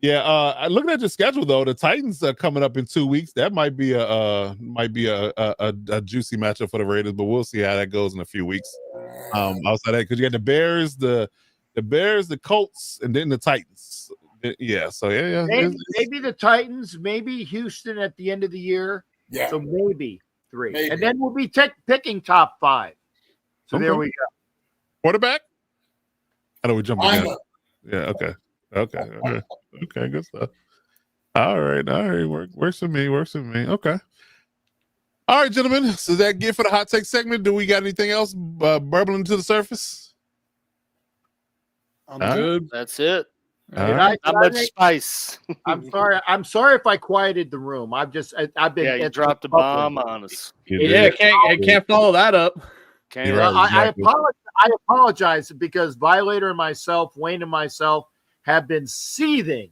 Yeah. Looking at your schedule though, the Titans are coming up in 2 weeks. That might be a juicy matchup for the Raiders, but we'll see how that goes in a few weeks. Outside that, because you got the Bears, the Colts, and then the Titans. Yeah. So yeah. Maybe the Titans, maybe Houston at the end of the year. Yeah. So maybe 3, Maybe. and then we'll be picking top 5. So there we go. Quarterback? I know we're jumping I in. know. Yeah, okay. Okay, good stuff. All right. Works for me. Okay. All right, gentlemen. So that get for the hot take segment. Do we got anything else burbling to the surface? I'm Good. That's it. All Not much spice. I'm sorry if I quieted the room. I've been. Yeah, you dropped a bomb on us. Yeah, can't follow that up. Can't You're right. I apologize because Violator and myself, Wayne and myself, have been seething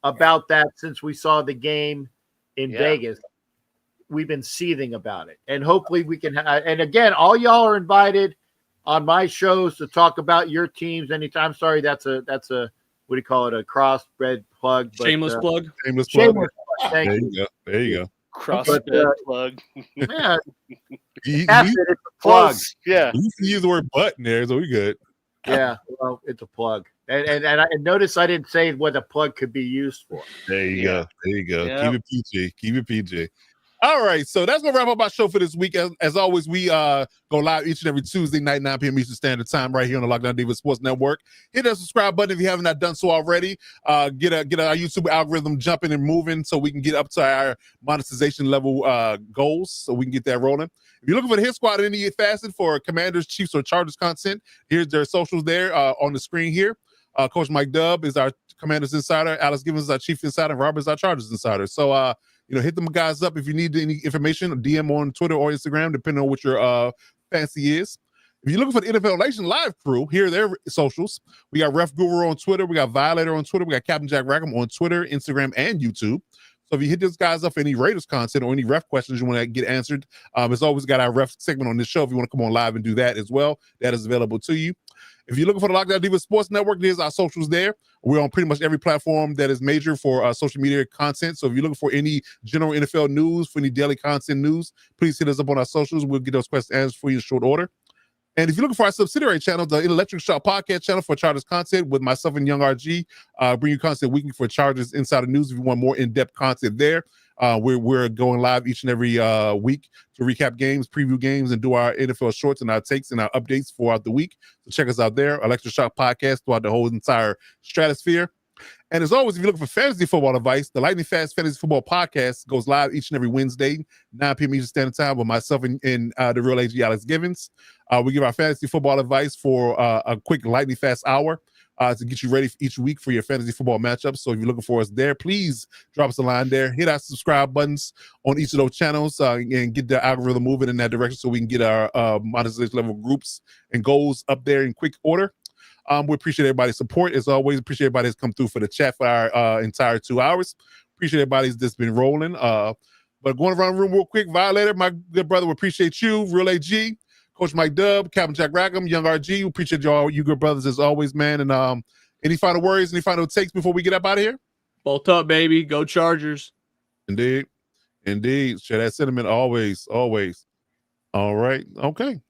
about that since we saw the game in Vegas. We've been seething about it, and hopefully we can. And again, all y'all are invited on my shows to talk about your teams anytime. Sorry, that's a what do you call it? A crossbred plug. But, Shameless plug. Shameless plug. Thank you. There you go. crossbred plug. Yeah, You that's it. It's a plug. Yeah. can use the word butt in there, so we good. Yeah, well, it's a plug. And notice I didn't say what a plug could be used for. There you go. There you go. Yeah. Keep it PG. All right, so that's gonna wrap up our show for this week. As always, we go live each and every Tuesday night, 9 p.m. Eastern Standard Time, right here on the Lockdown Divas Sports Network. Hit that subscribe button if you haven't done so already. Get our YouTube algorithm jumping and moving so we can get up to our monetization level goals, so we can get that rolling. If you're looking for the Hit Squad in any facet for Commanders, Chiefs, or Chargers content, here's their socials there on the screen here. Coach Mike Dubb is our Commanders insider. Alex Givens is our Chief insider. And Robert is our Chargers insider. So, hit them guys up if you need any information. DM on Twitter or Instagram, depending on what your fancy is. If you're looking for the NFL Nation live crew, here are their socials. We got Ref Guru on Twitter. We got Violator on Twitter. We got Captain Jack Rackham on Twitter, Instagram, and YouTube. So if you hit these guys up for any Raiders content or any ref questions you want to get answered, it's always got our ref segment on this show. If you want to come on live and do that as well, that is available to you. If you're looking for the Lockdown Divas Sports Network, there's our socials there. We're on pretty much every platform that is major for social media content. So if you're looking for any general NFL news, for any daily content news, please hit us up on our socials. We'll get those questions answered for you in short order. And if you're looking for our subsidiary channel, the Electric Shock Podcast channel for Chargers content with myself and Young RG, bring you content weekly for Chargers Insider News if you want more in-depth content there. We're going live each and every week to recap games, preview games, and do our NFL shorts and our takes and our updates throughout the week. So check us out there, Electric Shock Podcast, throughout the whole entire stratosphere. And as always, if you're looking for fantasy football advice, the Lightning Fast Fantasy Football Podcast goes live each and every Wednesday, 9 p.m. Eastern Standard Time with myself and the real AG Alex Givens. We give our fantasy football advice for a quick Lightning Fast hour to get you ready for each week for your fantasy football matchups. So if you're looking for us there, please drop us a line there. Hit our subscribe buttons on each of those channels and get the algorithm moving in that direction so we can get our monetization level groups and goals up there in quick order. We appreciate everybody's support. As always, appreciate everybody that's come through for the chat for our entire 2 hours. Appreciate everybody's that's been rolling. But going around the room real quick, Violator, my good brother, we appreciate you. Real AG, Coach Mike Dubb, Captain Jack Rackham, Young RG, we appreciate y'all, you good brothers as always, man. And any final words, any final takes before we get up out of here? Bolt up, baby. Go Chargers. Indeed. Share that sentiment always. All right. Okay.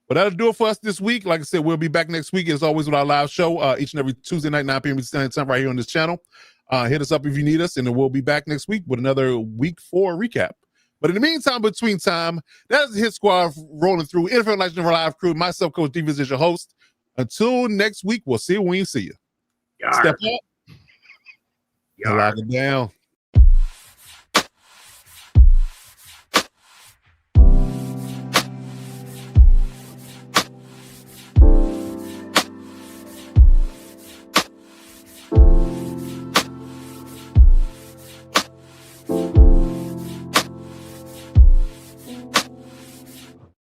But that'll do it for us this week. Like I said, we'll be back next week as always with our live show each and every Tuesday night, 9 p.m. Eastern Time right here on this channel. Hit us up if you need us, and then we'll be back next week with another week 4 recap. But in the meantime, between time, that is the Hit Squad rolling through. NFL National Live crew. Myself, Coach Divas, is your host. Until next week, we'll see you when you see you. Yarr. Step up. Yarr. Lock it down.